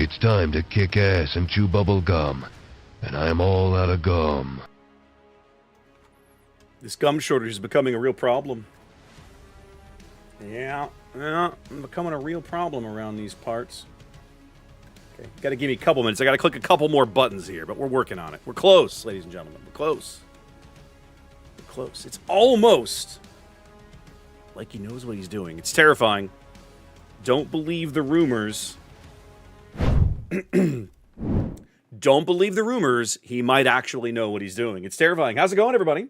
It's time to kick ass and chew bubble gum. And I'm all out of gum. This gum shortage is becoming a real problem. Yeah, becoming a real problem around these parts. Okay, gotta give me a couple minutes. I gotta click a couple more buttons here, but we're working on it. We're close, ladies and gentlemen. We're close. We're close. It's almost like he knows what he's doing. It's terrifying. Don't believe the rumors. Don't believe the rumors. He might actually know what he's doing. It's terrifying. How's it going, everybody?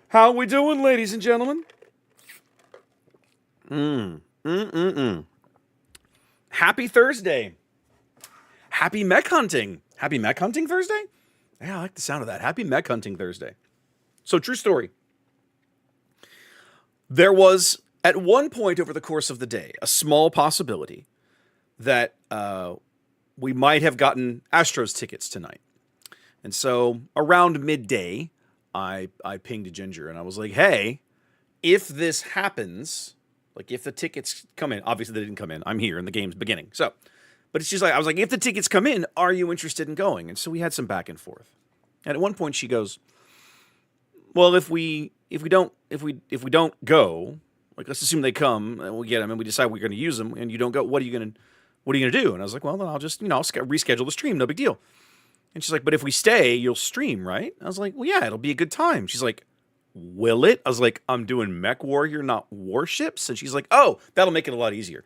How we doing, ladies and gentlemen? Happy Thursday. Happy mech hunting. Happy mech hunting Thursday? Yeah, I like the sound of that. Happy mech hunting Thursday. So, true story. There was, at one point over the course of the day, a small possibility that we might have gotten Astros tickets tonight. And so, around midday, I pinged Ginger and I was like, hey, if this happens, like if the tickets come in, obviously they didn't come in. I'm here and the game's beginning. So, but it's just like, I was like, if the tickets come in, are you interested in going? And so we had some back and forth. And at one point she goes, well, if we don't go, like let's assume they come and we get them and we decide we're going to use them and you don't go, what are you going to do? And I was like, well, then I'll just, I'll reschedule the stream. No big deal. And she's like, but if we stay, you'll stream, right? I was like, well, yeah, it'll be a good time. She's like, will it? I was like, I'm doing Mechwarrior, not warships. And she's like, oh, that'll make it a lot easier.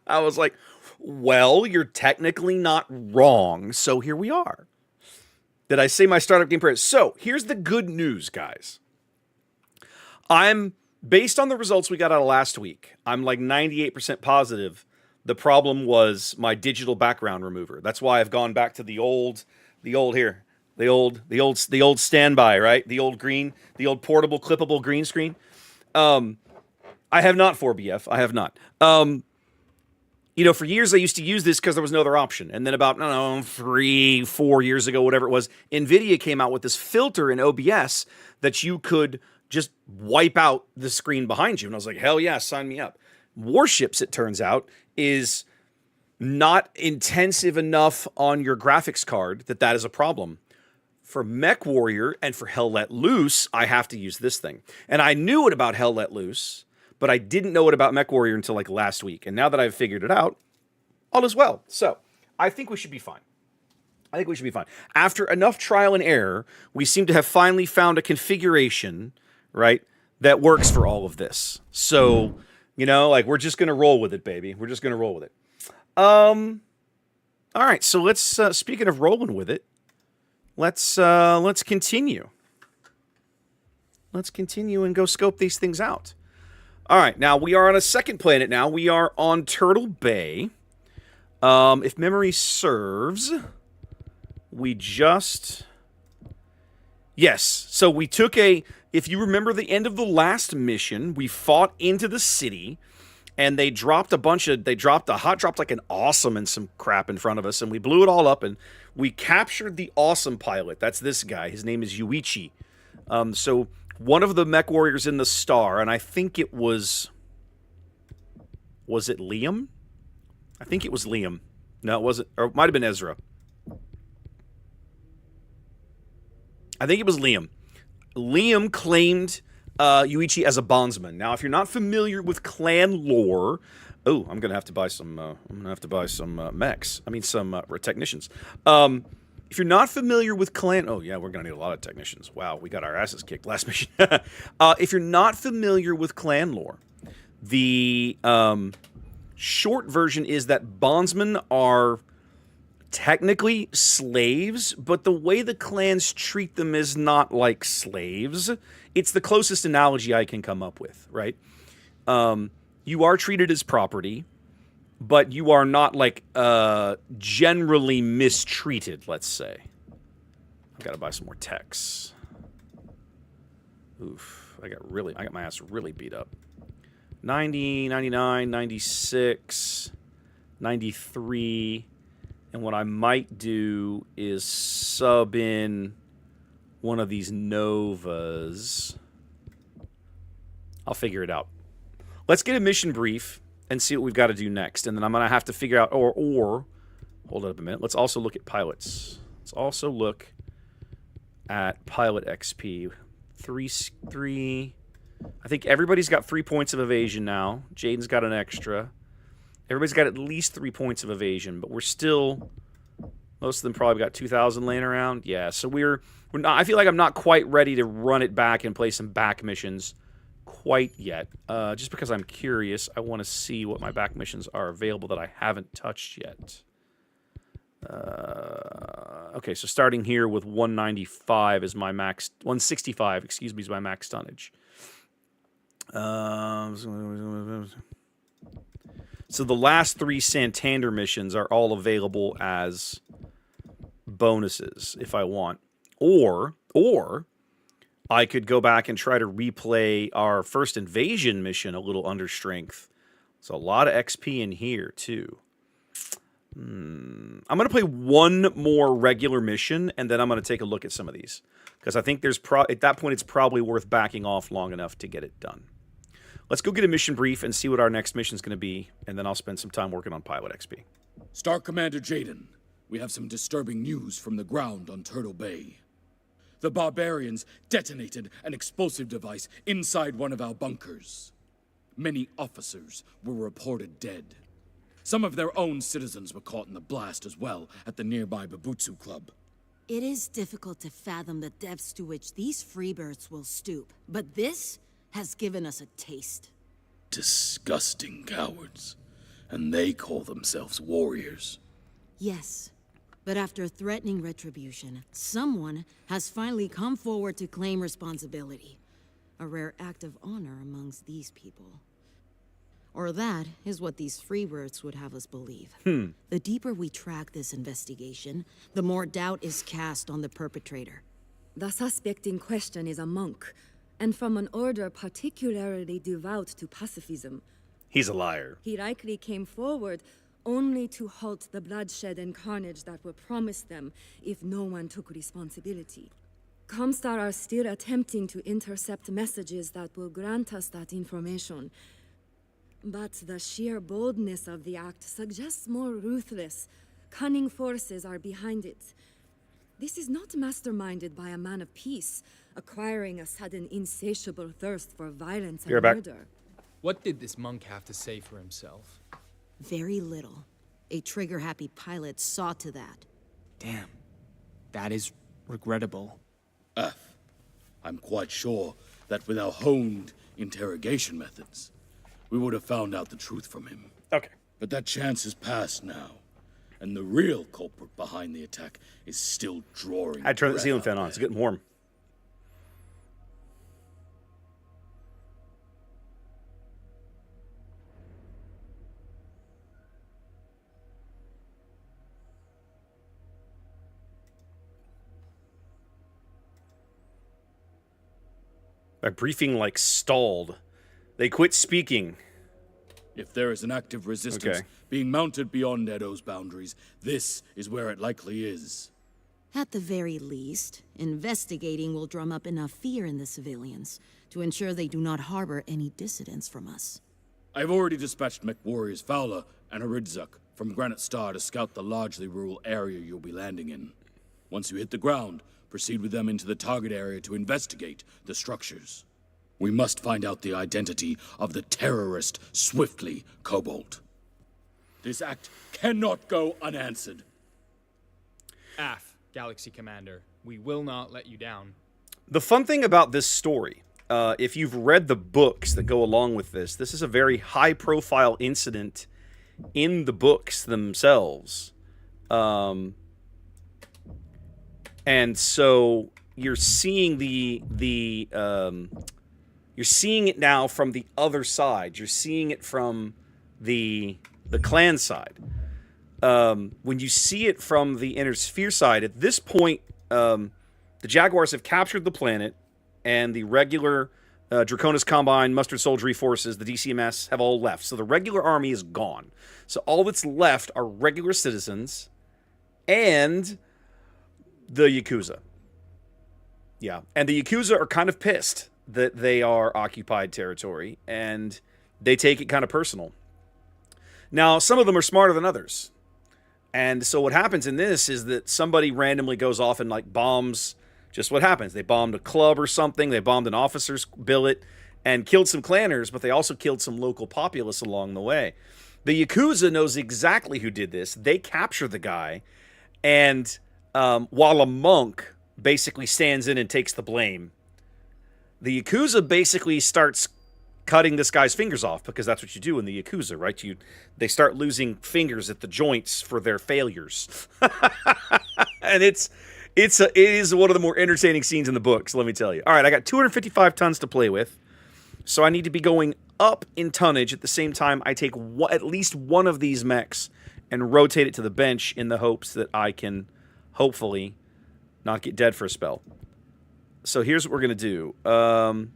I was like, well, you're technically not wrong. So here we are. Did I say my startup game prayer? So here's the good news, guys. Based on the results we got out of last week, I'm like 98% positive the problem was my digital background remover. That's why I've gone back to the old standby, right? The old portable, clippable green screen. I have not 4BF. I have not. For years I used to use this because there was no other option. And then about, 3-4 years ago, whatever it was, NVIDIA came out with this filter in OBS that you could just wipe out the screen behind you. And I was like, hell yeah, sign me up. Warships, it turns out, is not intensive enough on your graphics card that is a problem. For Mechwarrior and for Hell Let Loose, I have to use this thing. And I knew it about Hell Let Loose, but I didn't know it about Mechwarrior until like last week. And now that I've figured it out, all is well. So I think we should be fine. After enough trial and error, we seem to have finally found a configuration, right, that works for all of this. So, we're just going to roll with it, baby. We're just going to roll with it. All right, so let's, speaking of rolling with it, let's continue. Let's continue and go scope these things out. All right, now we are on a second planet now. We are on Turtle Bay. If memory serves, yes, so we took if you remember the end of the last mission, we fought into the city, and they dropped like an awesome and some crap in front of us, and we blew it all up, and we captured the awesome pilot. That's this guy. His name is Yuichi. So one of the mech warriors in the star, and I think it was it Liam? I think it was Liam. No, it wasn't, or it might have been Ezra. I think it was Liam. Liam claimed Yuichi as a bondsman. Now, if you're not familiar with clan lore, I'm gonna have to buy some. Mechs. I mean, some technicians. If you're not familiar with clan, we're gonna need a lot of technicians. Wow, we got our asses kicked last mission. If you're not familiar with clan lore, the short version is that bondsmen are technically slaves, but the way the clans treat them is not like slaves. It's the closest analogy I can come up with, right? You are treated as property, but you are not like generally mistreated, let's say. I've got to buy some more techs. Oof, I got my ass really beat up. 90, 99, 96, 93. And what I might do is sub in one of these Novas. I'll figure it out. Let's get a mission brief, and see what we've got to do next. And then I'm going to have to figure out, or hold up a minute. Let's also look at pilots. Let's also look at pilot XP. Three. I think everybody's got 3 points of evasion now. Jaden's got an extra. Everybody's got at least 3 points of evasion, but we're still... Most of them probably got 2,000 laying around. Yeah, so we're not... I feel like I'm not quite ready to run it back and play some back missions quite yet. Just because I'm curious, I want to see what my back missions are available that I haven't touched yet. Okay, so starting here with 195 is my max... 165, excuse me, is my max tonnage. So the last 3 Santander missions are all available as bonuses if I want. Or I could go back and try to replay our first invasion mission a little under strength. There's a lot of XP in here too. I'm going to play one more regular mission, and then I'm going to take a look at some of these. Because I think there's at that point it's probably worth backing off long enough to get it done. Let's go get a mission brief and see what our next mission is going to be, and then I'll spend some time working on pilot XP. Star Commander Jaden, we have some disturbing news from the ground on Turtle Bay. The barbarians detonated an explosive device inside one of our bunkers. Many officers were reported dead. Some of their own citizens were caught in the blast as well at the nearby Babutsu Club. It is difficult to fathom the depths to which these freebirds will stoop, but this has given us a taste. Disgusting cowards. And they call themselves warriors. Yes, but after threatening retribution, someone has finally come forward to claim responsibility. A rare act of honor amongst these people. Or that is what these freebirds would have us believe. The deeper we track this investigation, the more doubt is cast on the perpetrator. The suspect in question is a monk, and from an order particularly devout to pacifism. He's a liar. He likely came forward only to halt the bloodshed and carnage that were promised them if no one took responsibility. Comstar are still attempting to intercept messages that will grant us that information. But the sheer boldness of the act suggests more ruthless, cunning forces are behind it. This is not masterminded by a man of peace, acquiring a sudden insatiable thirst for violence and murder. What did this monk have to say for himself? Very little. A trigger-happy pilot saw to that. Damn. That is regrettable. I'm quite sure that with our honed interrogation methods, we would have found out the truth from him. Okay. But that chance has passed now, and the real culprit behind the attack is still drawing. I turned the ceiling fan on. It's getting warm. My briefing, stalled. They quit speaking. If there is an active resistance being mounted beyond Edo's boundaries, this is where it likely is. At the very least, investigating will drum up enough fear in the civilians to ensure they do not harbor any dissidents from us. I've already dispatched Mechwarriors Fowler and Aridzuk from Granite Star to scout the largely rural area you'll be landing in. Once you hit the ground, proceed with them into the target area to investigate the structures. We must find out the identity of the terrorist swiftly, Cobalt. This act cannot go unanswered. AF, Galaxy Commander, we will not let you down. The fun thing about this story, if you've read the books that go along with this is a very high-profile incident in the books themselves. And so you're seeing you're seeing it now from the other side. You're seeing it from the clan side. When you see it from the Inner Sphere side, at this point, the Jaguars have captured the planet, and the regular Draconis Combine, Mustard Soldiery forces, the DCMS, have all left. So the regular army is gone. So all that's left are regular citizens and the Yakuza. Yeah, and the Yakuza are kind of pissed that they are occupied territory, and they take it kind of personal. Now, some of them are smarter than others. And so what happens in this is that somebody randomly goes off and like bombs just what happens. They bombed a club or something. They bombed an officer's billet and killed some clanners, but they also killed some local populace along the way. The Yakuza knows exactly who did this. They capture the guy, and while a monk basically stands in and takes the blame, the Yakuza basically starts cutting this guy's fingers off, because that's what you do in the Yakuza, right? They start losing fingers at the joints for their failures. And it is one of the more entertaining scenes in the books, let me tell you. All right, I got 255 tons to play with, so I need to be going up in tonnage at the same time I take at least one of these mechs and rotate it to the bench in the hopes that I can hopefully not get dead for a spell. So here's what we're going to do.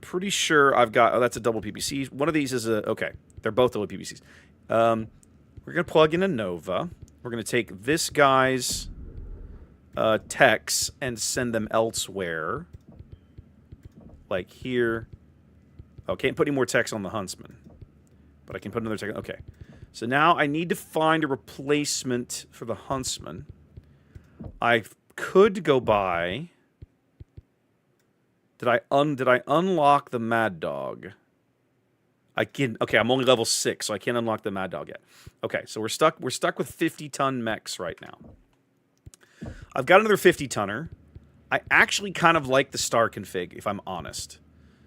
Pretty sure I've got... Oh, that's a double PPC. One of these is a... Okay, they're both double PPCs. We're going to plug in a Nova. We're going to take this guy's techs and send them elsewhere. Like here. Oh, can't put any more techs on the Huntsman. But I can put another tech... Okay. So now I need to find a replacement for the Huntsman. I could go by... Did I unlock the Mad Dog? I can. Okay, I'm only level 6, so I can't unlock the Mad Dog yet. Okay, so we're stuck with 50-ton mechs right now. I've got another 50-tonner. I actually kind of like the star config, if I'm honest.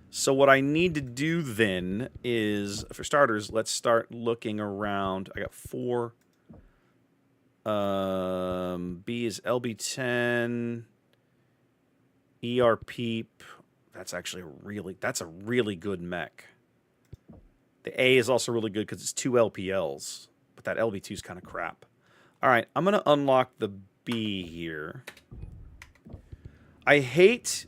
So what I need to do then is, for starters, let's start looking around. I got 4. B is LB10. ER Peep. That's actually a really good mech. The A is also really good because it's 2 LPLs, but that LB2 is kind of crap. All right, I'm going to unlock the B here. I hate...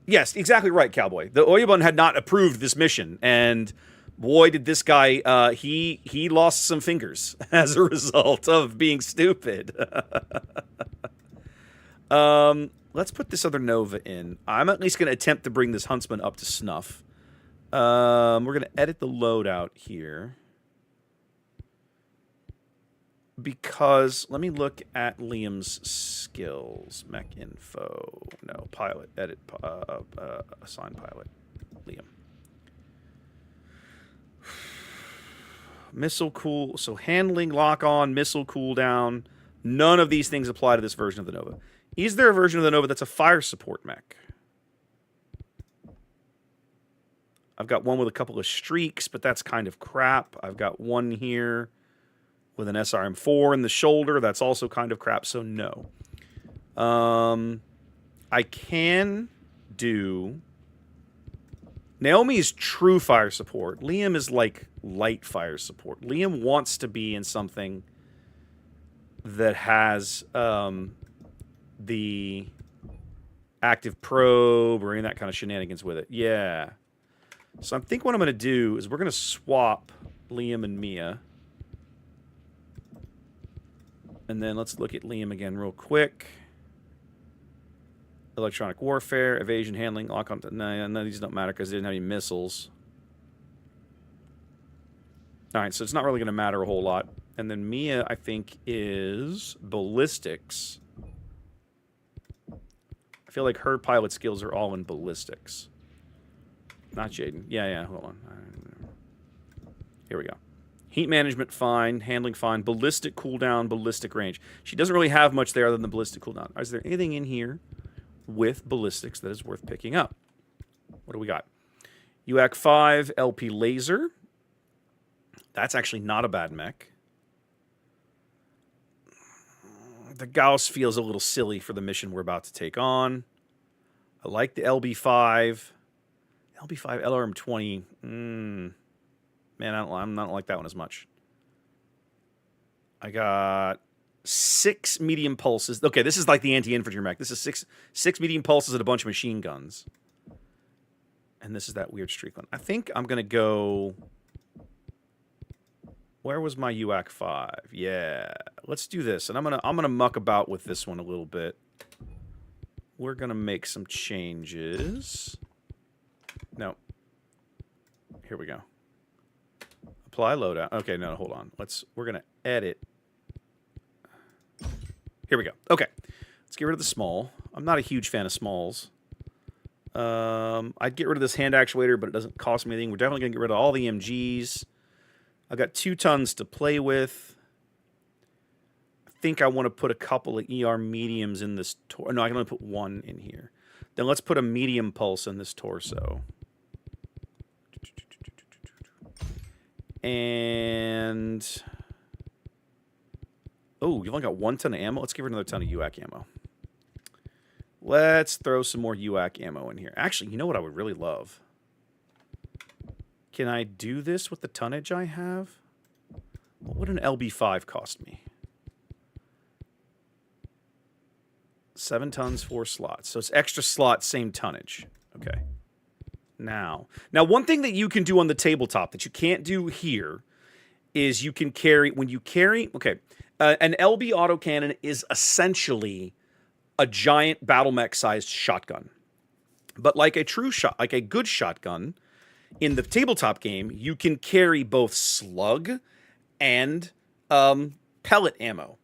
Yes, exactly right, Cowboy. The Oyabun had not approved this mission, and boy, did this guy, he lost some fingers as a result of being stupid. Let's put this other Nova in. I'm at least going to attempt to bring this Huntsman up to snuff. We're going to edit the loadout here. Because, let me look at Liam's skills. Mech info. No, pilot. Edit. Assign pilot. Liam. Missile cool. So handling, lock on, missile cooldown. None of these things apply to this version of the Nova. Is there a version of the Nova that's a fire support mech? I've got one with a couple of streaks, but that's kind of crap. I've got one here with an SRM4 in the shoulder. That's also kind of crap, so no. I can do... Naomi is true fire support. Liam is like light fire support. Liam wants to be in something that has... the active probe or any of that kind of shenanigans with it. Yeah. So I think what I'm going to do is we're going to swap Liam and Mia. And then let's look at Liam again real quick. Electronic warfare, evasion, handling, lock on. No, none of these don't matter because they didn't have any missiles. All right, so it's not really going to matter a whole lot. And then Mia, I think, is ballistics. I feel like her pilot skills are all in ballistics. Not Jaden. Yeah, hold on. Here we go. Heat management, fine. Handling, fine. Ballistic cooldown, ballistic range. She doesn't really have much there other than the ballistic cooldown. Is there anything in here with ballistics that is worth picking up? What do we got? UAC 5, LP laser. That's actually not a bad mech. The Gauss feels a little silly for the mission we're about to take on. I like the LB5. LB5, LRM20. Man, I'm not like that one as much. I got 6 medium pulses. Okay, this is like the anti-infantry mech. This is six medium pulses and a bunch of machine guns. And this is that weird streak one. I think I'm going to go... Where was my UAC 5? Yeah, let's do this. And I'm gonna muck about with this one a little bit. We're gonna make some changes. No. Here we go. Apply loadout. Okay, no, hold on. We're gonna edit. Here we go. Okay, let's get rid of the small. I'm not a huge fan of smalls. I'd get rid of this hand actuator, but it doesn't cost me anything. We're definitely gonna get rid of all the MGs. I've got 2 tons to play with. I think I want to put a couple of ER mediums in this. No, I can only put 1 in here. Then let's put a medium pulse in this torso. And oh, you've only got 1 ton of ammo. Let's give her another ton of UAC ammo. Let's throw some more UAC ammo in here. Actually, you know what I would really love? Can I do this with the tonnage I have? What would an LB5 cost me? 7 tons, 4 slots. So it's extra slots, same tonnage. Okay. Now, one thing that you can do on the tabletop that you can't do here is you can carry, okay, an LB autocannon is essentially a giant battle mech sized shotgun. But like a good shotgun, in the tabletop game, you can carry both slug and pellet ammo.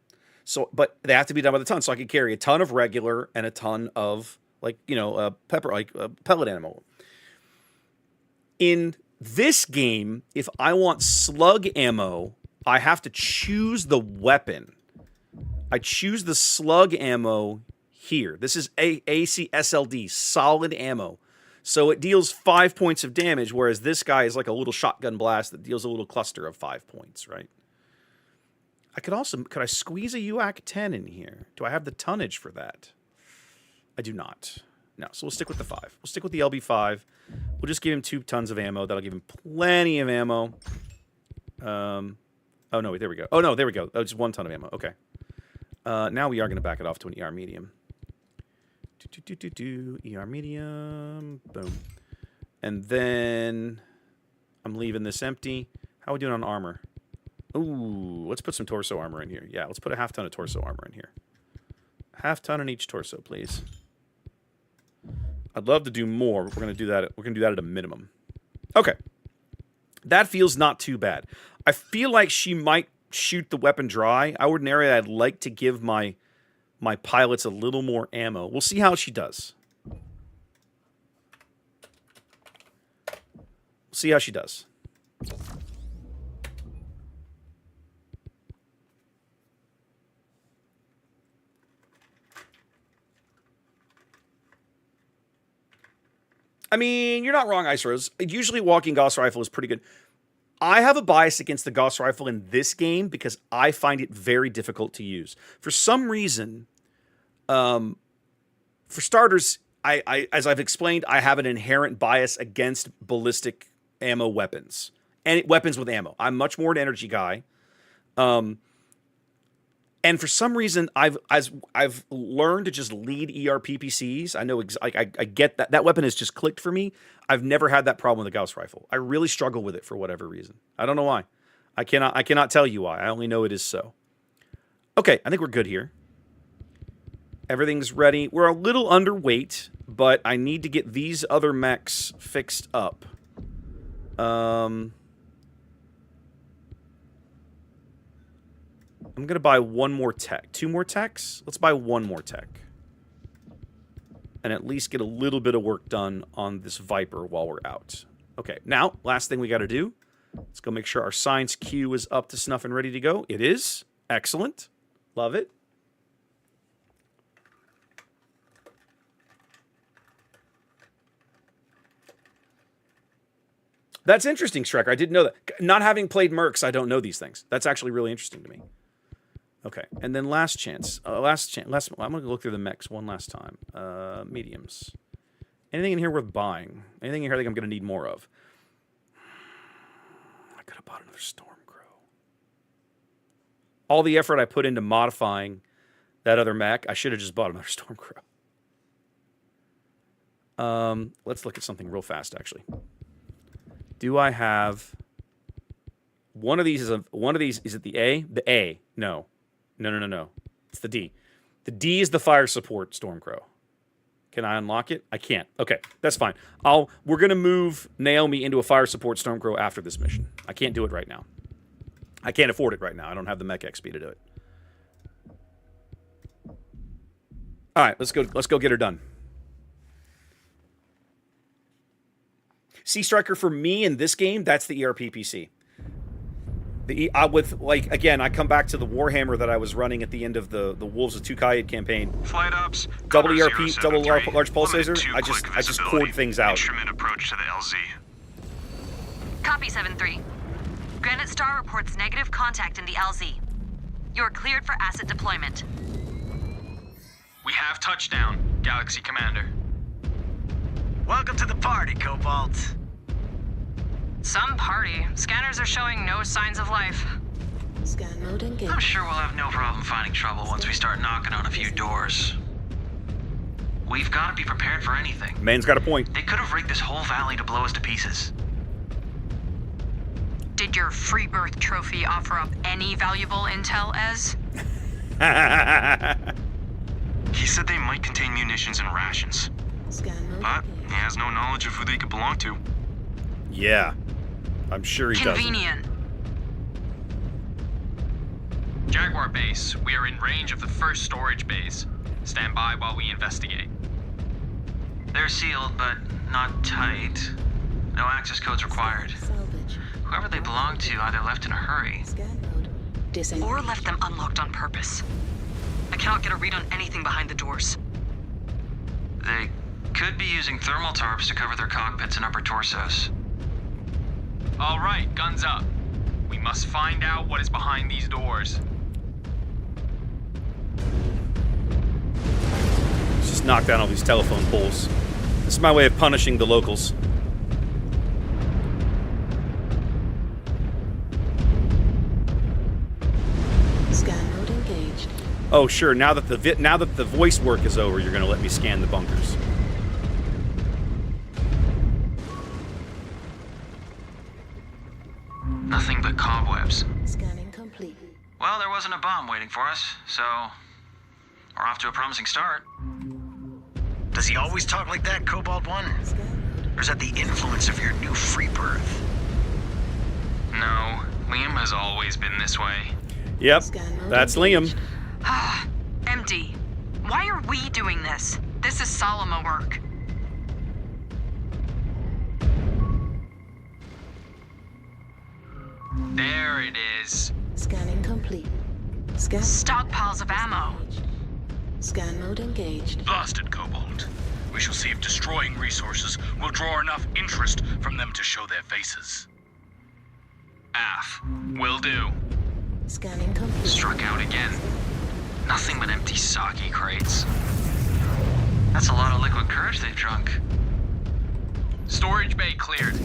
So, but they have to be done by the ton. So I could carry a ton of regular and a ton of pellet ammo. In this game, if I want slug ammo, I have to choose the weapon. I choose the slug ammo here. This is ACSLD, solid ammo. So it deals 5 points of damage, whereas this guy is like a little shotgun blast that deals a little cluster of 5 points, right? Could I squeeze a UAC 10 in here? Do I have the tonnage for that? I do not. No, so we'll stick with the 5. We'll stick with the LB5. We'll just give him 2 tons of ammo. That'll give him plenty of ammo. Oh, no, wait, there we go. Oh, no, there we go. Oh, just 1 ton of ammo. Okay. Now we are going to back it off to an ER medium. ER medium. Boom. And then I'm leaving this empty. How are we doing on armor? Ooh, let's put some torso armor in here. Yeah, let's put a half ton of torso armor in here. Half ton in each torso, please. I'd love to do more, but we're going to do that. We're going to do that at a minimum. Okay. That feels not too bad. I feel like she might shoot the weapon dry. Ordinarily, I'd like to give my pilots a little more ammo. We'll see how she does. We'll see how she does. I mean, you're not wrong, Ice Rose. Usually walking Gauss Rifle is pretty good. I have a bias against the Gauss Rifle in this game because I find it very difficult to use. For some reason, for starters, I as I've explained, I have an inherent bias against ballistic ammo weapons. And weapons with ammo. I'm much more an energy guy. And for some reason, I've learned to just lead ER PPCs. I know I get that. That weapon has just clicked for me. I've never had that problem with the Gauss Rifle. I really struggle with it for whatever reason. I don't know why. I cannot tell you why. I only know it is so. Okay, I think we're good here. Everything's ready. We're a little underweight, but I need to get these other mechs fixed up. I'm going to buy 1 more tech. 2 more techs? Let's buy 1 more tech. And at least get a little bit of work done on this Viper while we're out. Okay, now, last thing we got to do. Let's go make sure our science queue is up to snuff and ready to go. It is. Excellent. Love it. That's interesting, Shrek. I didn't know that. Not having played Mercs, I don't know these things. That's actually really interesting to me. Okay, and then last chance. I'm going to look through the mechs one last time. Mediums. Anything in here worth buying? Anything in here I think I'm going to need more of? I could have bought another Stormcrow. All the effort I put into modifying that other mech, I should have just bought another Stormcrow. Let's look at something real fast, actually. Do I have... One of these is it the A? The A. No. No. It's the D. The D is the fire support Stormcrow. Can I unlock it? I can't. Okay, that's fine. We're gonna move Naomi into a fire support Stormcrow after this mission. I can't do it right now. I can't afford it right now. I don't have the mech XP to do it. All right, let's go get her done. Sea Striker for me in this game, that's the ERPPC. Again, I come back to the Warhammer that I was running at the end of the Wolves of Tukayid campaign. Flight ops. Double ERP, double large pulse laser. I just cord things out. Instrument approach to the LZ. Copy 7-3. Granite Star reports negative contact in the LZ. You are cleared for asset deployment. We have touchdown, Galaxy Commander. Welcome to the party, Cobalt. Some party. Scanners are showing no signs of life. Scan mode engaged. I'm sure we'll have no problem finding trouble once we start knocking on a few doors. We've got to be prepared for anything. Man's got a point. They could have rigged this whole valley to blow us to pieces. Did your free birth trophy offer up any valuable intel, Ez? He said they might contain munitions and rations. Scan mode But engaged. he has no knowledge of who they could belong to. Yeah, I'm sure he doesn't. Convenient. Jaguar base, we are in range of the first storage base. Stand by while we investigate. They're sealed, but not tight. No access codes required. Salvage. Whoever they belong to either left in a hurry. Scan mode disengaged. Or left them unlocked on purpose. I cannot get a read on anything behind the doors. They could be using thermal tarps to cover their cockpits and upper torsos. All right, guns up. We must find out what is behind these doors. Let's just knock down all these telephone poles. This is my way of punishing the locals. Scan mode engaged. Oh, sure. Now that the voice work is over, you're going to let me scan the bunkers. Nothing but cobwebs. Scanning complete. Well, there wasn't a bomb waiting for us, so we're off to a promising start. Does he always talk like that, Cobalt 1? Scan mode. Or is that the influence of your new free birth? No, Liam has always been this way. Yep, Scan mode that's Liam. engaged. MD, why are we doing this? This is Solomon work. There it is. Scanning complete. Scan. Stockpiles of ammo. Engaged. Scan mode engaged. Blasted, Cobalt. We shall see if destroying resources will draw enough interest from them to show their faces. AF. Will do. Scanning complete. Struck out again. Nothing but empty sake crates. That's a lot of liquid courage they've drunk. Storage bay cleared.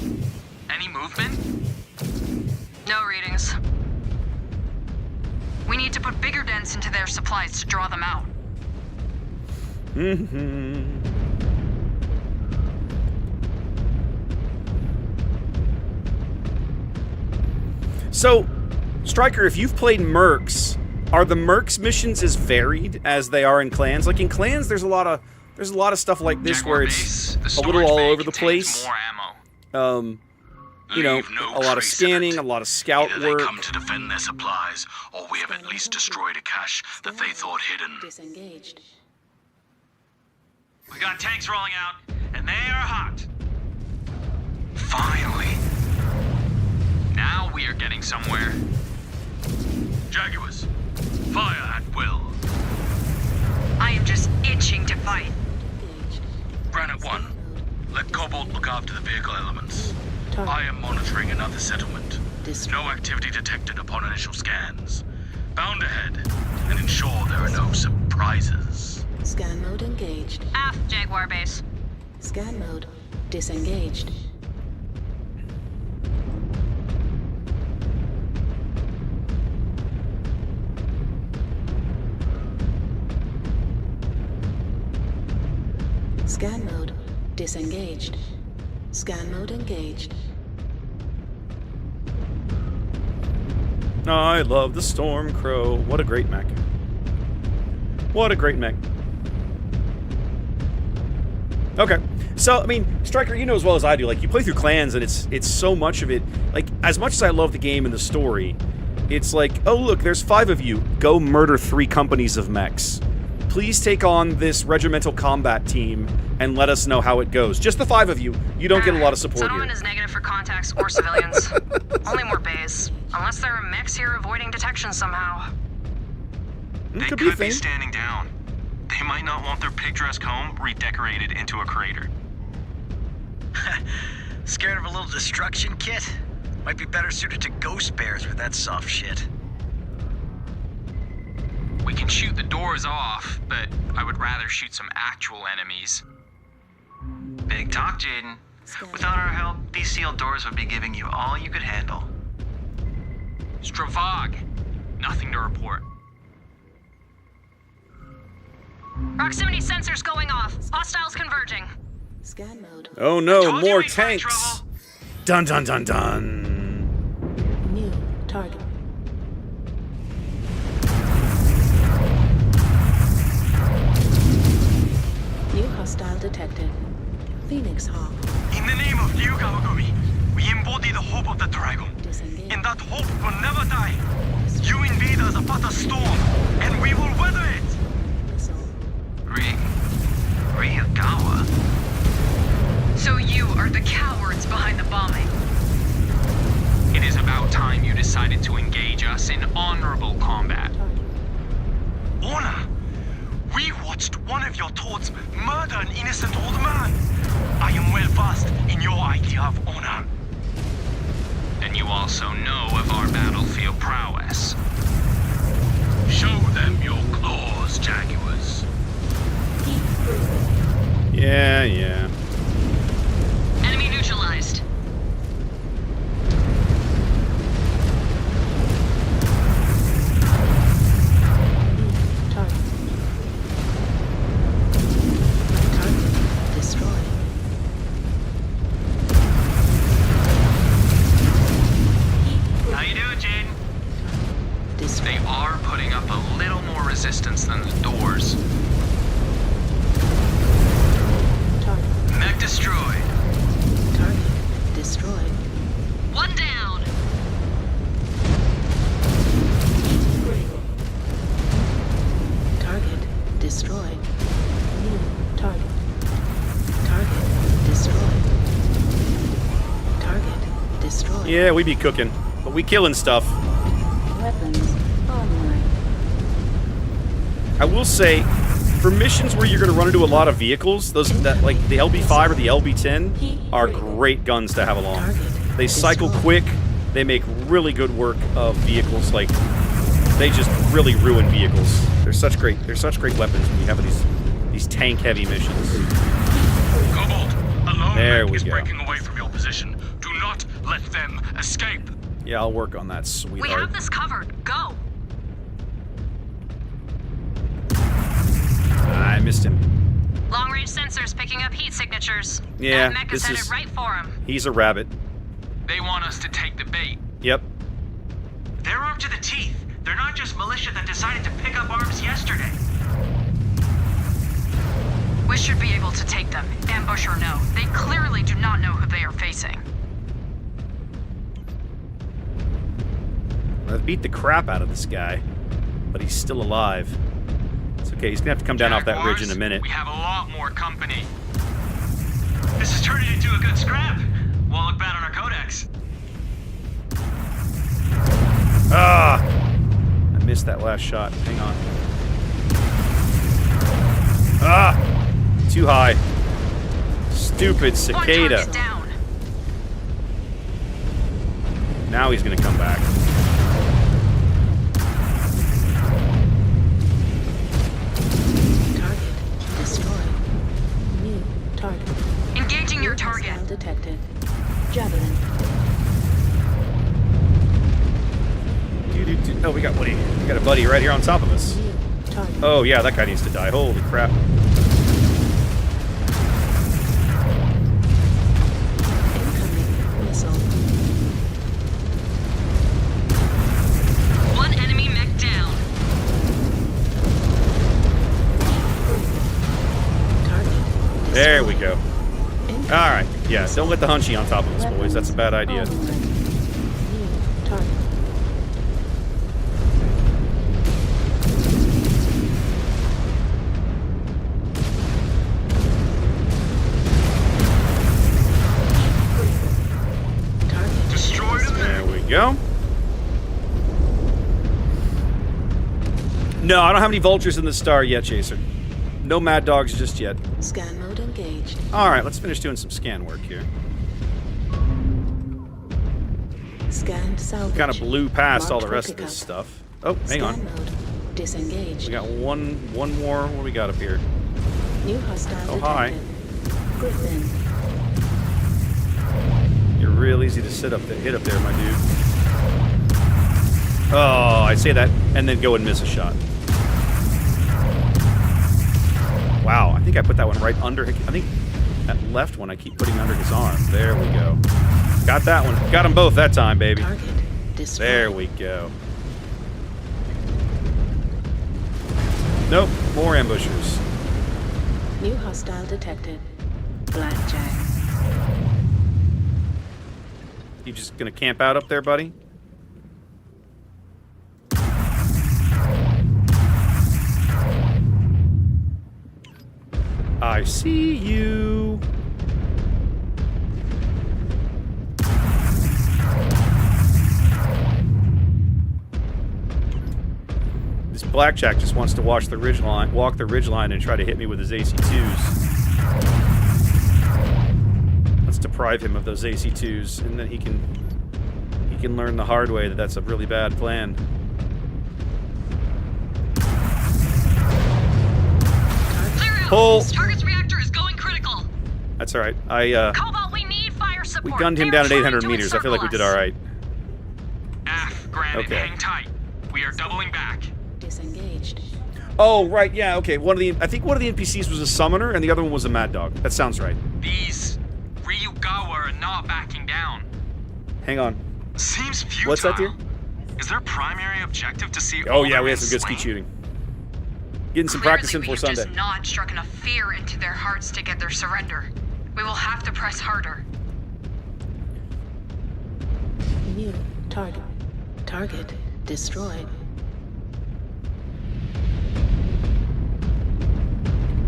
Any movement? No readings. We need to put bigger dents into their supplies to draw them out. So, Stryker, if you've played Mercs, are the Mercs missions as varied as they are in Clans? Like in Clans, there's a lot of stuff like this Jaguar where it's base, the a little storage all bay over the contains place. More ammo. You know, Leave no a lot of trace of scanning, it. a lot of scout Either work. they come to defend their supplies, or we have at least destroyed a cache that they thought hidden. Disengaged. We got tanks rolling out, and they are hot. Finally. Now we are getting somewhere. Jaguars, fire at will. I am just itching to fight. Engaged. Granite 1, let Cobalt look after the vehicle elements. I am monitoring another settlement. Destroy. No activity detected upon initial scans. Bound ahead, and ensure there are no surprises. Scan mode engaged. Aft, Jaguar base. Scan mode disengaged. Scan mode disengaged. Scan mode engaged. I love the Stormcrow. What a great mech. What a great mech. Okay. So, I mean, Striker, you know as well as I do, like, you play through clans, and it's so much of it, like, as much as I love the game and the story, it's like, oh, look, there's 5 of you. Go murder 3 companies of mechs. Please take on this regimental combat team and let us know how it goes. Just the 5 of you. You don't get a lot of support Settlement here. is negative for contacts or civilians. Only more bays. Unless there are mechs here avoiding detection somehow. They could could be a thing. standing down. They might not want their picturesque home redecorated into a crater. Scared of a little destruction, Kit? Might be better suited to ghost bears with that soft shit. We can shoot the doors off, but I would rather shoot some actual enemies. Big talk, Jaden. Without our help, these sealed doors would be giving you all you could handle. Stravog. Nothing to report. Proximity sensors going off. Hostiles converging. Scan mode. Oh no, Told you more we'd find tanks! trouble. Dun dun dun dun! New target. New hostile detected. Phoenix Hawk. In the name of Liu Kawagumi, we embody the hope of the dragon. Disengage. And that hope will never die. You invaders are but a storm, and we will weather it! Missile. Ryugawa? So you are the cowards behind the bombing. It is about time you decided to engage us in honorable combat. Honor! We watched one of your toads murder an innocent old man. I am well versed in your idea of honor. And you also know of our battlefield prowess. Show them your claws, Jaguars. Yeah. Enemy neutralized. Target. Target destroyed. How you doing, Jaden? They are putting up a little more resistance than the doors. Target. Mech destroyed. Target destroyed. One down. Target destroyed. New target. Target destroyed. Target destroyed. Yeah, we be cooking. But we killing stuff. Weapons online. I will say, for missions where you're going to run into a lot of vehicles, those that like the LB5 or the LB10 are great guns to have along. They cycle quick. They make really good work of vehicles. Like they just really ruin vehicles. They're such great weapons when you have these tank heavy missions. Cobalt, a lone There mech we is go. breaking away from your position. Do not let them escape. Yeah, I'll work on that, We sweetheart. have this covered. Go. I missed him. Long-range sensors picking up heat signatures. Yeah, That mech this is headed is- right for him. He's a rabbit. They want us to take the bait. Yep. They're armed to the teeth. They're not just militia that decided to pick up arms yesterday. We should be able to take them, ambush or no. They clearly do not know who they are facing. I've beat the crap out of this guy, but he's still alive. It's okay. He's gonna have to come down off that ridge in a minute. We have a lot more company. This is turning into a good scrap. Won't look bad on our codex. Ah! I missed that last shot. Hang on. Ah! Too high. Stupid One cicada. target down. Now he's gonna come back. Target destroyed. New target. Engaging your target. Hostile detected. Javelin. Oh, we got Woody. We got a buddy right here on top of us. New target. Oh yeah, that guy needs to die. Holy crap. Incoming missile. One enemy mech down. Target There we go. Alright, yeah, don't let the hunchy on top of us, boys. That's a bad idea. There we go. No, I don't have any vultures in the star yet, Chaser. No mad dogs just yet. Scan mode engaged. Alright, let's finish doing some scan work here. Scanned salvage. Kind of blew past all the Marked rest for of this pickup. stuff. Oh, hang on. Scan mode disengaged. We got one more. What do we got up here? New hostile Oh, hi. detected. Griffin. You're real easy to hit up there, my dude. Oh, I say that and then go and miss a shot. Wow, I think I put that one right under. I think that left one I keep putting under his arm. There we go. Got that one. Got them both that time, baby. Target destroyed. There we go. Nope, more ambushers. New hostile detected. Blackjack. You just gonna camp out up there, buddy? I see you. This blackjack just wants to walk the ridgeline, and try to hit me with his AC2s. Let's deprive him of those AC2s, and then he can learn the hard way that that's a really bad plan. Pull. Target's reactor is going critical. That's all right. Cobalt, we need fire support. We gunned him down at 800 meters. I feel like we did all right. Granted, Okay. hang tight. We are doubling back. Disengaged. Oh, right. Yeah. Okay. I think one of the NPCs was a summoner, and the other one was a mad dog. That sounds right. These Ryugawa are not backing down. Hang on. Seems futile. What's that, dear? Is their primary objective to see Oh all yeah, their we men had some good skeet slain? shooting. Getting some practice in for Sunday. Just not struck enough fear into their hearts to get their surrender. We will have to press harder. New target. Target destroyed.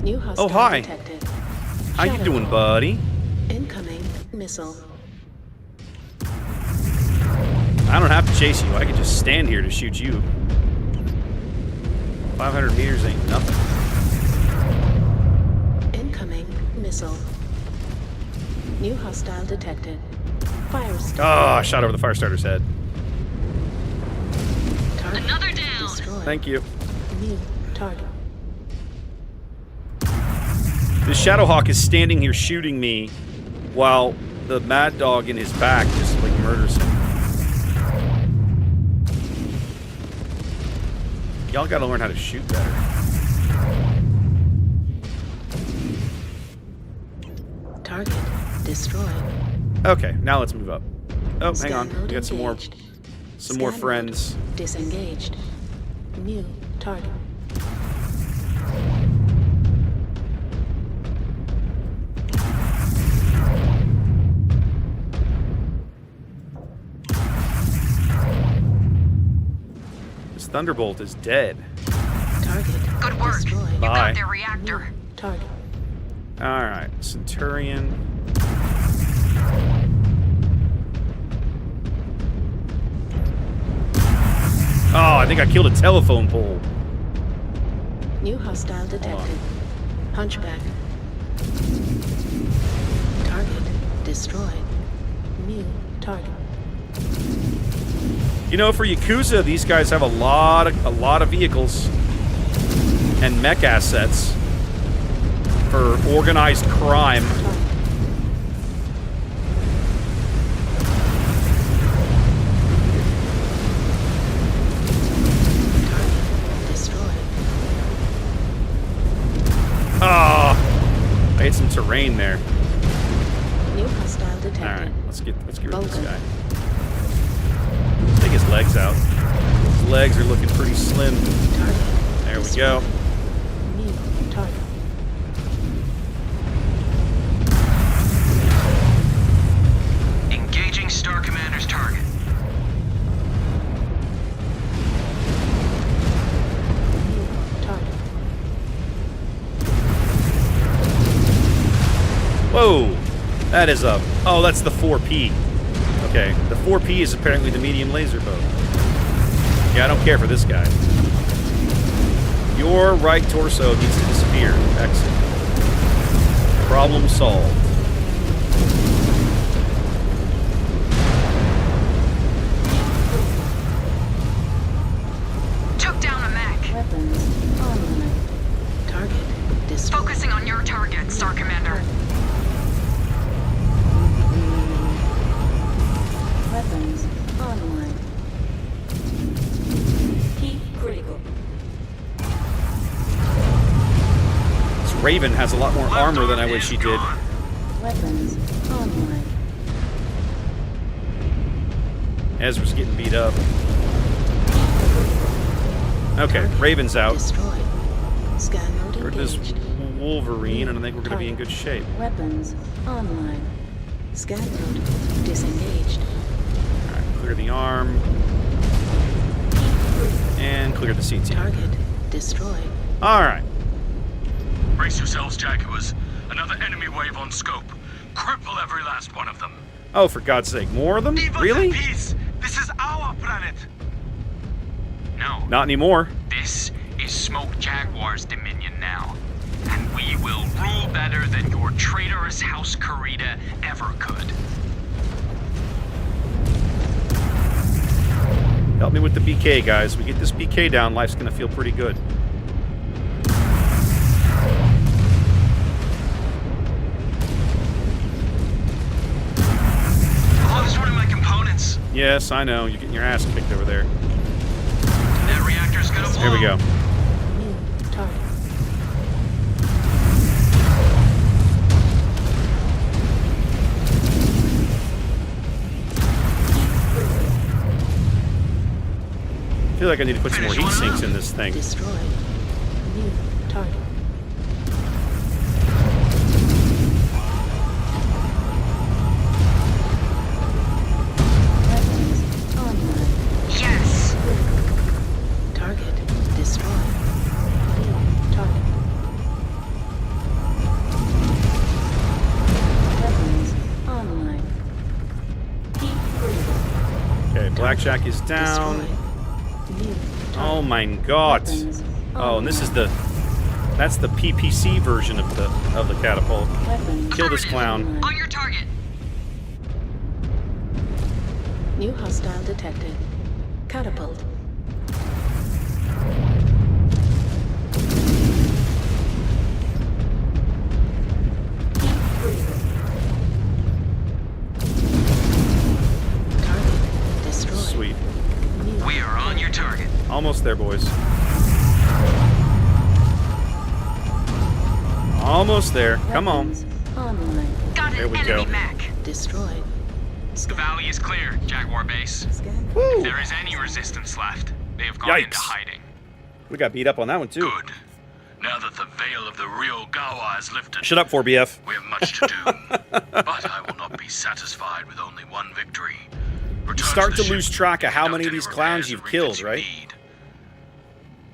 New hostile Oh, hi. detected. How you Shadow doing, ball. buddy? Incoming missile. I don't have to chase you. I can just stand here to shoot you. 500 meters ain't nothing. Incoming missile. New hostile detected. Fire Oh, I shot over the fire starter's head. target Another down. destroyed. Thank you. New target. This Shadowhawk is standing here shooting me while the mad dog in his back just like murders him. Y'all gotta learn how to shoot better. Target destroyed. Okay, now let's move up. Oh, hang Scan on. mode We got some more engaged. some more Scan friends. mode disengaged. New target. This Thunderbolt is dead. Target Good work. destroyed. You Bye. got their reactor. Target. Alright, Centurion. Oh, I think I killed a telephone pole. New hostile detected. Hunchback. Target destroyed. New target. You know, for Yakuza, these guys have a lot of vehicles and mech assets for organized crime. Target destroyed. Oh, I hit some terrain there. New hostile All detected. right, let's get rid of this Vulcan. guy. Take his legs out. His legs are looking pretty slim. Target There we destroyed. go. New target. Whoa! That is a... Oh, that's the 4P. Okay, the 4P is apparently the medium laser bow. Yeah, I don't care for this guy. Your right torso needs to disappear. Excellent. Problem solved. Took down a mech. Weapons online. Target destroyed. Focusing on your target, Star Commander. Weapons online. Key critical. This Raven has a lot more armor than I wish she did. Weapons online. Ezra's getting beat up. Okay, Raven's out. Destroyed. Scan mode We're this engaged. Wolverine, and I think we're going to be in good shape. Weapons online. Scan mode disengaged. Alright, clear the arm. And clear the CT. Target destroyed. Alright. Brace yourselves, Jaguars. Another enemy wave on scope. Cripple every last one of them. Oh, for God's sake, more of them? Leave us Really? in peace. This is our planet. No. Not anymore. This is Smoke Jaguar's dominion now. And we will rule better than your traitorous House Karita ever could. Help me with the BK, guys. We get this BK down, life's going to feel pretty good. Oh, there's one of my components. Yes, I know. You're getting your ass kicked over there. That reactor's gonna blow. Here we go. New target. I feel like I need to put some more heat sinks in this thing. Destroyed. New target. Weapons online. Yes. Target destroyed. New target. Weapons online. Key critical. Okay, Blackjack is down. Destroyed. New Oh my God. Weapons Oh, and this is the... That's the PPC version of the catapult. Weapons Kill this clown. online. On your target. New hostile detected. Catapult. Target destroyed. Sweet. We are on your target. Almost there, boys. Almost there. Come on. Weapons online. Got There an we enemy go. mech. Destroyed. The valley is clear, Jaguar base. Scan. If there is any resistance left, they have gone into Yikes. hiding. We got beat up on that one, too. Good. Now that the veil of the real Gawa is lifted, Shut up, 4BF. we have much to do. But I will not be satisfied with only one victory. Return You start the to lose ship track of and how conduct many of any these clowns repairs you've and killed, refits you right? need.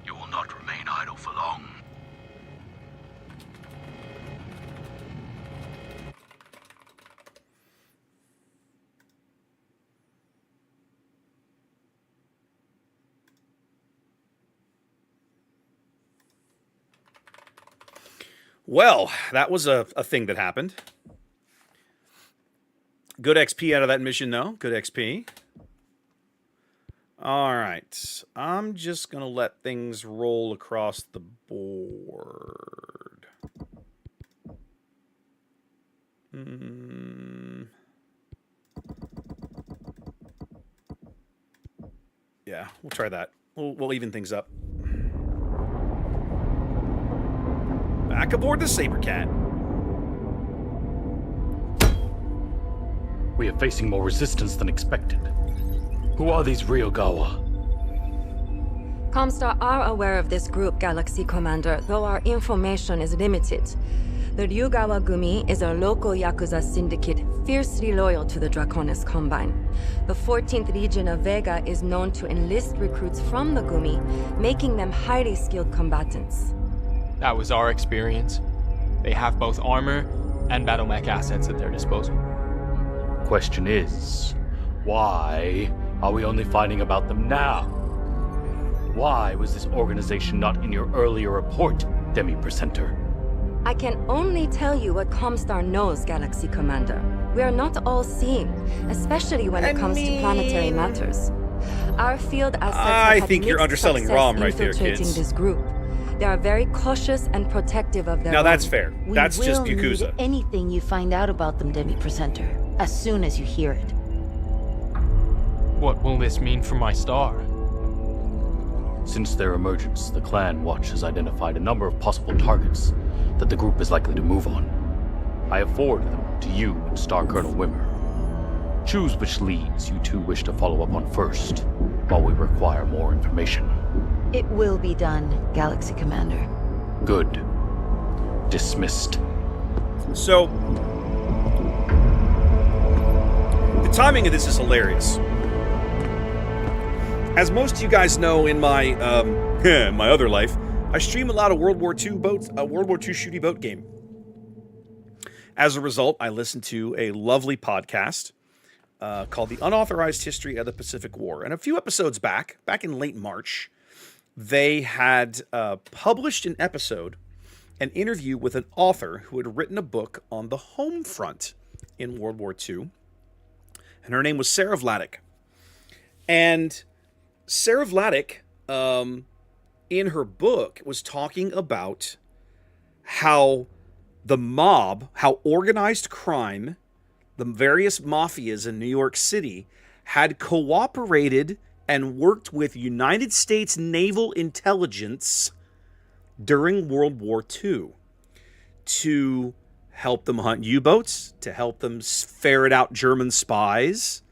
You will not remain idle for long. Well, that was a thing that happened. Good XP out of that mission, though. Good XP. All right. I'm just going to let things roll across the board. Yeah, we'll try that. We'll even things up. Back aboard the Sabercat. We are facing more resistance than expected. Who are these real Gawa? Comstar are aware of this group, Galaxy Commander, though our information is limited. The Ryugawa Gumi is a local Yakuza syndicate fiercely loyal to the Draconis Combine. The 14th Legion of Vega is known to enlist recruits from the Gumi, making them highly skilled combatants. That was our experience. They have both armor and battle mech assets at their disposal. Question is, why are we only finding about them now? Why was this organization not in your earlier report, Demi-Presenter? I can only tell you what Comstar knows, Galaxy Commander. We are not all seeing, especially when it comes to planetary matters. Our field assets I have think had you're mixed underselling success ROM right there, infiltrating kids. this group. They are very cautious and protective of their Now that's own. fair. That's just We will Yakuza. need anything you find out about them, Demi-Presenter, as soon as you hear it. What will this mean for my star? Since their emergence, the Clan Watch has identified a number of possible targets that the group is likely to move on. I have forwarded them to you and Star Colonel Wimmer. Choose which leads you two wish to follow up on first, while we require more information. It will be done, Galaxy Commander. Good. Dismissed. So, the timing of this is hilarious. As most of you guys know, in my my other life, I stream a lot of World War II boats, World War II shooty boat game. As a result, I listen to a lovely podcast called The Unauthorized History of the Pacific War. And a few episodes back in late March, they had published an interview with an author who had written a book on the home front in World War II. And her name was Sarah Vladeck. And Sarah Vladeck, in her book, was talking about how the mob, how organized crime, the various mafias in New York City had cooperated and worked with United States naval intelligence during World War II to help them hunt U-boats, to help them ferret out German spies,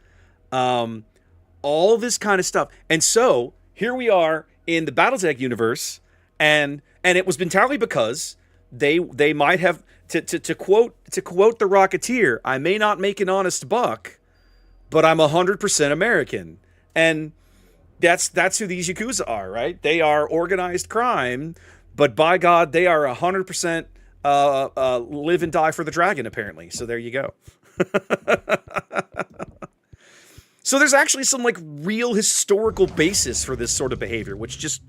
all this kind of stuff. And so here we are in the BattleTech universe, and it was entirely because they might have, to quote the Rocketeer, I may not make an honest buck, but I'm 100% American. And that's who these Yakuza are, right? They are organized crime, but by God, they are 100% live and die for the dragon, apparently. So there you go. So there's actually some like real historical basis for this sort of behavior, which just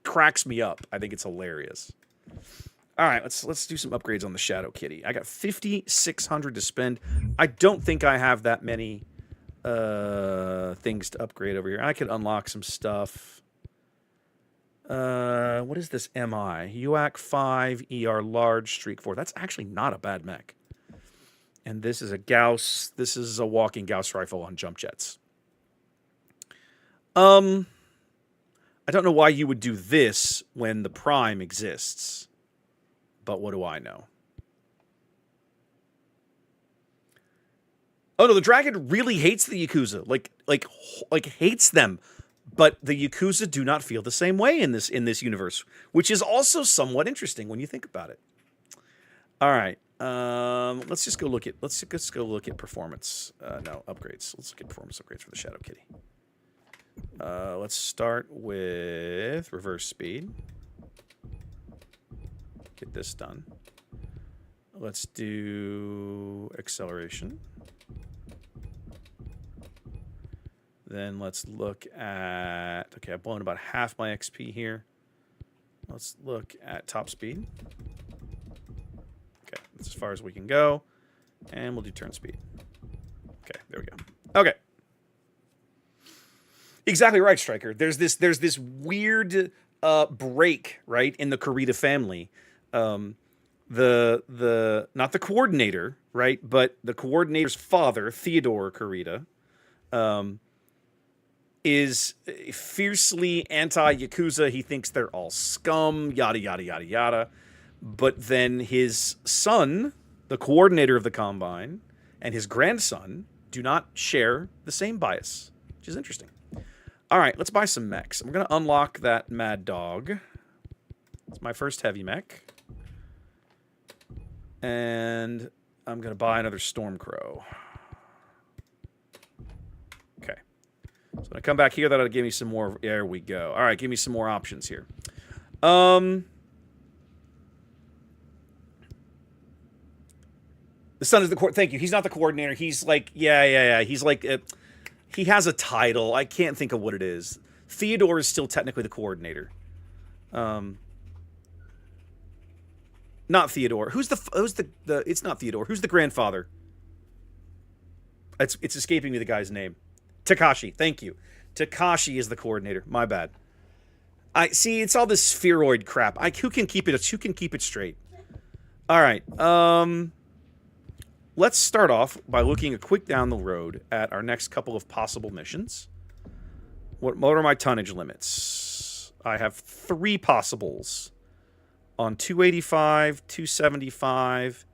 cracks me up. I think it's hilarious. All right, let's do some upgrades on the Shadow Kitty. I got 5,600 to spend. I don't think I have that many things to upgrade over here. I could unlock some stuff. What is this MI? UAC 5, ER large, Streak 4. That's actually not a bad mech. And this is a Gauss. This is a walking Gauss rifle on jump jets. I don't know why you would do this when the Prime exists. But what do I know? Oh no, the Dragon really hates the Yakuza. Like hates them. But the Yakuza do not feel the same way in this universe, which is also somewhat interesting when you think about it. All right. Let's just go look at performance. No, upgrades. Let's look at performance upgrades for the Shadow Kitty. Let's start with reverse speed. Get this done. Let's do acceleration. Then let's look at, okay, I've blown about half my XP here. Let's look at top speed. Okay, that's as far as we can go. And we'll do turn speed. Okay, there we go. Okay. Exactly right, Striker. There's this weird break, right, in the Kurita family. Not the coordinator, right, but the coordinator's father, Theodore Kurita, is fiercely anti-Yakuza. He thinks they're all scum, yada, yada, yada, yada. But then his son, the coordinator of the Combine, and his grandson do not share the same bias, which is interesting. All right, let's buy some mechs. I'm going to unlock that Mad Dog. It's my first heavy mech. And I'm going to buy another Stormcrow. Okay. So when I come back here, that'll give me some more. There we go. All right, give me some more options here. The son is the thank you. He's not the coordinator. He's like, yeah. He's like, he has a title. I can't think of what it is. Theodore is still technically the coordinator. Not Theodore. Who's the it's not Theodore. Who's the grandfather? It's escaping me the guy's name. Takashi. Thank you. Takashi is the coordinator. My bad. I see. It's all this spheroid crap. Who can keep it straight? All right. Let's start off by looking a quick down the road at our next couple of possible missions. What are my tonnage limits? I have 3 possibles on 285, 275,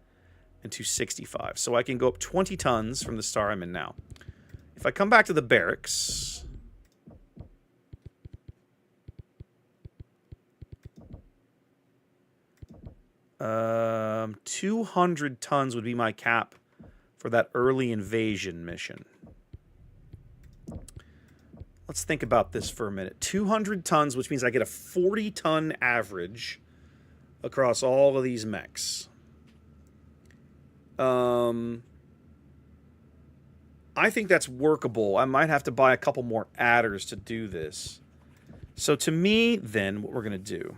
and 265. So I can go up 20 tons from the star I'm in now. If I come back to the barracks... 200 tons would be my cap for that early invasion mission. Let's think about this for a minute. 200 tons, which means I get a 40-ton average across all of these mechs. I think that's workable. I might have to buy a couple more adders to do this. So to me, then, what we're going to do...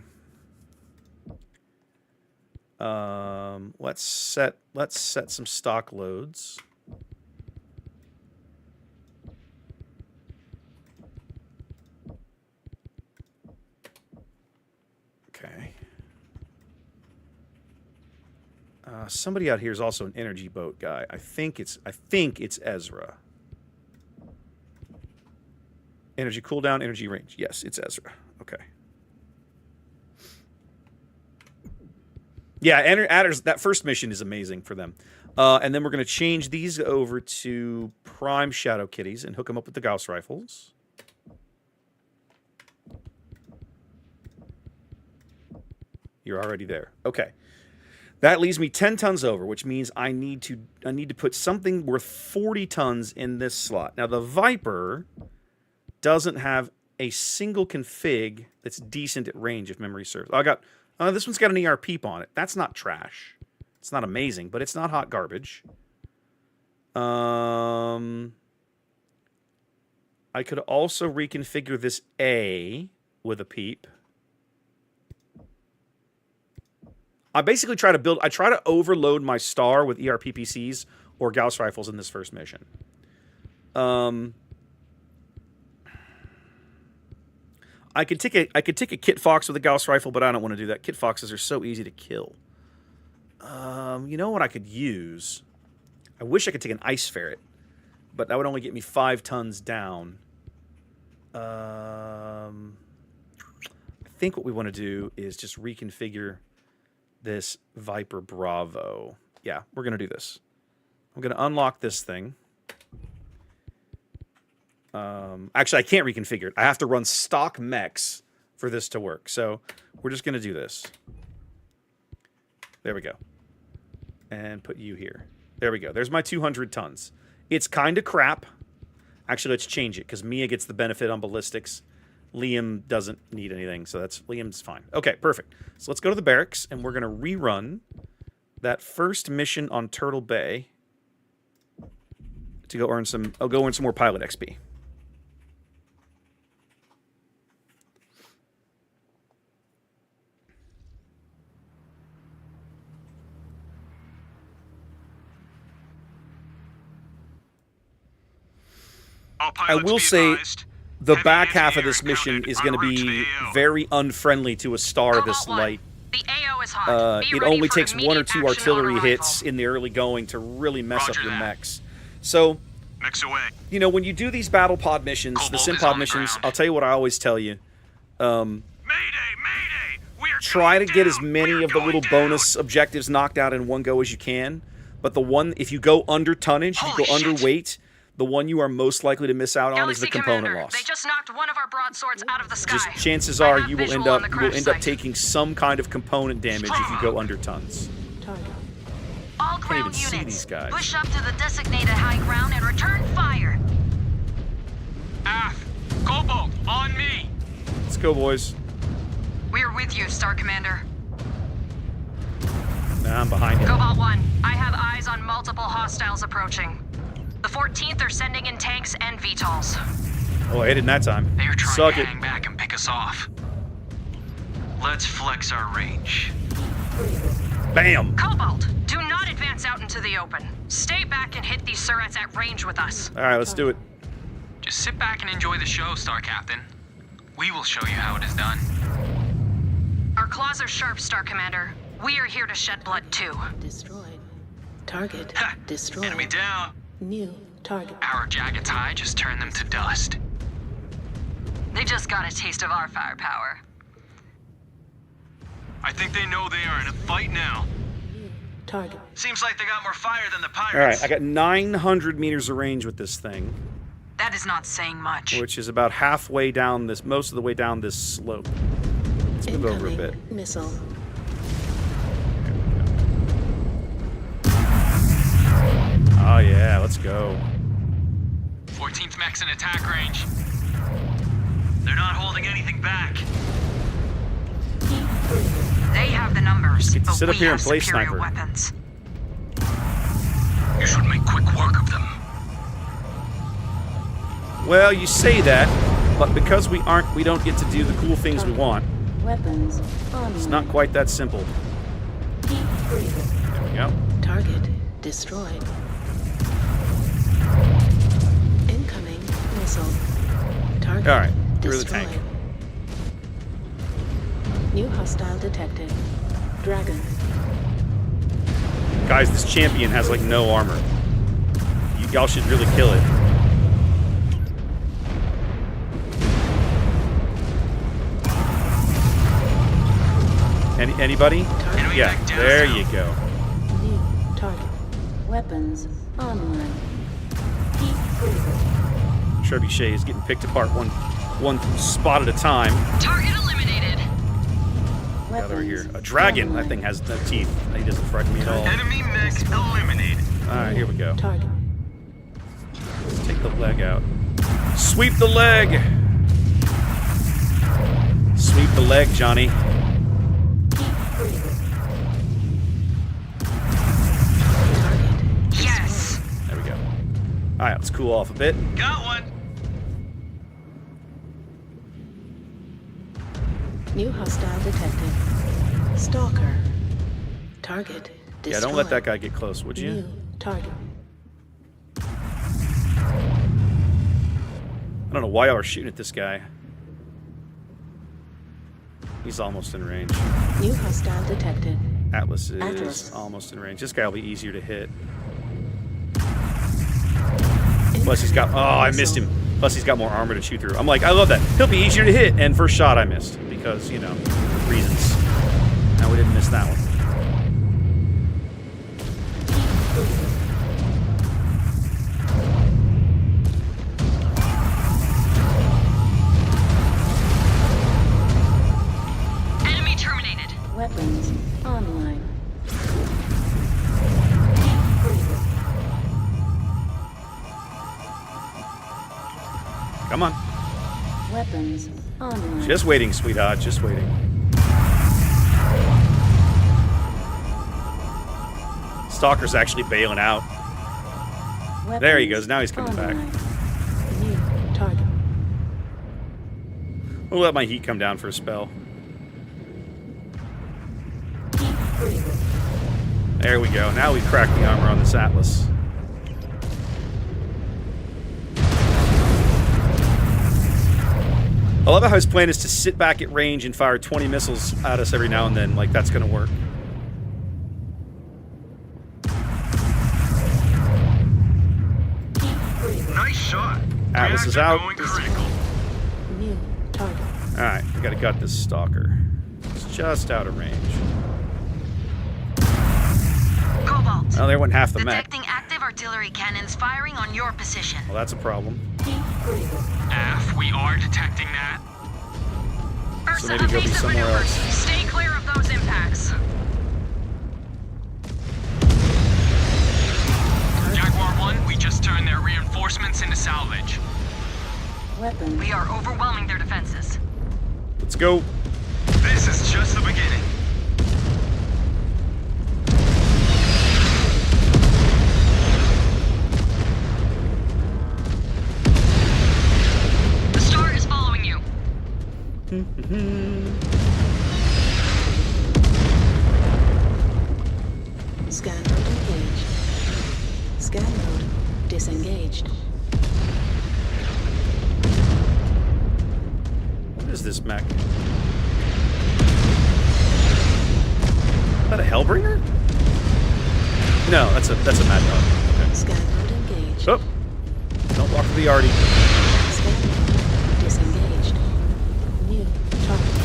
let's set some stock loads. Okay. Somebody out here is also an energy boat guy. I think it's Ezra. Energy cooldown, energy range. Yes, it's Ezra. Okay. Yeah, adders, that first mission is amazing for them. And then we're going to change these over to Prime Shadow Kitties and hook them up with the Gauss rifles. You're already there. Okay. That leaves me 10 tons over, which means I need to put something worth 40 tons in this slot. Now, the Viper doesn't have a single config that's decent at range, if memory serves. This one's got an ER peep on it. That's not trash. It's not amazing, but it's not hot garbage. I could also reconfigure this A with a peep. I basically try to overload my star with ERPPCs or Gauss rifles in this first mission. I could take a Kit Fox with a Gauss rifle, but I don't want to do that. Kit Foxes are so easy to kill. You know what I could use? I wish I could take an Ice Ferret, but that would only get me 5 tons down. I think what we want to do is just reconfigure this Viper Bravo. Yeah, we're going to do this. I'm going to unlock this thing. Actually, I can't reconfigure it. I have to run stock mechs for this to work. So we're just going to do this. There we go. And put you here. There we go. There's my 200 tons. It's kind of crap. Actually, let's change it because Mia gets the benefit on ballistics. Liam doesn't need anything, so Liam's fine. Okay, perfect. So let's go to the barracks, and we're going to rerun that first mission on Turtle Bay to go earn some. I'll go earn some more pilot XP. I will say the back half of this mission is going to be very unfriendly to a star this light. The AO is hot. It only takes 1 or 2 artillery hits in the early going to really mess up your mechs. So, you know, when you do these battle pod missions, the sim pod missions, I'll tell you what I always tell you. Try to get as many of the little bonus objectives knocked out in one go as you can. But the one, if you go under tonnage, if you go underweight, the one you are most likely to miss out on is the component loss. They just knocked one of our broadswords out of the sky. Just chances are you will end up taking some kind of component damage if you go under tons. All Can't even ground see units, these guys. push up to the designated high ground and return fire. Cobalt, on me! Let's go, boys. We're with you, Star Commander. Nah, I'm behind him. Cobalt 1, I have eyes on multiple hostiles approaching. The 14th are sending in tanks and VTOLs. Oh, I hit it in that time. They're trying Suck to it. hang back and pick us off. Let's flex our range. Bam! Cobalt, do not advance out into the open. Stay back and hit these Surets at range with us. Alright, let's do it. Just sit back and enjoy the show, Star Captain. We will show you how it is done. Our claws are sharp, Star Commander. We are here to shed blood too. Destroyed. Target Ha! destroyed. Enemy down. New target. Our jackets high just turned them to dust. They just got a taste of our firepower. I think they know they are in a fight now. Target. Seems like they got more fire than the pirates. Alright, I got 900 meters of range with this thing, That is not saying much. which is about halfway down this, most of the way down this slope. Let's move over a bit. Missile. Oh yeah, let's go. 14th mech's in attack range. They're not holding anything back. They have the numbers, Just get to but sit up we here have and play superior sniper. weapons. You should make quick work of them. Well, you say that, but because we don't get to do the cool things we want, Weapons it's not quite that simple. There we go. Target destroyed. Incoming missile. Target Alright, through the destroyed. tank. New hostile detected. Dragon. Guys, this champion has like no armor. Y'all should really kill it. Anybody? Enemy Yeah, mech down. there you go. New target. Weapons online. Trebuchet is getting picked apart one spot at a time. Target eliminated. Got over here. A dragon, that thing has no teeth. He doesn't frighten me at all. Enemy mech eliminated. Alright, here we go. Target. Let's take the leg out. Sweep the leg! Sweep the leg, Johnny. Yes. There we go. Alright, let's cool off a bit. Got one. New hostile detected. Stalker. Target destroyed. Yeah, don't let that guy get close, would you? New target. I don't know why y'all are shooting at this guy. He's almost in range. New hostile detected. Atlas is Atlas. almost in range. This guy will be easier to hit. Plus he's got... Oh, I missed him. Plus he's got more armor to shoot through. I'm like, I love that. He'll be easier to hit. And first shot I missed. Because, you know, reasons. No, we didn't miss that one. Enemy terminated. Weapons online. Come on. Weapons online. Just waiting, sweetheart. Just waiting. Stalker's actually bailing out. Weapons There he goes. Now he's coming back. online. New target. We'll let my heat come down for a spell. There we go. Now we've cracked the armor on this Atlas. I love how his plan is to sit back at range and fire 20 missiles at us every now and then. Like, that's going to work. Nice shot. Atlas is out. Going critical. New target. Alright, we gotta gut this Stalker. It's just out of range. Cobalt. Oh, there went half the mech. Detecting active artillery cannons firing on your position. Well, that's a problem. AF, we are detecting that. Ursa, maybe go be evasive somewhere maneuvers. else. Stay clear of those impacts. Jaguar 1, we just turned their reinforcements into salvage. Weapons. We are overwhelming their defenses. Let's go. This is just the beginning. Scan mode disengaged. What is this mech? Is that a Hellbringer? No, that's a Mad Dog. Okay. Scan mode engaged. Oh! Don't walk to the Artie. Scan mode disengaged. New target.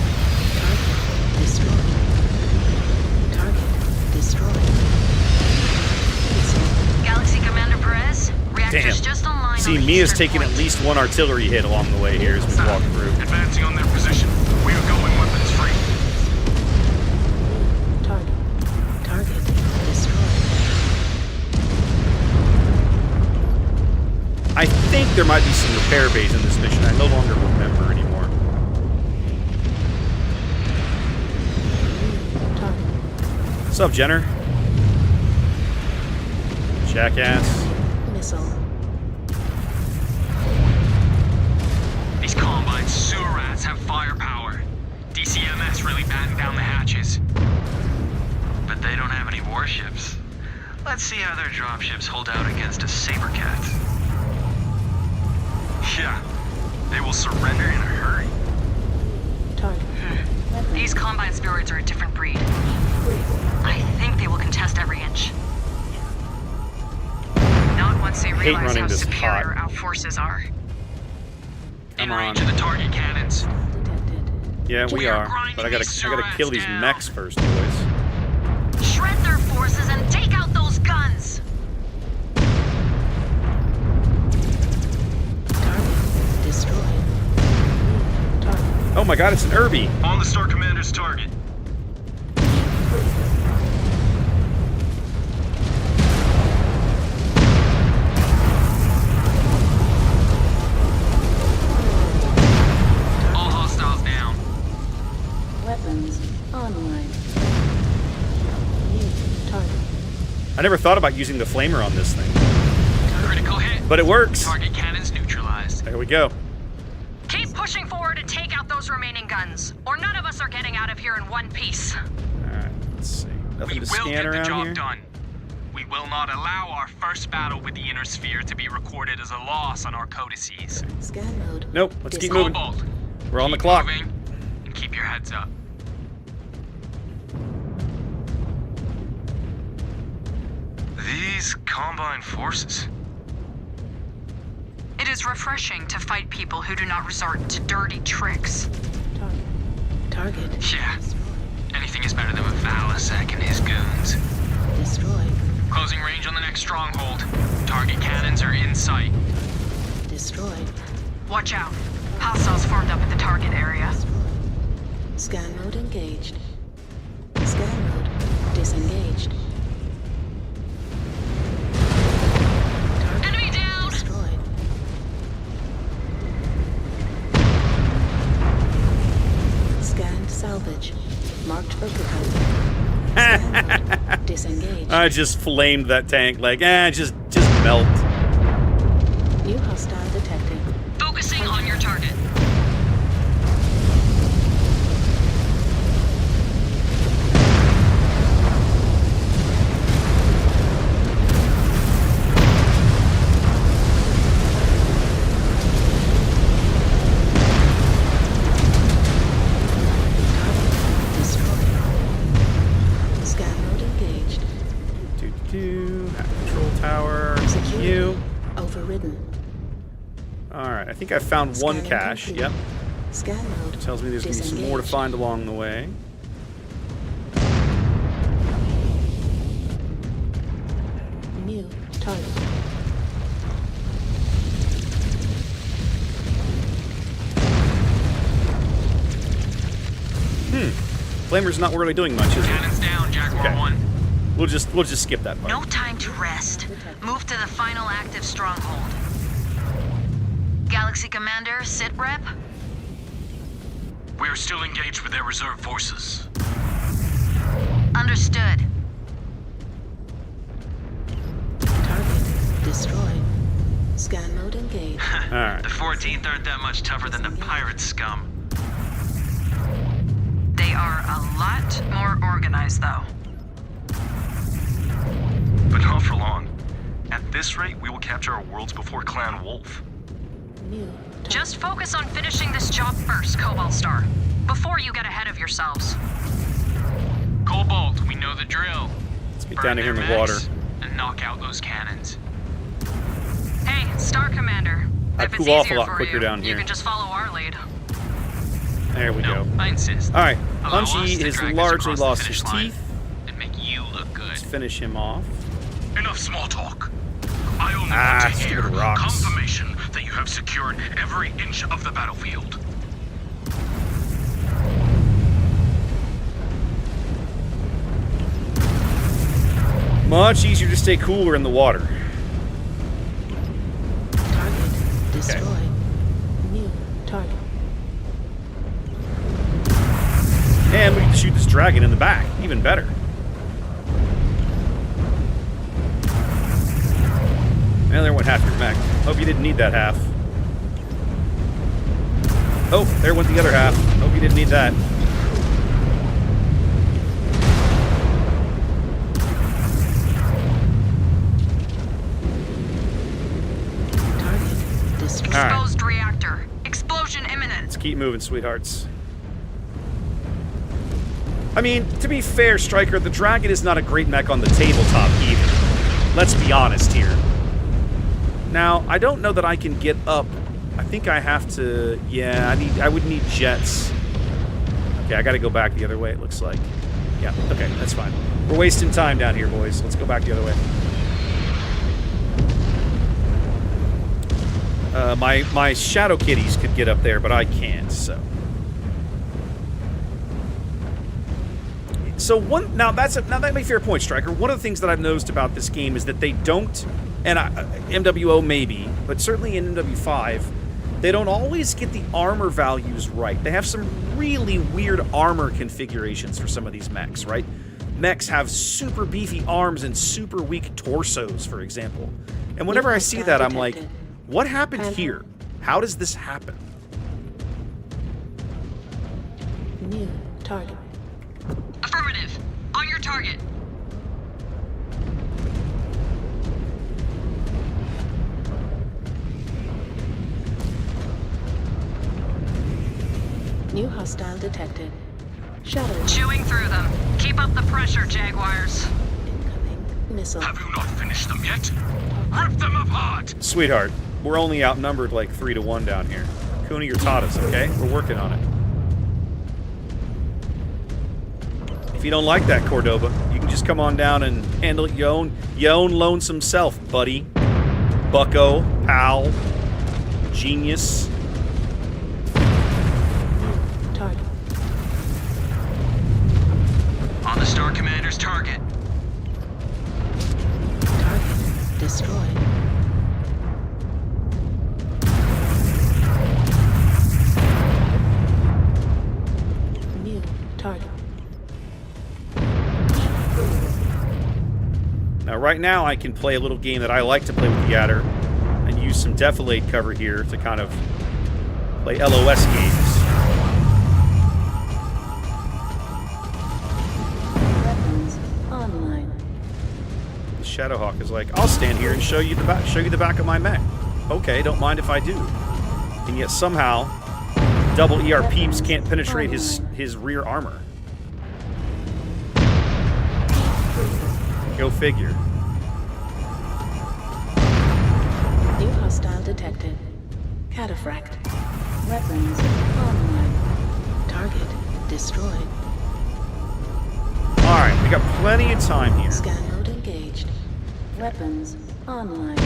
Target destroyed. Target destroyed. Galaxy Commander Perez, reactor's just online. See, on the Mia's eastern taking point. at least one artillery hit along the way here as we walk through. Advancing on their position. We are going weapons free. Target. Target destroyed. I think there might be some repair bays in this mission. I no longer remember anymore. Target. What's up, Jenner? Jackass. Missile. These Combine sewer rats have firepower. DCMS really batten down the hatches. But they don't have any warships. Let's see how their dropships hold out against a Sabercat. Yeah, they will surrender in a hurry. Target. These Combine Spheroids are a different breed. I think they will contest every inch. Not once they realize running how this superior hot. our forces are. In Come on. range of the target cannons. Detected. Yeah, we We are are. grinding But I gotta these kill these down. mechs first, boys. Shred their forces and take out those guns! Target destroyed. Target. Oh my god, it's an Irby. On the Star Commander's target. All hostiles down. Weapons online. New target. I never thought about using the flamer on this thing. Critical hit. But it works. Target cannons neutralized. There we go. Keep pushing forward and take out those remaining guns, or none of us are getting out of here in one piece. Alright, let's see. Nothing We to will scan get the around job here. done. We will not allow our first battle with the Inner Sphere to be recorded as a loss on our codices. Scan mode. Nope, let's keep moving. Cobalt, We're on the keep clock. moving, and keep your heads up. These Combine forces. It is refreshing to fight people who do not resort to dirty tricks. Target. Target. Yeah. Anything is better than with Valasek and his goons. Destroyed. Closing range on the next stronghold. Target cannons are in sight. Destroyed. Watch out. Hostiles formed up at the target area. Scan mode engaged. Scan mode disengaged. Target Enemy down! destroyed. Scanned salvage. Marked for pickup. Scan mode disengaged. I just flamed that tank like, just melt. New hostile detected. Focusing on your target. Destroyed. Scan mode engaged. Control tower. Security You. overridden. Alright, I think I found one Scanning cache. complete. Yep. Scan mode. Tells me there's gonna be some more to disengaged. find along the way. New target. Flamer's not really doing much, is it? Cannons down, Jaguar Okay. 1. We'll just skip that part. No time to rest. Move to the final active stronghold. Galaxy Commander, sit rep. We are still engaged with their reserve forces. Understood. Target destroyed. Scan mode engaged. Alright. The 14th aren't that much tougher than the pirate scum. They are a lot more organized, though. But not for long. At this rate, we will capture our worlds before Clan Wolf. Just focus on finishing this job first, Cobalt Star, before you get ahead of yourselves. Cobalt, we know the drill. Let's get Burn down here in their the water. mechs and knock out those cannons. Hey, Star Commander. I If it's cool off a easier lot for quicker you, down you here. can just follow our lead. There we No, go. I insist. All right, Allow us Punchy to has drag us largely across the lost finish his line teeth. and make you look good. Let's finish him off. Enough small talk. I only want to hear stupid rocks. confirmation that you have secured every inch of the battlefield. Much easier to stay cooler in the water. Target destroyed. New target. And we can shoot this dragon in the back. Even better. And there went half your mech. Hope you didn't need that half. Oh, there went the other half. Hope you didn't need that. Target destroyed. All right. Exposed reactor. Explosion imminent. Let's keep moving, sweethearts. I mean, to be fair, Striker, the dragon is not a great mech on the tabletop either. Let's be honest here. Now, I don't know that I can get up. I think I have to... Yeah, I would need jets. Okay, I gotta go back the other way, it looks like. Yeah, okay, that's fine. We're wasting time down here, boys. Let's go back the other way. My Shadow Kitties could get up there, but I can't, so... So now that may be a fair point, Striker. One of the things that I've noticed about this game is that they don't, and MWO maybe, but certainly in MW5, they don't always get the armor values right. They have some really weird armor configurations for some of these mechs, right? Mechs have super beefy arms and super weak torsos, for example. And whenever I see that, I'm like, what happened here? How does this happen? New target. Affirmative. On your target. New hostile detected. Shadow. Chewing through them. Keep up the pressure, Jaguars. Incoming missile. Have you not finished them yet? Rip them apart! Sweetheart, we're only outnumbered like 3-1 down here. Kuni or Tadas, okay? We're working on it. If you don't like that, Cordoba, you can just come on down and handle it your own lonesome self, buddy. Bucko, pal, genius. Target. On the Star Commander's target. Target destroyed. New target. Now, right now, I can play a little game that I like to play with the Adder and use some defilade cover here to kind of play LOS games. Weapons online. The Shadowhawk is like, I'll stand here and show you the back of my mech. Okay, don't mind if I do. And yet somehow, double ERPs can't penetrate his rear armor. Go figure. New hostile detected. Cataphract. Weapons online. Target destroyed. Alright, we got plenty of time here. Scan mode engaged. Weapons online.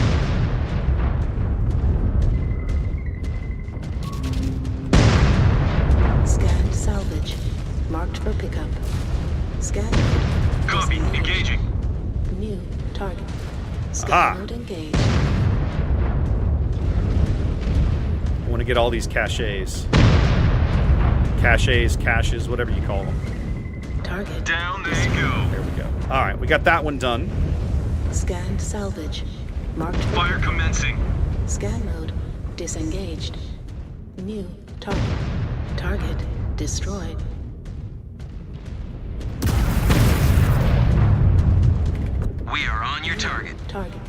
Scanned salvage. Marked for pickup. Scan mode. Copy, engaging. New target. Scan Aha. mode engaged. I want to get all these caches. Caches, whatever you call them. Target. Down they go. There we go. Alright, we got that one done. Scanned salvage. Marked for Fire commencing. Scan mode disengaged. New target. Target destroyed. We are on your target. Target.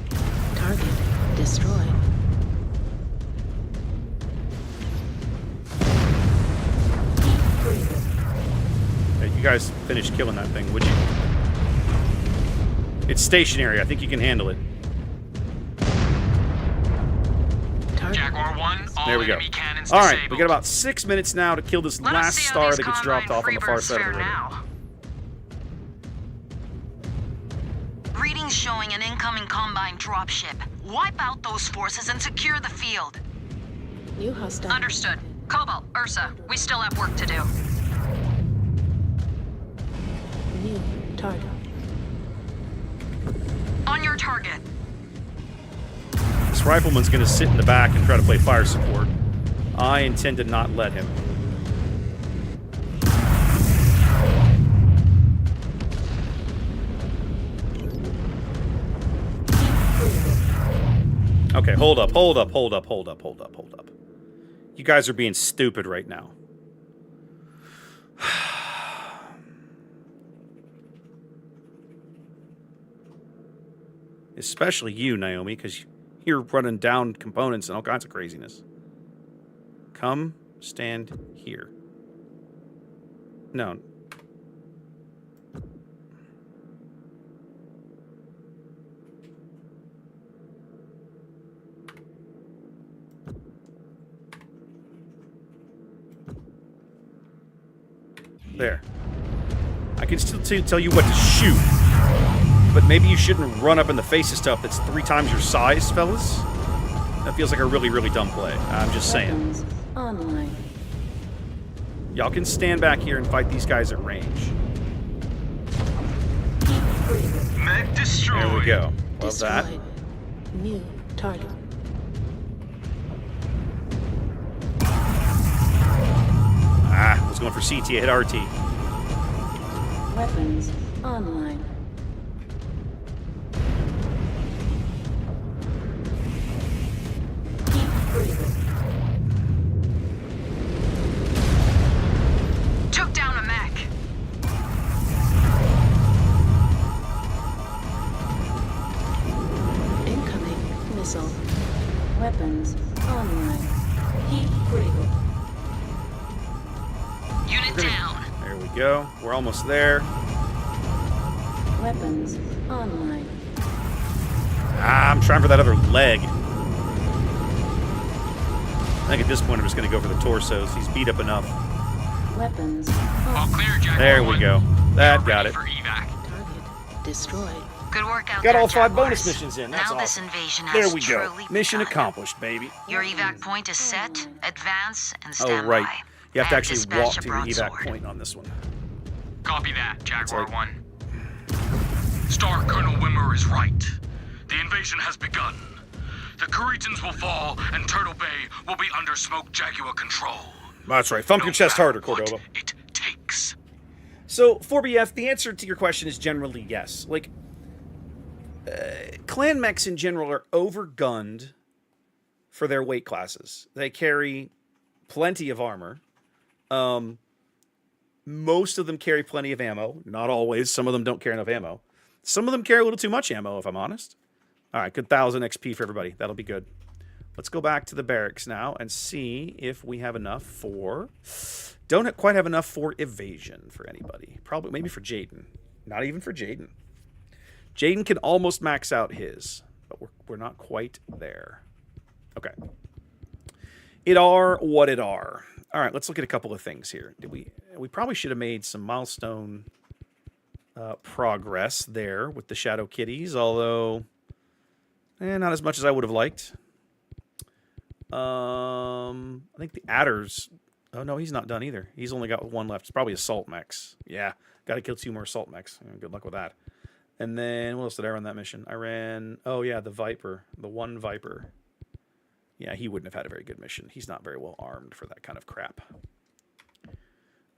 Target Target destroyed. Hey, you guys finished killing that thing, would you? It's stationary. I think you can handle it. Jaguar 1, all There we go. enemy cannons All right, disabled. we got about 6 minutes now to kill this last star that gets dropped off on the far side of the river. Now. Readings showing an incoming Combine dropship. Wipe out those forces and secure the field. New hostile. Understood. Cobalt, Ursa, we still have work to do. New target. On your target. This rifleman's going to sit in the back and try to play fire support. I intend to not let him. Okay, hold up. You guys are being stupid right now. Especially you, Naomi, because you're running down components and all kinds of craziness. Come stand here. No. There. I can still tell you what to shoot. But maybe you shouldn't run up in the face of stuff that's 3 times your size, fellas. That feels like a really, really dumb play. I'm just saying. Online. Y'all can stand back here and fight these guys at range. Mech destroyed. There we go. Love that. New target. Ah, I was going for CT. I hit RT. Weapons online. Took down a mech. Incoming missile. Weapons online. Heat critical. Unit down. There we go. We're almost there. Weapons online. Ah, I'm trying for that other leg. I think at this point I'm just going to go for the torsos. He's beat up enough. Weapons. All clear, Jaguar There we 1. go. That got it. For evac. Target destroyed. Good work out Got there, all 5 Jaguars. bonus missions in. That's now this awesome. invasion There has we go. truly Mission begun. accomplished, baby. Your evac point is set, advance, and Oh, stand right. by. You have to I actually dispatched walk a to your evac broadsword. point on this one. Copy that, Jaguar like- 1. Star Colonel Wimmer is right. The invasion has begun. The Kuritans will fall, and Turtle Bay will be under Smoke Jaguar control. That's right. Thump your chest harder, matter what Cordova. it takes. So, 4BF, the answer to your question is generally yes. Like, clan mechs in general are overgunned for their weight classes. They carry plenty of armor. Most of them carry plenty of ammo. Not always. Some of them don't carry enough ammo. Some of them carry a little too much ammo, if I'm honest. All right, good 1,000 XP for everybody. That'll be good. Let's go back to the barracks now and see if we have enough for... Don't quite have enough for evasion for anybody. Probably, maybe for Jaden. Not even for Jaden. Jaden can almost max out his, but we're not quite there. Okay. It are what it are. All right, let's look at a couple of things here. We probably should have made some milestone progress there with the Shadow Kitties, although not as much as I would have liked. I think the Adders... Oh, no, he's not done either. He's only got 1 left. It's probably Assault Mechs. Yeah, got to kill 2 more Assault Mechs. Good luck with that. And then, what else did I run that mission? I ran... Oh, yeah, the Viper. The 1 Viper. Yeah, he wouldn't have had a very good mission. He's not very well armed for that kind of crap.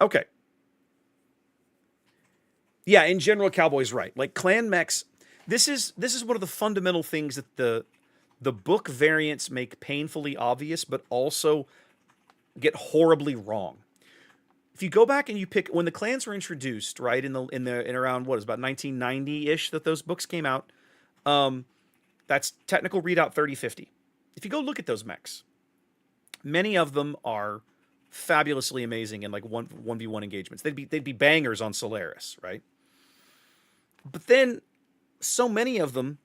Okay. Yeah, in general, Cowboy's right. Like, clan mechs... This is one of the fundamental things that the book variants make painfully obvious, but also... get horribly wrong. If you go back and you pick when the clans were introduced, right, in around what is about 1990-ish that those books came out, That's technical readout 3050. If you go look at those mechs, many of them are fabulously amazing in like 1v1 engagements. They'd be bangers on Solaris, right? But then so many of them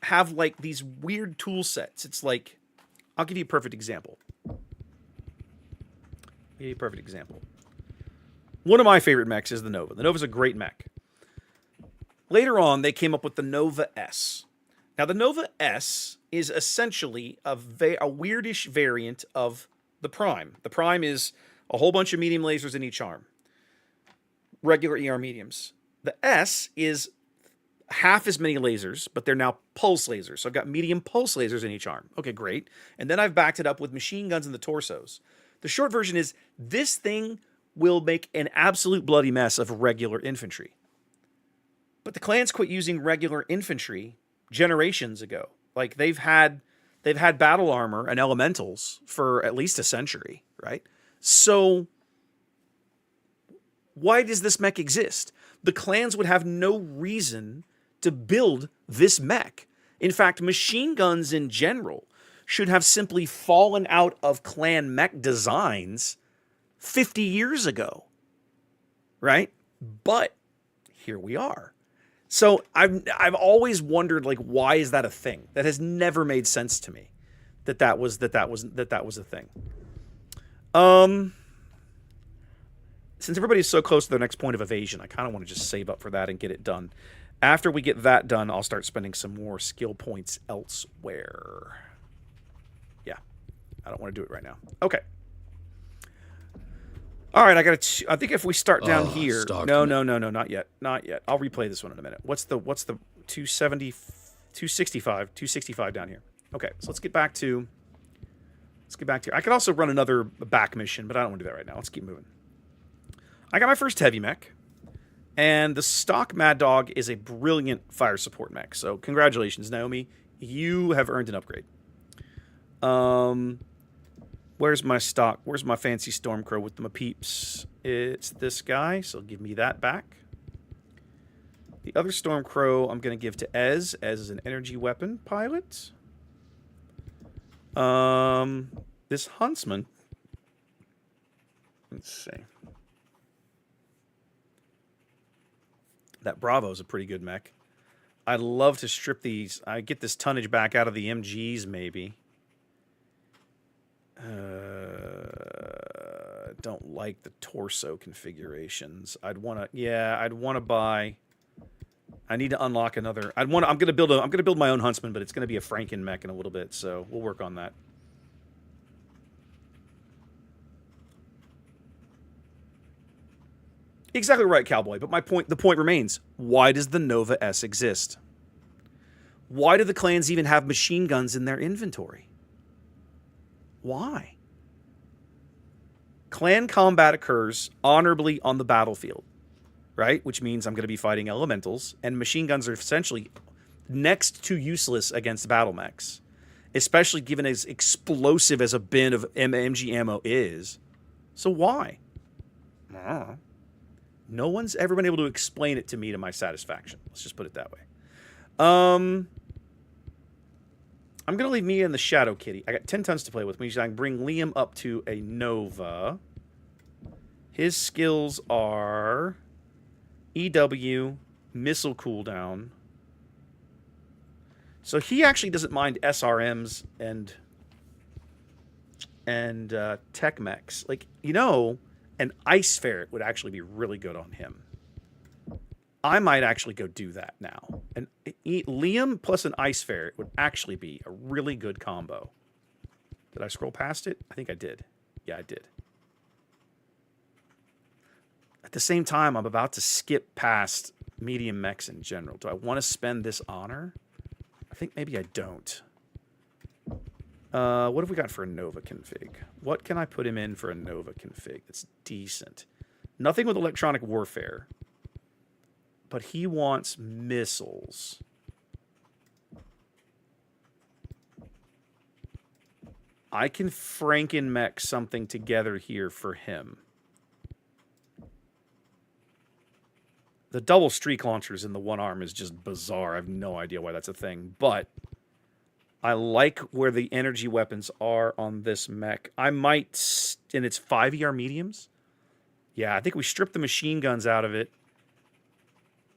have like these weird tool sets. It's like, I'll give you a perfect example. One of my favorite mechs is the Nova. The Nova's a great mech. Later on, they came up with the Nova S. Now, the Nova S is essentially a weirdish variant of the Prime. The Prime is a whole bunch of medium lasers in each arm. Regular ER mediums. The S is half as many lasers, but they're now pulse lasers. So I've got medium pulse lasers in each arm. Okay, great. And then I've backed it up with machine guns in the torsos. The short version is this thing will make an absolute bloody mess of regular infantry. But the clans quit using regular infantry generations ago. Like they've had battle armor and elementals for at least a century, right? So why does this mech exist? The clans would have no reason to build this mech. In fact, machine guns in general should have simply fallen out of clan mech designs 50 years ago, right? But here we are. So I've always wondered, like, why is that a thing? That has never made sense to me. That was a thing. Since everybody's so close to their next point of evasion, I kind of want to just save up for that and get it done. After we get that done, I'll start spending some more skill points elsewhere. Yeah, I don't want to do it right now. Okay. All right, I think if we start down here. No, not yet. Not yet. I'll replay this one in a minute. What's the 265 down here? Okay, so let's get back to I could also run another back mission, but I don't want to do that right now. Let's keep moving. I got my first heavy mech, and the stock Mad Dog is a brilliant fire support mech. So congratulations, Naomi. You have earned an upgrade. Where's my stock? Where's my fancy Stormcrow with my peeps? It's this guy, so give me that back. The other Stormcrow I'm going to give to Ez. Ez is an energy weapon pilot. This Huntsman. Let's see. That Bravo's a pretty good mech. I'd love to strip these. I get this tonnage back out of the MGs, maybe. Don't like the torso configurations. I'd want to buy. I need to unlock another. I'm going to build my own Huntsman, but it's going to be a Franken mech in a little bit, so we'll work on that. Exactly right, Cowboy. But the point remains. Why does the Nova S exist? Why do the clans even have machine guns in their inventory? Why? Clan combat occurs honorably on the battlefield, right? Which means I'm going to be fighting elementals, and machine guns are essentially next to useless against battle mechs, especially given as explosive as a bin of MG ammo is. So why? No one's ever been able to explain it to me to my satisfaction. Let's just put it that way. I'm going to leave Mia in the Shadow Kitty. I got 10 tons to play with, which means I can bring Liam up to a Nova. His skills are EW, missile cooldown. So he actually doesn't mind SRMs and tech mechs. Like, an Ice Ferret would actually be really good on him. I might actually go do that now. And Liam plus an Ice Ferret would actually be a really good combo. Did I scroll past it? I think I did. Yeah, I did. At the same time, I'm about to skip past medium mechs in general. Do I want to spend this honor? I think maybe I don't. What have we got for a Nova config? What can I put him in for a Nova config that's decent? Nothing with electronic warfare. But he wants missiles. I can Franken mech something together here for him. The double streak launchers in the one arm is just bizarre. I have no idea why that's a thing. But I like where the energy weapons are on this mech. I might, and it's 5 ER mediums. Yeah, I think we strip the machine guns out of it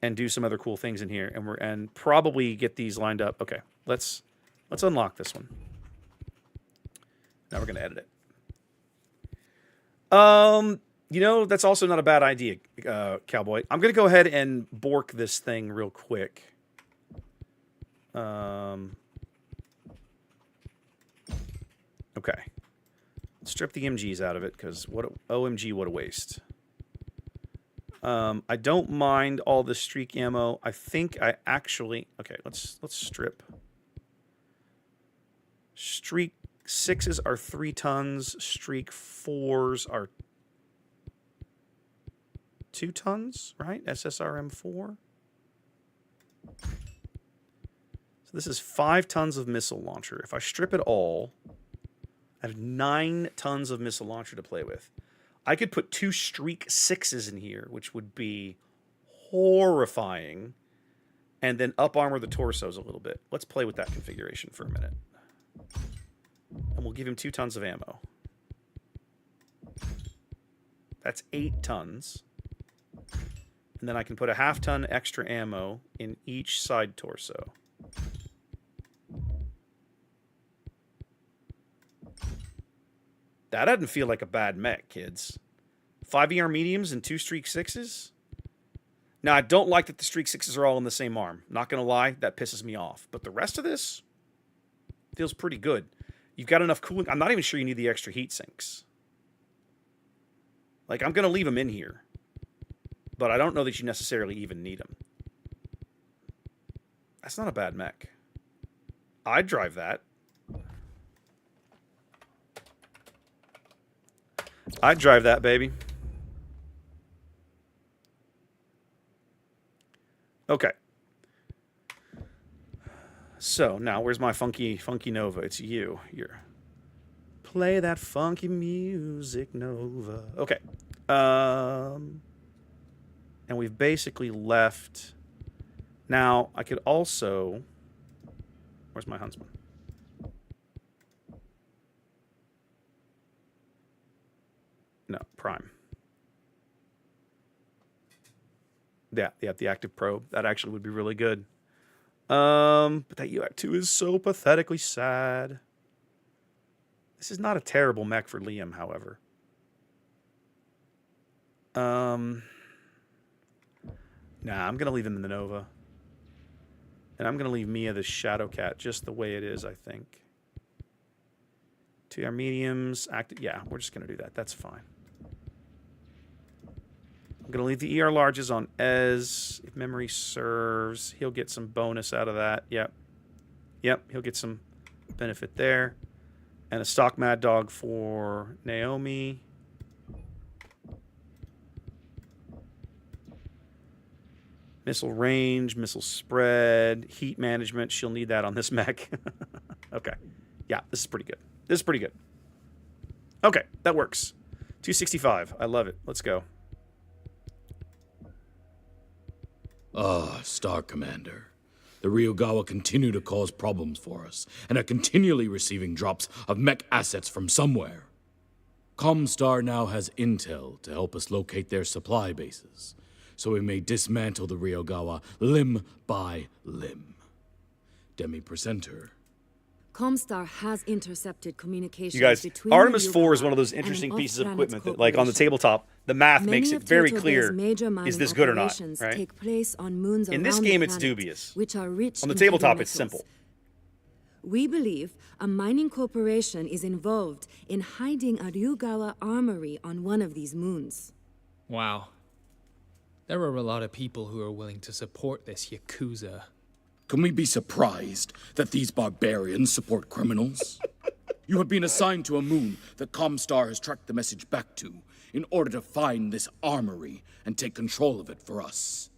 and do some other cool things in here, and probably get these lined up. Okay, let's unlock this one. Now we're gonna edit it. You know, that's also not a bad idea, Cowboy. I'm gonna go ahead and bork this thing real quick. Okay. Strip the MGs out of it, because OMG, what a waste. I don't mind all the streak ammo. I think I actually... Okay, let's strip. Streak 6s are 3 tons. Streak 4s are 2 tons, right? SSRM 4. So this is 5 tons of missile launcher. If I strip it all, I have 9 tons of missile launcher to play with. I could put 2 Streak 6s in here, which would be horrifying, and then up armor the torsos a little bit. Let's play with that configuration for a minute. And we'll give him 2 tons of ammo. That's 8 tons. And then I can put a half ton extra ammo in each side torso. That doesn't feel like a bad mech, kids. 5 ER mediums and 2 Streak 6s? Now, I don't like that the Streak 6s are all in the same arm. Not going to lie, that pisses me off. But the rest of this feels pretty good. You've got enough cooling. I'm not even sure you need the extra heat sinks. Like, I'm going to leave them in here. But I don't know that you necessarily even need them. That's not a bad mech. I'd drive that. I'd drive that, baby. Okay. So, now, where's my funky Nova? It's you. You're... Play that funky music, Nova. Okay. And we've basically left... Now, I could also... Where's my Huntsman? No, Prime. Yeah, the active probe. That actually would be really good. But that UAC-2 is so pathetically sad. This is not a terrible mech for Liam, however. Nah, I'm going to leave him in the Nova. And I'm going to leave Mia the Shadowcat just the way it is, I think. 2 mediums. Yeah, we're just going to do that. That's fine. I'm going to leave the ER larges on Ez. If memory serves, he'll get some bonus out of that. Yep. Yep, he'll get some benefit there. And a stock Mad Dog for Naomi. Missile range, missile spread, heat management. She'll need that on this mech. Okay. Yeah, this is pretty good. This is pretty good. Okay, that works. 265. I love it. Let's go. Ah, Star Commander. The Ryugawa continue to cause problems for us, and are continually receiving drops of mech assets from somewhere. Comstar now has intel to help us locate their supply bases, so we may dismantle the Ryugawa limb by limb. Demi-Presenter. Comstar has intercepted communications You guys, between Artemis the 4 is Ryugawa one of those and an interesting pieces of off-planet equipment that, like, on the tabletop, the math makes it very clear, is this good or not, right? Take place on moons In this around game, the it's planet, dubious. which are rich On the in tabletop, heavy it's simple. metals. We believe a mining corporation is involved in hiding a Ryugawa armory on one of these moons. Wow. There are a lot of people who are willing to support this Yakuza. Can we be surprised that these barbarians support criminals? You have been assigned to a moon that Comstar has tracked the message back to in order to find this armory and take control of it for us.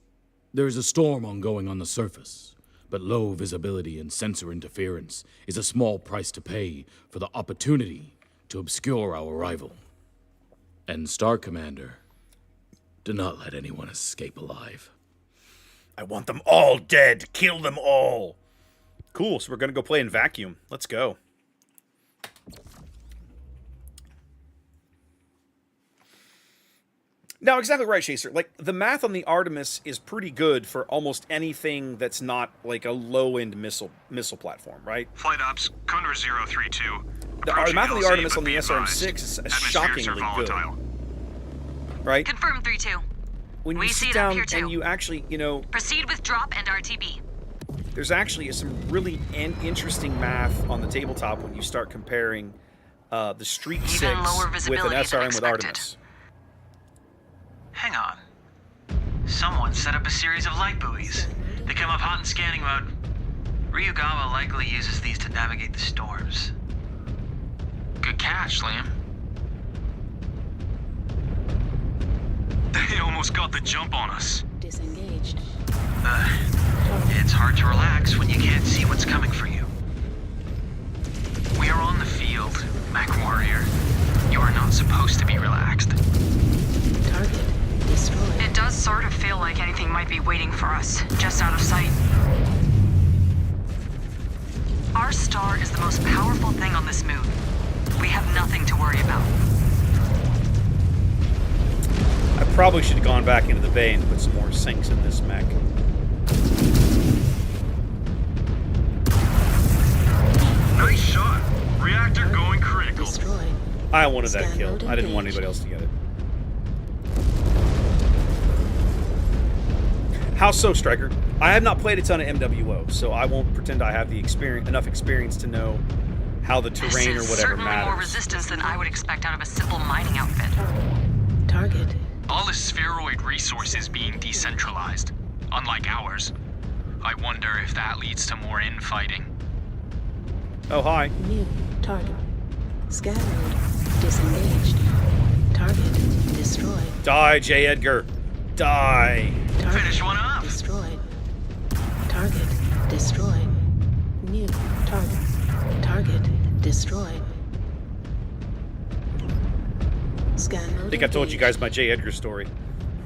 There is a storm ongoing on the surface, but low visibility and sensor interference is a small price to pay for the opportunity to obscure our arrival. And Star Commander, do not let anyone escape alive. I want them all dead. Kill them all. Cool. So we're gonna go play in vacuum. Let's go. No, exactly right, Chaser. Like, the math on the Artemis is pretty good for almost anything that's not, like, a low-end missile platform, right? Flight ops, Condor 032. The math on the Artemis on the SRM-6 is shockingly good. Right? Confirm 3-2. When We you see sit it up down here, too. and you actually, you know, Proceed with drop and RTB. there's actually some really interesting math on the tabletop when you start comparing the Streak Even 6 lower with an visibility than SRM with expected. Artemis. Hang on. Someone set up a series of light buoys. They come up hot in scanning mode. Ryugawa likely uses these to navigate the storms. Good catch, Liam. They almost got the jump on us. Disengaged. It's hard to relax when you can't see what's coming for you. We are on the field, Mechwarrior. You are not supposed to be relaxed. Target destroyed. It does sort of feel like anything might be waiting for us, just out of sight. Our star is the most powerful thing on this moon. We have nothing to worry about. I probably should have gone back into the bay and put some more sinks in this mech. Nice shot. Reactor going critical. Destroyed. I wanted that Scan kill. mode I didn't want engaged. anybody else to get it. How so, Striker? I have not played a ton of MWO, so I won't pretend I have the enough experience to know how the terrain or This is whatever certainly more matters. resistance than I would expect out of a simple mining outfit. Target. All the spheroid resources being decentralized, unlike ours. I wonder if that leads to more infighting. Oh, hi. New target. Scan mode disengaged. Target destroyed. Die, J. Edgar. Die. Target Finish one off. destroyed. Target destroyed. New target. Target destroyed. Scan mode I think I've told you engaged. guys my J. Edgar story.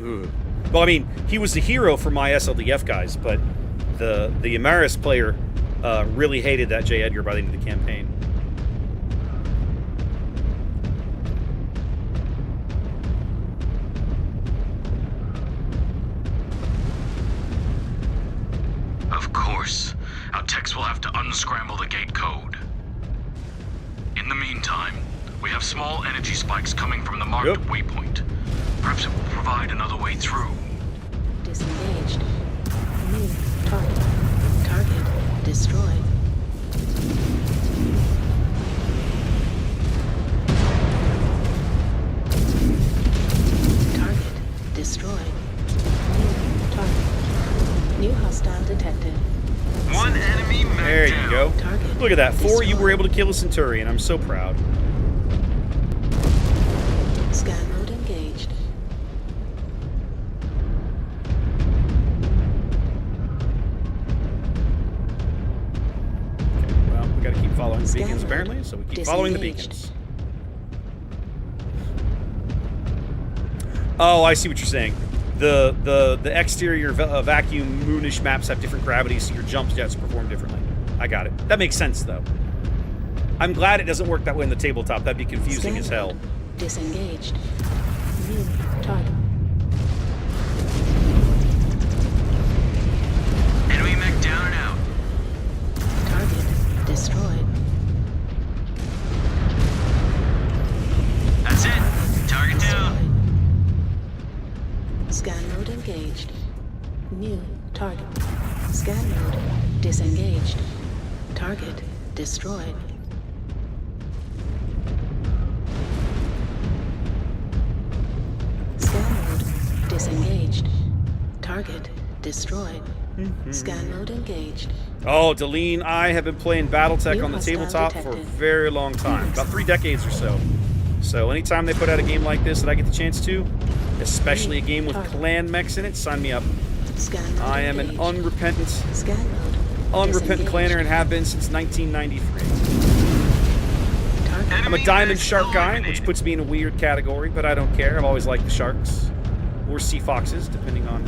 Ugh. Well, I mean, he was the hero for my SLDF guys, but the Amaris player really hated that J. Edgar by the end of the campaign. Of course. Our techs will have to unscramble the gate code. In the meantime, we have small energy spikes coming from the marked Yep. waypoint. Perhaps it will provide another way through. Disengaged. New target. Target destroyed. Target destroyed. New target. New hostile detected. One enemy mech There you down. go. Target Look at that. 4, you were destroyed. able to kill a Centurion. I'm so proud. Scan mode engaged. Well, we gotta keep following the Scan beacons, mode apparently, so we keep following the disengaged. beacons. Oh, I see what you're saying. The exterior vacuum moonish maps have different gravities, so your jump jets perform differently. I got it. That makes sense, though. I'm glad it doesn't work that way in the tabletop. That'd be confusing Scan as hell. mode disengaged. New target. Enemy mech down and out. Target destroyed. That's it. Target down. Destroyed. Scan mode engaged. New target. Scan mode disengaged. Target destroyed. Scan mode disengaged. Target destroyed. Scan mode engaged. Oh, Deline, I have been playing BattleTech New on the hostile tabletop for a detected. very long time. About 3 decades or so. So anytime they put out a game like this that I get the chance to, especially a game with Target. clan mechs in it, sign me up. Scan mode I am an engaged. unrepentant Scan mode unrepentant disengaged. clanner and have been since 1993. Target I'm a diamond shark guy, which puts me in a weird category, but I don't care. I've always liked the sharks. Or sea foxes, depending on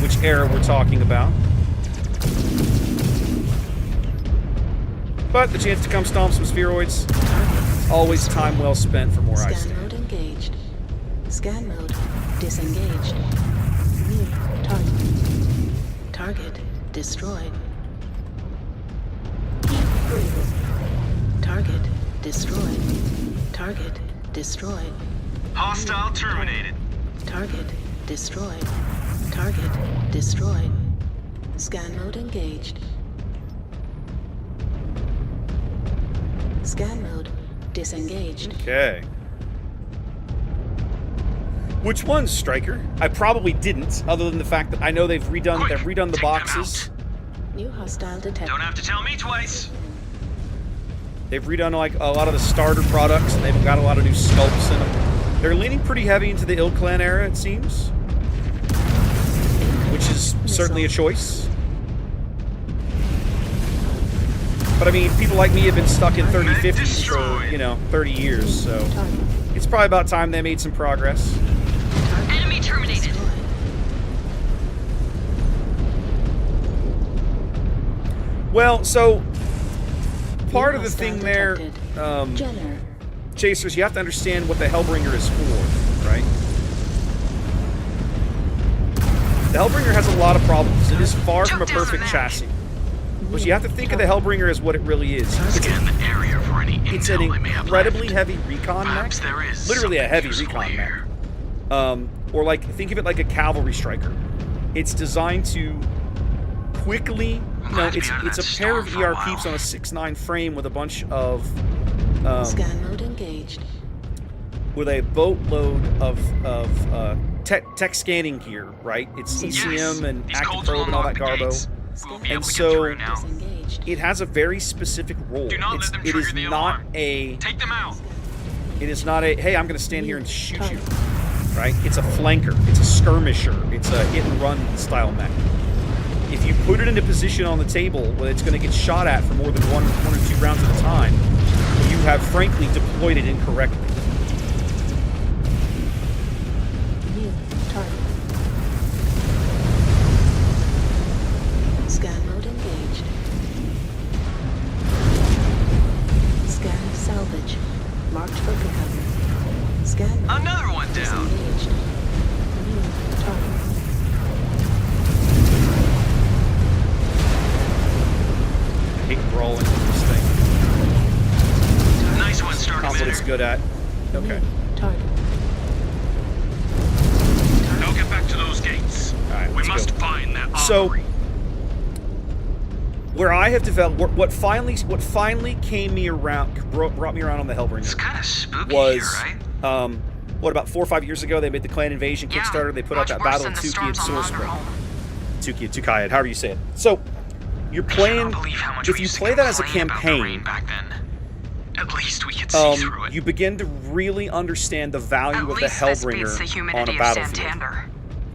which era we're talking about. But the chance to come stomp some spheroids, always time well spent for more ice. Scan mode engaged. Scan mode disengaged. New target. Target destroyed. Target destroyed. Target destroyed. Hostile terminated. Target destroyed. Target destroyed. Scan mode engaged. Scan mode disengaged. Okay. Which one's Striker? I probably didn't, other than the fact that I know they've redone the boxes. New hostile detected. Don't have to tell me twice. They've redone like a lot of the starter products, and they've got a lot of new sculpts in them. They're leaning pretty heavy into the Ill Clan era, it seems, which is certainly a choice. But I mean, people like me have been stuck in 3050s for, 30 years, so it's probably about time they made some progress. Enemy terminated. Well, so part of the thing there, Chasers, you have to understand what the Hellbringer is for, right? The Hellbringer has a lot of problems. It is far from a perfect chassis. But you have to think of the Hellbringer as what it really is. Scan the area for any It's an intel they may have incredibly left. heavy recon mech. Perhaps there is Literally a something heavy useful recon here. mech. Or like, think of it like a cavalry striker. It's designed to quickly, it's a pair of ER peeps on a 6.9 frame with a bunch of Scan mode engaged. with a boatload of tech scanning gear, right? It's ECM and These active codes will probe and all that unlock the garbo. gates. We'll be able And to get so through now. it has a very specific role. Do not let them It is trigger the not alarm. a Take them out. It is not a, hey, I'm going to stand here and shoot you, right? It's a flanker. It's a skirmisher. It's a hit-and-run style mech. If you put it in a position on the table where it's going to get shot at for more than one or two rounds at a time, you have, frankly, deployed it incorrectly. New target. Scan mode engaged. Scan salvage. Marked for pickup. Scan. Another one down. Disengaged. New target. I hate brawling with this thing. Nice one, Star Not what it's good at. Okay. New target. Now get back to those gates. All right, We let's must go. find that So, armory. where I have developed, what finally came me around, brought me around on the Hellbringer. It's kind of spooky was, here, right? About 4 or 5 years ago, they made the Clan Invasion Kickstarter. They put out much that worse Battle than of the Tukey storms and on Sorcerer. Londerholm. Tukeyad, however you say it. So, you're playing, believe how much if we you used to play that as a complain about the campaign, rain back then. At least we could see through it. you begin to really understand the value At of the least this beats the Hellbringer on humidity a of battlefield. Santander.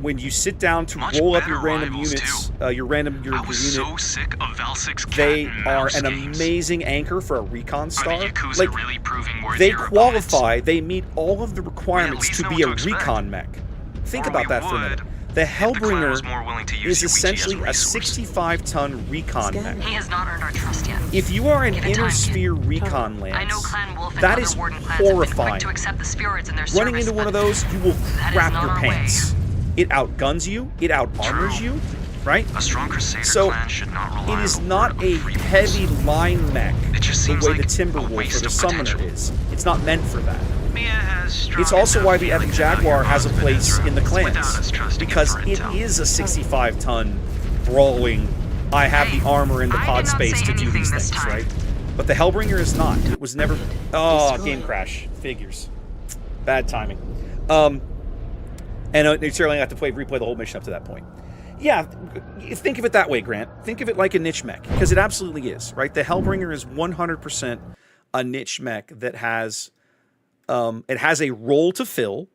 When you sit down to Much roll up your better random rivals, units, too. your I was unit, so sick of Valsik's cat they and are mouse an games. amazing anchor for a recon Are star. the Yakuza Like, really proving worthy they your qualify, they meet all of the requirements least to know be a what to expect. recon mech. Think Or about we that for a minute. would The if the clan Hellbringer was more willing to use is Yuichi as essentially a resource. 65-ton recon Scan. mech. He has not earned our trust yet. If you are in Give it inner time, kid. sphere recon I know lands, Clan Wolf and that other is warden clans have been horrifying. quick to accept the Spheroids in their Running service, into one of but those, you will that is crap not your our way. pants. It outguns you, it out-armors True. you, right? A strong Crusader So, clan should not rely it is on not overtly a free heavy wolves. line mech It just the seems way like the a Timberwolf or waste the of Summoner potential. is. It's not meant for that. Mia has strong It's also enough why the feelings Epic about Jaguar your has a husband, place Ezra, in the without us clans. trusting Because him for it intel. is a 65-ton brawling, I have the armor and the I pod did not space say to do anything these this things, time. right? But the Hellbringer is not. It was never... Oh, Destroy. game crash. Figures. Bad timing. And they certainly have to replay the whole mission up to that point. Yeah, think of it that way, Grant. Think of it like a niche mech, because it absolutely is, right? The Hellbringer is 100% a niche mech that has... it has a role to fill,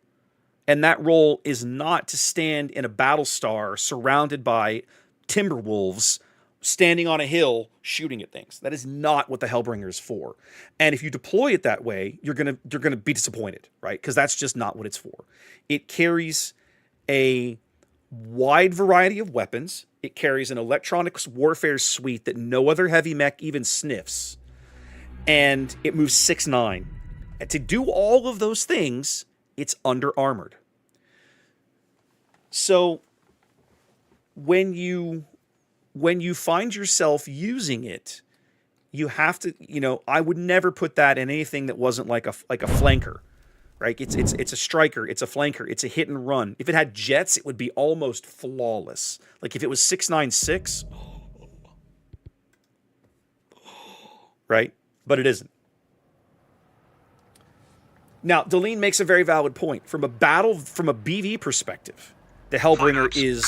and that role is not to stand in a battle star surrounded by Timberwolves standing on a hill shooting at things. That is not what the Hellbringer is for. And if you deploy it that way, you're gonna be disappointed, right? Because that's just not what it's for. It carries a wide variety of weapons. It carries an electronics warfare suite that no other heavy mech even sniffs. and it moves 6'9". And to do all of those things, it's under-armored. So when you find yourself using it, you have to, I would never put that in anything that wasn't like a flanker, right? It's a striker, it's a flanker, it's a hit and run. If it had jets, it would be almost flawless. Like if it was 6.96, right? But it isn't. Now, Deline makes a very valid point. From a BV perspective, the Hellbringer is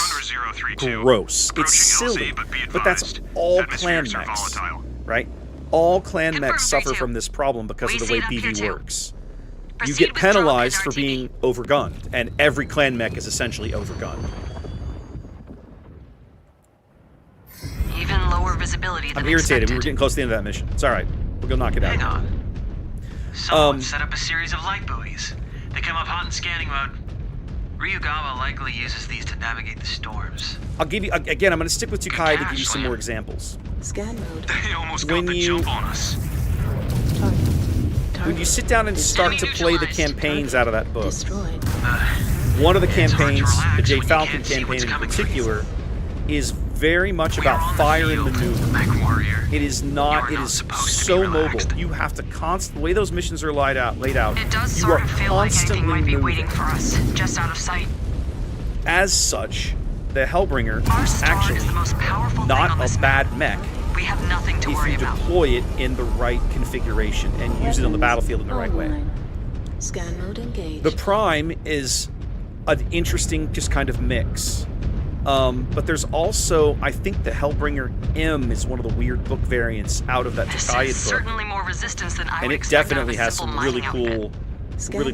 gross. It's silly, but that's all clan mechs, right? All clan mechs suffer from this problem because of the way BV works. You get penalized for being overgunned, and every clan mech is essentially overgunned. Even lower visibility than I'm irritated. expected. We were getting close to the end of that mission. It's all right. We'll go knock it out. Hang on. Someone set up a series of light buoys. They come up hot in scanning mode. Ryugawa likely uses these to navigate the storms. I'll give you, again, I'm going to stick with Tukai to give you some more examples. Scan mode. They almost got the jump on us. When you sit down and start to play the campaigns out of that book, Destroyed. one of the campaigns, the Jade Falcon campaign in particular, is very much about fire and maneuver. It is not, it is so mobile. You have to the way those missions are laid out, It does you are sort of feel like anything constantly might be moving. waiting for us, just out of sight. As such, the Hellbringer Our is star actually is the most powerful not thing on this a bad mech We have nothing to if worry you about. deploy it in the right configuration and use it on the battlefield in the right way. Online. Scan mode engaged. The Prime is an interesting just kind of mix. But there's also, I think the Hellbringer M is one of the weird book variants out of that This Takayad is book. certainly more resistance than I And would it expect out of definitely a has simple some really mining outfit.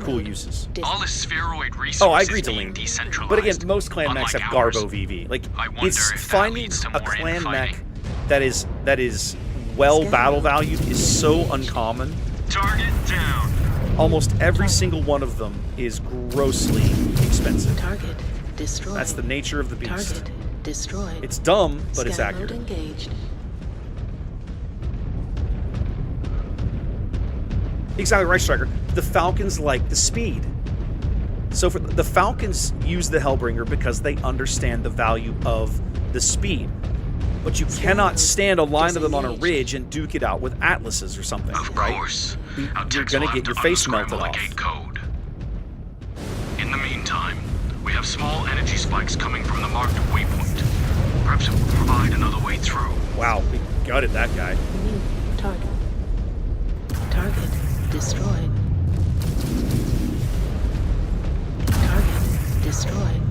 cool uses. All this spheroid resources Oh, I agree, being Deline. decentralized. But again, most clan mechs unlike have ours. Garbo VV. Like, I wonder it's if that finding leads to a more clan mech infighting. that is well battle valued is so uncommon. Target down. Almost every single one of them is grossly expensive. Target destroyed. That's the nature of the beast. Target destroyed. It's dumb, but it's Scan accurate. mode engaged. Exactly right, Striker. The Falcons like the speed. So for the Falcons use the Hellbringer because they understand the value of the speed. But you cannot stand a line of them on a ridge and duke it out with Atlases or something, Of right? course. Our You're techs gonna will get have your to face melted unscramble the off. gate code. In the meantime, we have small energy spikes coming from the marked waypoint. Perhaps it will provide another way through. Wow, we gutted that guy. New target. Target destroyed. Target destroyed.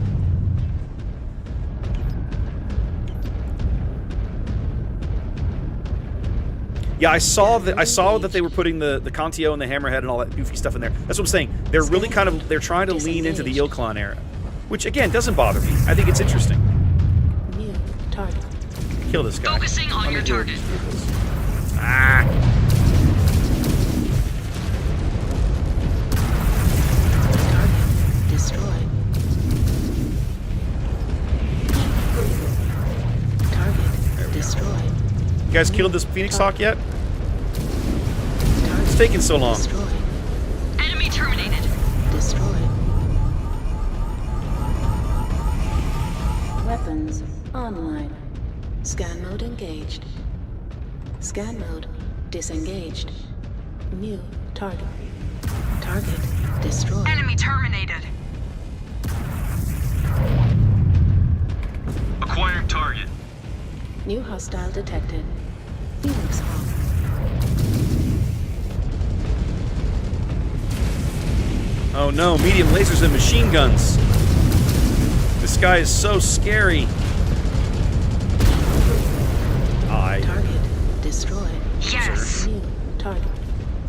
Yeah, I saw that they were putting the Contio and the Hammerhead and all that goofy stuff in there. That's what I'm saying. They're really they're trying to lean into the Ilklon era, which again doesn't bother me. I think it's interesting. New target. Kill this guy. Focusing on your target. Ah. Target destroyed. Target destroyed. You guys killed this Phoenix Hawk yet? Target It's taking so long. destroyed. Enemy terminated. Destroyed. Weapons online. Scan mode engaged. Scan mode disengaged. New target. Target destroyed. Enemy terminated. Acquired target. New hostile detected. Phoenix Hawk. Oh no, medium lasers and machine guns. This guy is so scary. Target destroyed. Yes. New target.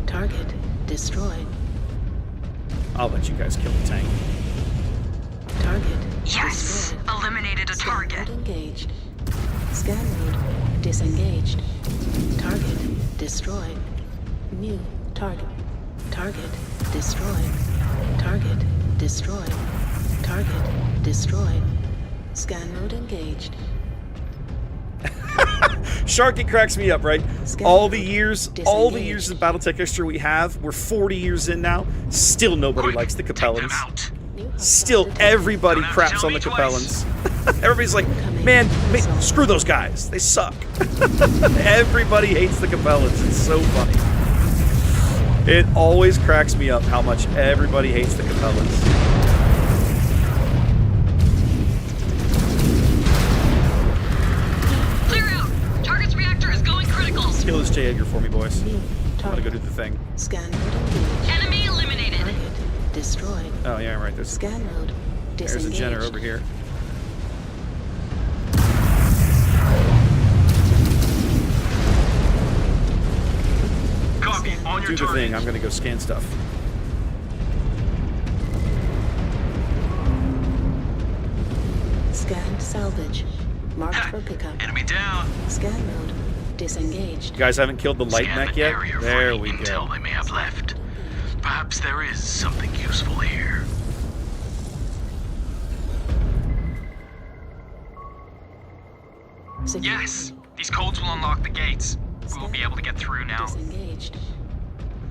Target destroyed. I'll let you guys kill the tank. Target Yes. destroyed. Eliminated a Scan target. mode engaged. Scan mode disengaged. Target destroyed. New target. Target destroyed. Target destroyed. Target destroyed. Scan mode engaged. Shark, it cracks me up, right? All the years of BattleTech history we have, we're 40 years in now, still nobody likes the Capellans. Still, everybody craps on the Capellans. Everybody's like, man, screw those guys. They suck. Everybody hates the Capellans. It's so funny. It always cracks me up how much everybody hates the Capellans. Clear out! Target's reactor is going critical. Kill this J. Edgar for me, boys. I want to go do the thing. Scan mode Enemy eliminated. target destroyed. Oh, yeah, right. Scan mode There's a disengaged. Jenner over here. Copy, on your Do the turret. thing. I'm going to go scan stuff. Scanned salvage. Marked for pickup. Enemy down. Scan mode disengaged. You guys haven't killed the light Scan mech the yet? area for There any we intel go. they may have left. Perhaps there is something useful here. Yes, these codes will unlock the gates. We will be able to get through now. Disengaged.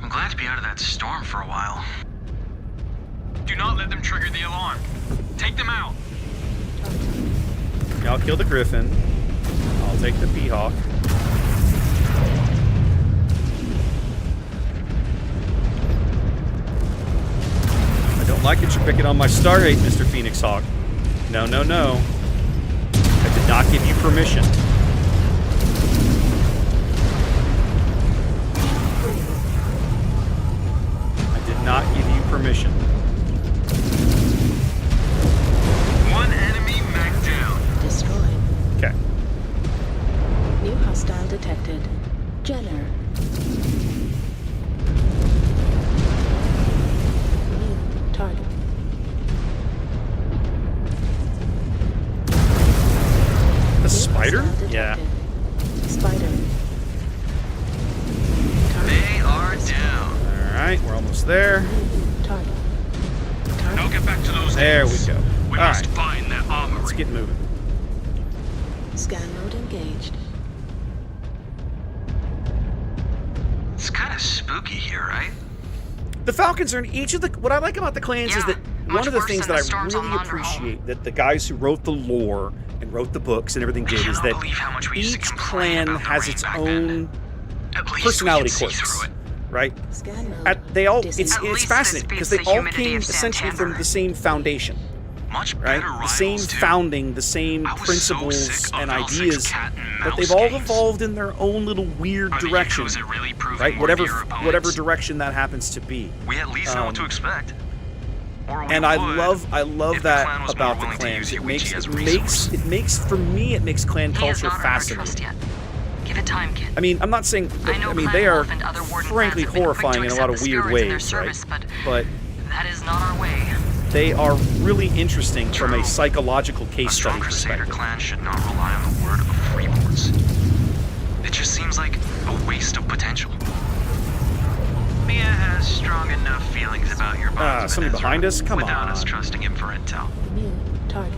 I'm glad to be out of that storm for a while. Do not let them trigger the alarm. Take them out. I'll kill the Griffin. I'll take the Peahawk. I don't like that you're picking on my Stargate, Mr. Phoenix Hawk. No, no, no. I did not give you permission. I did not give you permission. One enemy mech down. Destroyed. Okay. New hostile detected. Jenner. New target. The spider? Hostile Yeah. detected. Spider. They are down. Alright, we're almost there. Target. Now get back to those There we things. go. We All must right. find their armory. Let's get moving. Scan mode engaged. It's kind of spooky here, right? The Falcons are in each of the... What I like about the clans is Yeah, that much one of the worse things than that the I storms on really Monroe. appreciate that the guys who wrote the lore and wrote the books and everything did is cannot that believe how much we used to each complain clan about the has rain its back own then. At least personality we can see quirks, through it. right? Scan mode. They all... disengaged. It's At least fascinating this because beats they the all humidity came of essentially from Santander. the same foundation, Much right? better The same rivals, too. founding, the same I was so principles sick of and L6 ideas, cat and but mouse they've all games. evolved in their own little weird Are the direction, Yakuza really proving right? more Whatever to your opponents? whatever direction that happens to be. We at least know what to expect. Or we And I would love if the that clan was about more the willing to clans. use It makes Yuichi as a it makes clan He has culture not earned our trust fascinating. yet. Give it time, kid. I mean, I'm not saying I know they Clan are Wolf and other Warden frankly clans have been quick to horrifying in a lot of accept the weird Spheroids in their ways, service, right? but But that is not our way. they are really interesting from a True. psychological A case strong study Crusader perspective. clan should not rely on the word of freeports. It just seems like a waste of potential. Mia has strong enough feelings about your bonds with somebody Ezra behind us? Come without on. us trusting him for intel. New target.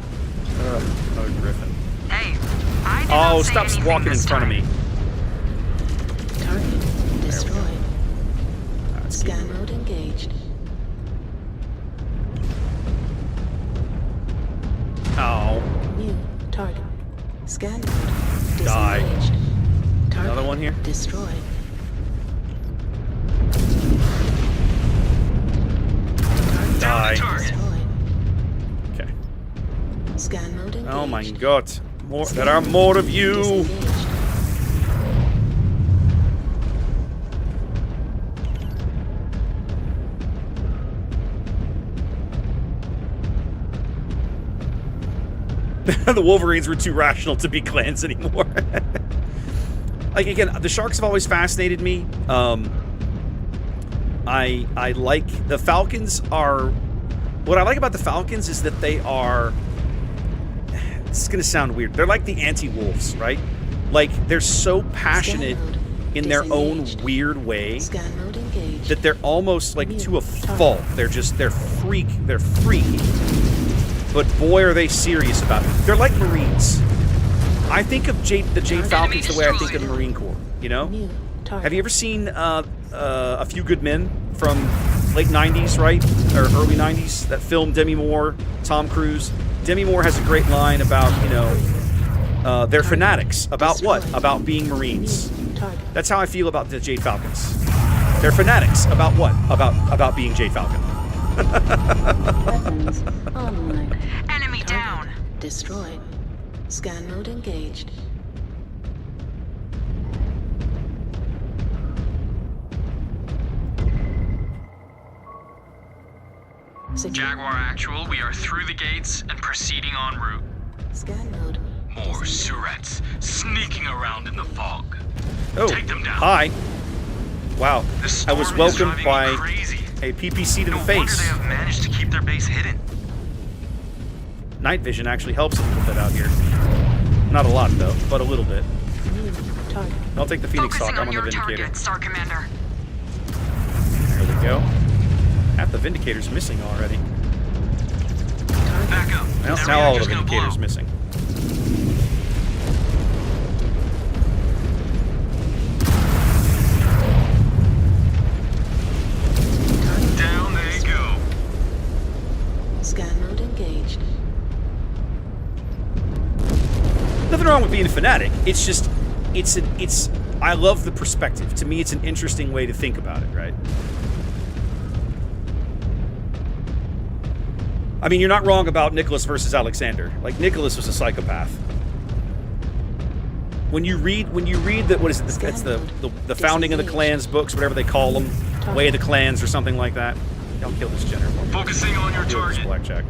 Oh, Griffin. Hey, I did Oh, not say stop anything walking in this front of time. me. Target destroyed. Let's keep Scan moving. mode engaged. Oh, New target. Scan mode Die. disengaged. Target Another one here? destroyed. die. Destroyed. Okay. Scan mode engaged. Oh my God. More. There are more of you. Disengaged. The Wolverines were too rational to be clans anymore. Like, again, the Sharks have always fascinated me. I like the Falcons are. What I like about the Falcons is that they are. This is gonna sound weird. They're like the anti-wolves, right? Like, they're so passionate in their own weird way Scan mode engaged. that they're almost like to a fault. They're freaky. But boy, are they serious about it. They're like Marines. I think of the Jade Falcons the way I think of the Marine Corps. You know? New target. Have you ever seen A Few Good Men from late 90s, right? Or early 90s? That film, Demi Moore, Tom Cruise. Demi Moore has a great line about, you know, they're fanatics. About what? About being Marines. That's how I feel about the Jade Falcons. They're fanatics. About what? About being Jade Falcon. Weapons online. Enemy down. Destroyed. Scan mode engaged. Jaguar Actual, we are through the gates and proceeding en route. Scan mode. More Surets sneaking around in the fog. Oh, Take them down. hi. Wow. The I was storm is welcomed driving by me crazy. a PPC to the No wonder face. they have managed to keep their base hidden. Night vision actually helps a little bit out here. Not a lot, though, but a little bit. New target. I'll take the Phoenix Focusing Hawk. I'm on on the your Vindicator. target, Star Commander. There we go. Half the Vindicator's missing already. Back up. Well, That now all the reactor's gonna Vindicators blow. missing. Down they go. Scan mode engaged. Nothing wrong with being a fanatic. It's just, I love the perspective. To me, it's an interesting way to think about it, right? I mean, you're not wrong about Nicholas versus Alexander. Like, Nicholas was a psychopath. When you read that, what is it? It's the founding of the clans books, whatever they call them, Way of the Clans or something like that. I'll kill this Jenner for me. Focusing on your Kill this target. Blackjack.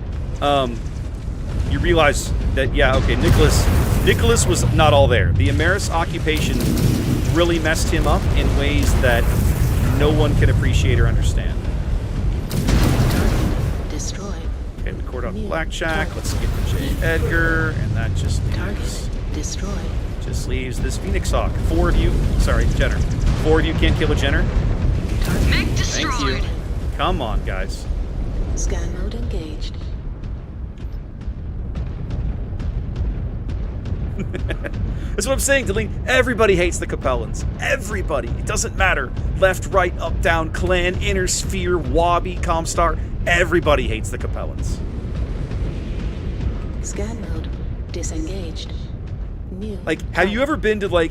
You realize that, yeah, okay, Nicholas was not all there. The Ameris occupation really messed him up in ways that no one can appreciate or understand. Destroyed. Okay, we caught off Blackjack. Let's get the J. Edgar, and that just leaves, Destroyed. this Phoenix Hawk. 4 of you, sorry, Jenner. 4 of you can't kill a Jenner. Meg Thank destroyed. you. Come on, guys. Scan mode engaged. That's what I'm saying, Deline. Everybody hates the Capellans. Everybody. It doesn't matter. Left, right, up, down, clan, inner sphere, Wabi, Comstar. Everybody hates the Capellans. Scan mode disengaged. New. Like, have you ever been to a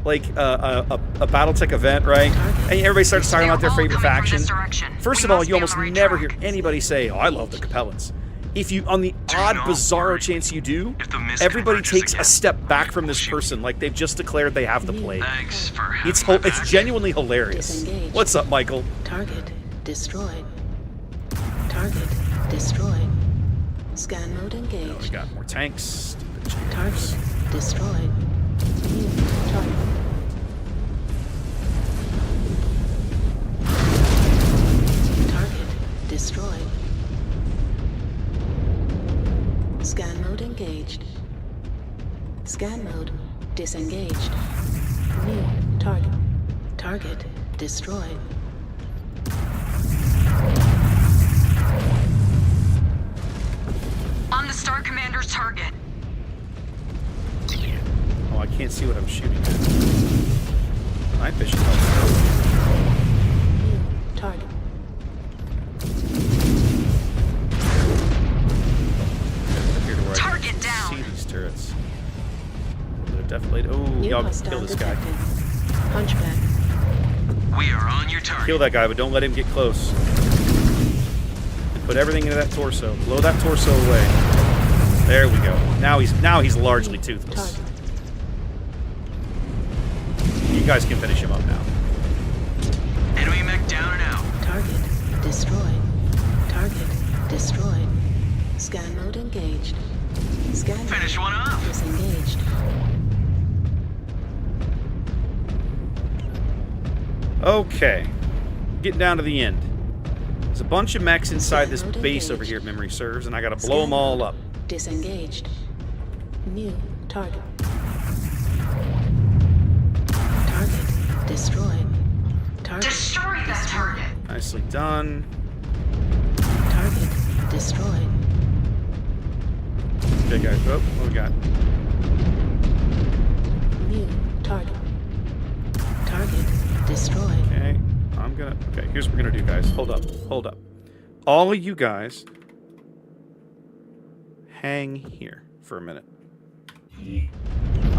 BattleTech event, right? And everybody starts talking about their They're all favorite coming from faction. this direction. First We of all, must you be on almost the right never track. hear anybody say, "Oh, I love the Capellans." If you, on the odd, not bizarro worry. chance you do, If the mist everybody converges takes a again, step back from this shoot. person, like they've just declared they have the plague. Thanks for having It's my back. it's genuinely hilarious. Disengage. What's up, Michael? Target destroyed. Target destroyed. Scan mode Oh, we engaged. got more tanks. Stupid chickens. Target destroyed. New target. Target destroyed. Scan mode engaged. Scan mode disengaged. New target. Target destroyed. On the Star Commander's target. Oh, I can't see what I'm shooting at. Night vision helps. New target. Up here to where I can Target down. see these turrets. They're definitely. Oh, New y'all hostile kill this guy. detected. Hunchback. We are on your target. Kill that guy, but don't let him get close. Put everything into that torso. Blow that torso away. There we go. Now he's largely toothless. Target. You guys can finish him up now. Enemy mech down and out. Target destroyed. Target destroyed. Scan mode engaged. Scan Finish mode one off. disengaged. Okay. Getting down to the end. There's a bunch of mechs inside this base over here, if memory serves, and I gotta blow them all up. Disengaged. New target. Target destroyed. Target Destroy that target. Nicely done. Target destroyed. Okay, guys. Oh, what we got? target. Target destroyed. Okay, okay, here's what we're gonna do, guys. Hold up. All of you guys, hang here for a minute.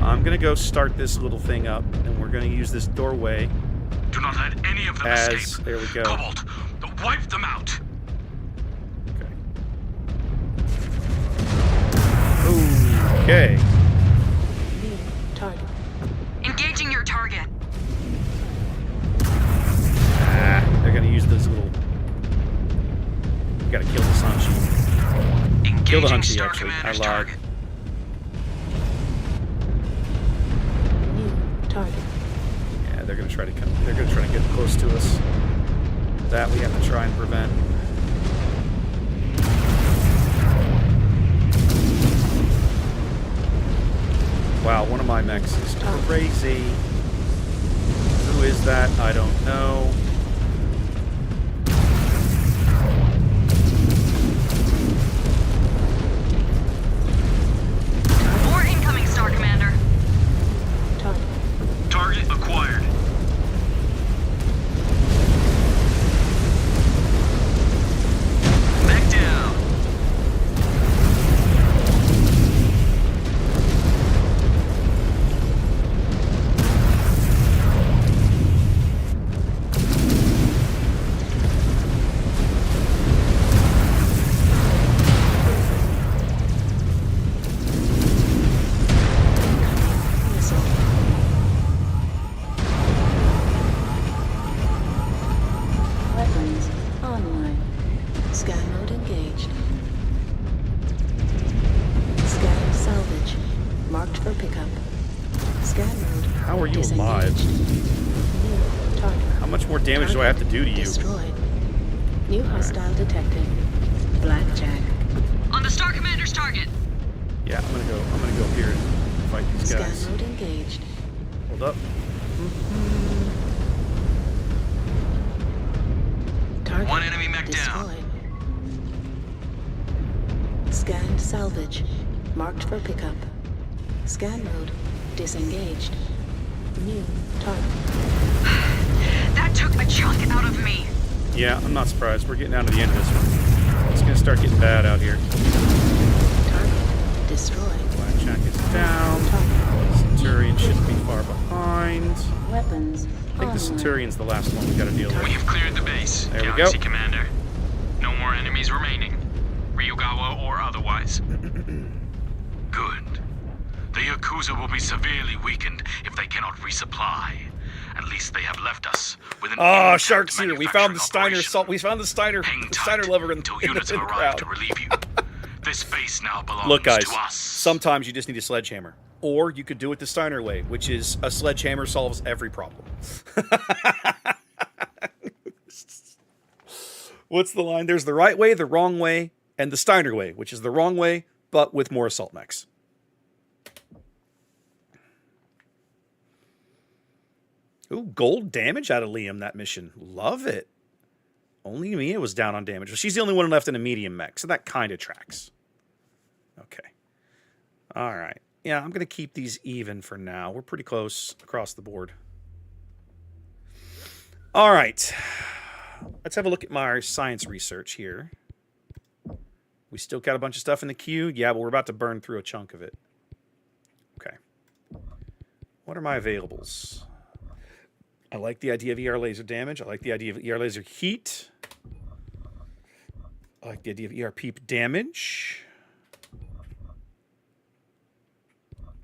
I'm gonna go start this little thing up, and we're gonna use this doorway. Do not let any of them escape. There we go. Cobalt, wipe them out. Okay. New target. Engaging your target. They're gonna use this little. We gotta kill the Sanchi. Kill the Hunchy, actually. I lied. Target. New target. Yeah, they're gonna try to come. They're gonna try to get close to us. That we have to try and prevent. Wow, one of my mechs is crazy. Who is that? I don't know. More incoming, Star Commander. Target acquired. Mech down. Weapons online. Scan mode engaged. Scan salvage. Marked for pickup. Scan mode. How are you disengaged. alive? New target. How much more damage do I have to do to you? Destroyed. New hostile detected. Blackjack. On the Star Commander's target. Yeah, I'm gonna go up here and fight these guys. Scan mode engaged. Hold up. Target One enemy mech down. destroyed. Scanned salvage. Marked for pickup. Scan mode disengaged. New target. That took a chunk out of me. Yeah, I'm not surprised. We're getting down to the end of this one. It's gonna start getting bad out here. Target destroyed. Blackjack is down. Centurion shouldn't be far behind. Weapons. I think the Centurion's the last one we gotta deal with. We have cleared the base, There we Galaxy go. Commander. No more enemies remaining, Ryugawa or otherwise. Good. The Yakuza will be severely weakened if they cannot resupply. At least they have left us with an Oh, intact Shark Seer! We found the Steiner operation. salt. We found the Steiner lever in Until the units have arrived crowd. to relieve you. This base now belongs Look, guys. to us. Sometimes you just need a sledgehammer, or you could do it the Steiner way, which is a sledgehammer solves every problem. What's the line? There's the right way, the wrong way, and the Steiner way, which is the wrong way, but with more assault mechs. Ooh, gold damage out of Liam, that mission. Love it. Only Mia was down on damage. Well, she's the only one left in a medium mech, so that kind of tracks. Okay. All right. Yeah, I'm going to keep these even for now. We're pretty close across the board. All right. Let's have a look at my science research here. We still got a bunch of stuff in the queue. Yeah, but we're about to burn through a chunk of it. Okay. What are my availables? I like the idea of ER laser damage. I like the idea of ER laser heat. I like the idea of ER peep damage.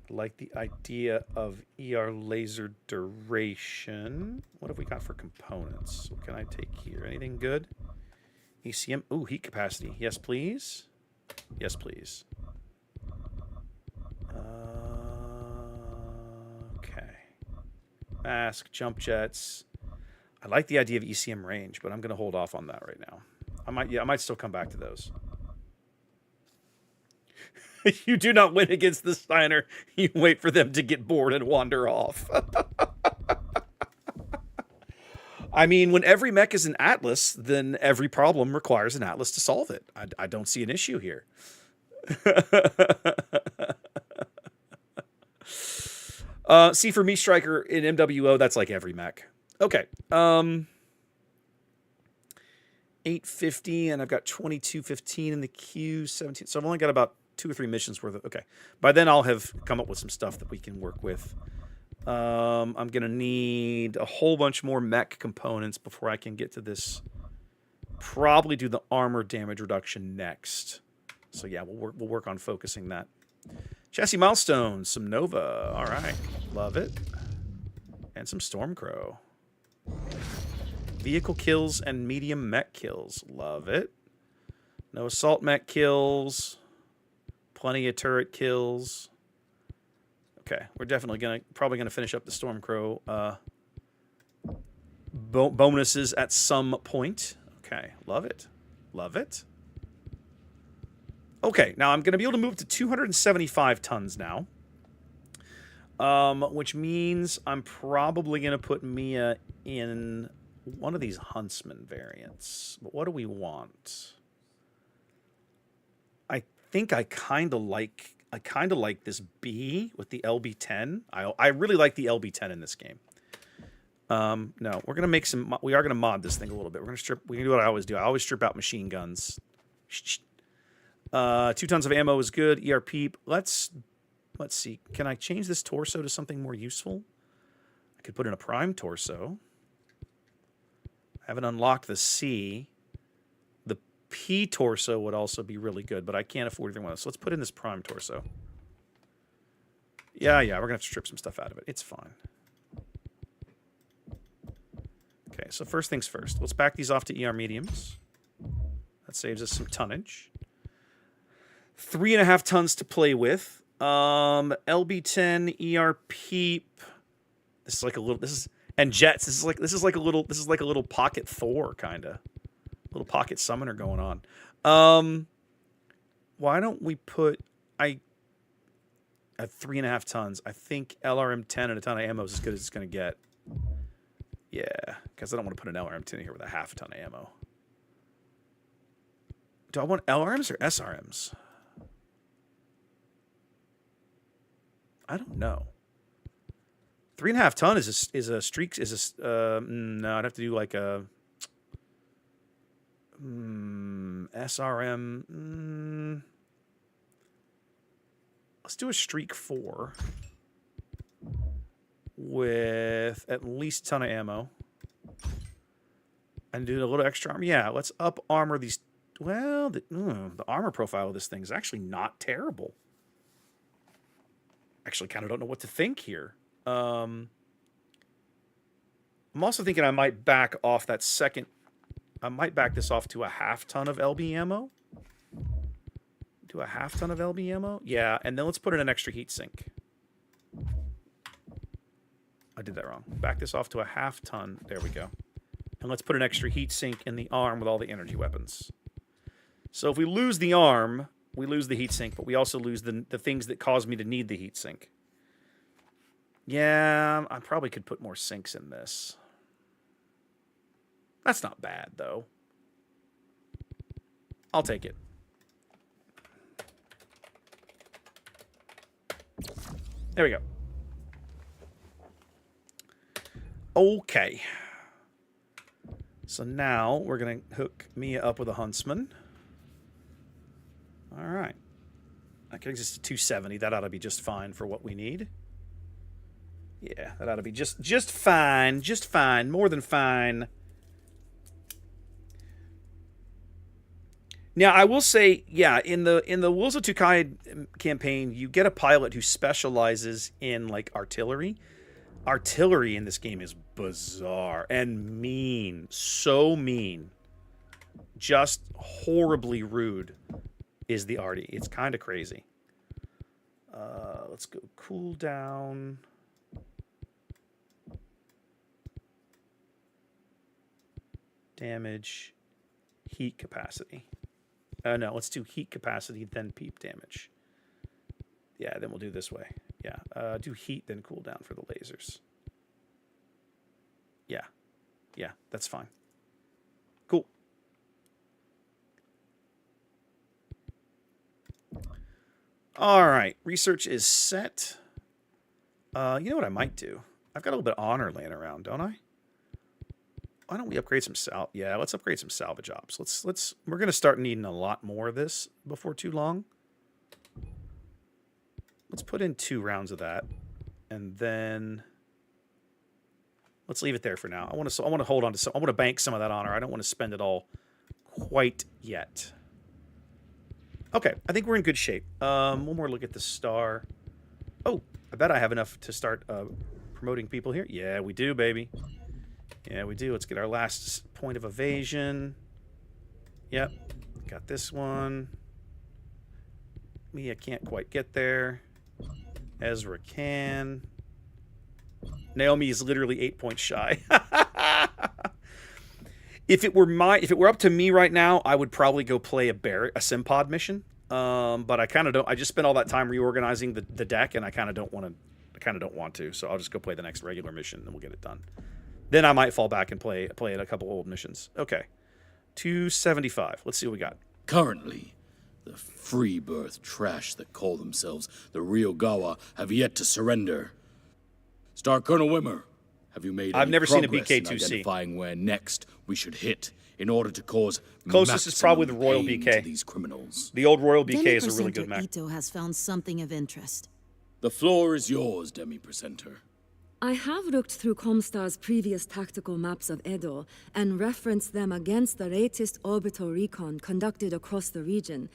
I like the idea of ER laser duration. What have we got for components? What can I take here? Anything good? ECM. Ooh, heat capacity. Yes, please. Yes, please. Okay. Mask, jump jets. I like the idea of ECM range, but I'm going to hold off on that right now. I might still come back to those. You do not win against the Steiner. You wait for them to get bored and wander off. I mean, when every mech is an Atlas, then every problem requires an Atlas to solve it. I don't see an issue here. See, for me, Striker in MWO, that's like every mech. Okay. 850, and I've got 2215 in the queue, 17. So I've only got about 2 or 3 missions worth of. Okay. By then, I'll have come up with some stuff that we can work with. I'm going to need a whole bunch more mech components before I can get to this. Probably do the armor damage reduction next. So yeah, we'll work on focusing that. Chassis milestones, some Nova. All right. Love it. And some Stormcrow. Vehicle kills and medium mech kills. Love it. No assault mech kills. Plenty of turret kills. Okay, we're definitely probably gonna finish up the Stormcrow bonuses at some point. Okay, love it. Love it. Okay, now I'm gonna be able to move to 275 tons now. Which means I'm probably gonna put Mia in one of these Huntsman variants. But what do we want? I think I kind of like this B with the LB10. I really like the LB10 in this game. No, we're gonna make some. We are gonna mod this thing a little bit. We're gonna strip. We can do what I always do. I always strip out machine guns. 2 tons of ammo is good. ERP. Let's see. Can I change this torso to something more useful? I could put in a prime torso. I haven't unlocked the C. The P torso would also be really good, but I can't afford either one of those. So let's put in this prime torso. Yeah, we're going to have to strip some stuff out of it. It's fine. Okay, so first things first. Let's back these off to ER mediums. That saves us some tonnage. 3.5 tons to play with. LB10, ER Peep. This is like a little. And jets. This is like a little pocket Thor kind of, little pocket summoner going on. Why don't we put at 3.5 tons? I think LRM-10 and a ton of ammo is as good as it's gonna get. Yeah, because I don't want to put an LRM-10 in here with a half a ton of ammo. Do I want LRMs or SRMs? I don't know. 3.5 ton is a streak. No, I'd have to do like a SRM. Let's do a streak 4 with at least a ton of ammo and do a little extra armor. Yeah, let's up armor these. Well, the armor profile of this thing is actually not terrible. Actually, kind of don't know what to think here. I'm also thinking I might back off that second. I might back this off to a half ton of LB ammo. Do a half ton of LB ammo? Yeah, and then let's put in an extra heat sink. I did that wrong. Back this off to a half ton. There we go. And let's put an extra heat sink in the arm with all the energy weapons. So if we lose the arm, we lose the heat sink, but we also lose the things that cause me to need the heat sink. Yeah, I probably could put more sinks in this. That's not bad, though. I'll take it. There we go. Okay. So now we're going to hook Mia up with a Huntsman. All right. That gives us to 270. That ought to be just fine for what we need. Yeah, that ought to be just fine. Just fine. More than fine. Now, I will say, yeah, in the Wolves of Tukai campaign, you get a pilot who specializes in, like, artillery. Artillery in this game is bizarre and mean. So mean. Just horribly rude is the arty. It's kind of crazy. Let's go cool down. Damage. Heat capacity. No, let's do heat capacity, then peep damage. Yeah, then we'll do this way. Yeah, do heat, then cool down for the lasers. Yeah, that's fine. Cool. All right, research is set. You know what I might do? I've got a little bit of honor laying around, don't I? Why don't we upgrade some Yeah, let's upgrade some salvage ops. We're gonna start needing a lot more of this before too long. Let's put in 2 rounds of that, and then let's leave it there for now. I want to hold on to some. I want to bank some of that honor. I don't want to spend it all quite yet. Okay, I think we're in good shape. One more look at the star. Oh, I bet I have enough to start promoting people here. Yeah, we do, baby. Yeah, we do. Let's get our last point of evasion. Yep, got this one. Mia can't quite get there. Ezra can. Naomi is literally 8 points shy. If it were up to me right now, I would probably go play a Simpod mission. But I kind of don't. I just spent all that time reorganizing the deck, and I kind of don't want to. So I'll just go play the next regular mission, and we'll get it done. Then I might fall back and play a couple old missions. Okay, 275. Let's see what we got. Currently, the free birth trash that call themselves the Ryugawa have yet to surrender. Star Colonel Wimmer, have you made I've any never seen a progress BK2C. in identifying where next we should hit in order to cause Closest is probably the Royal pain BK. to these criminals? The old Royal BK is a really good Demi-Presenter mech. Ito has found something of interest. The floor is yours, Demi-Presenter. I have looked through Comstar's previous tactical maps of Edo and referenced them against the latest orbital recon conducted across the region.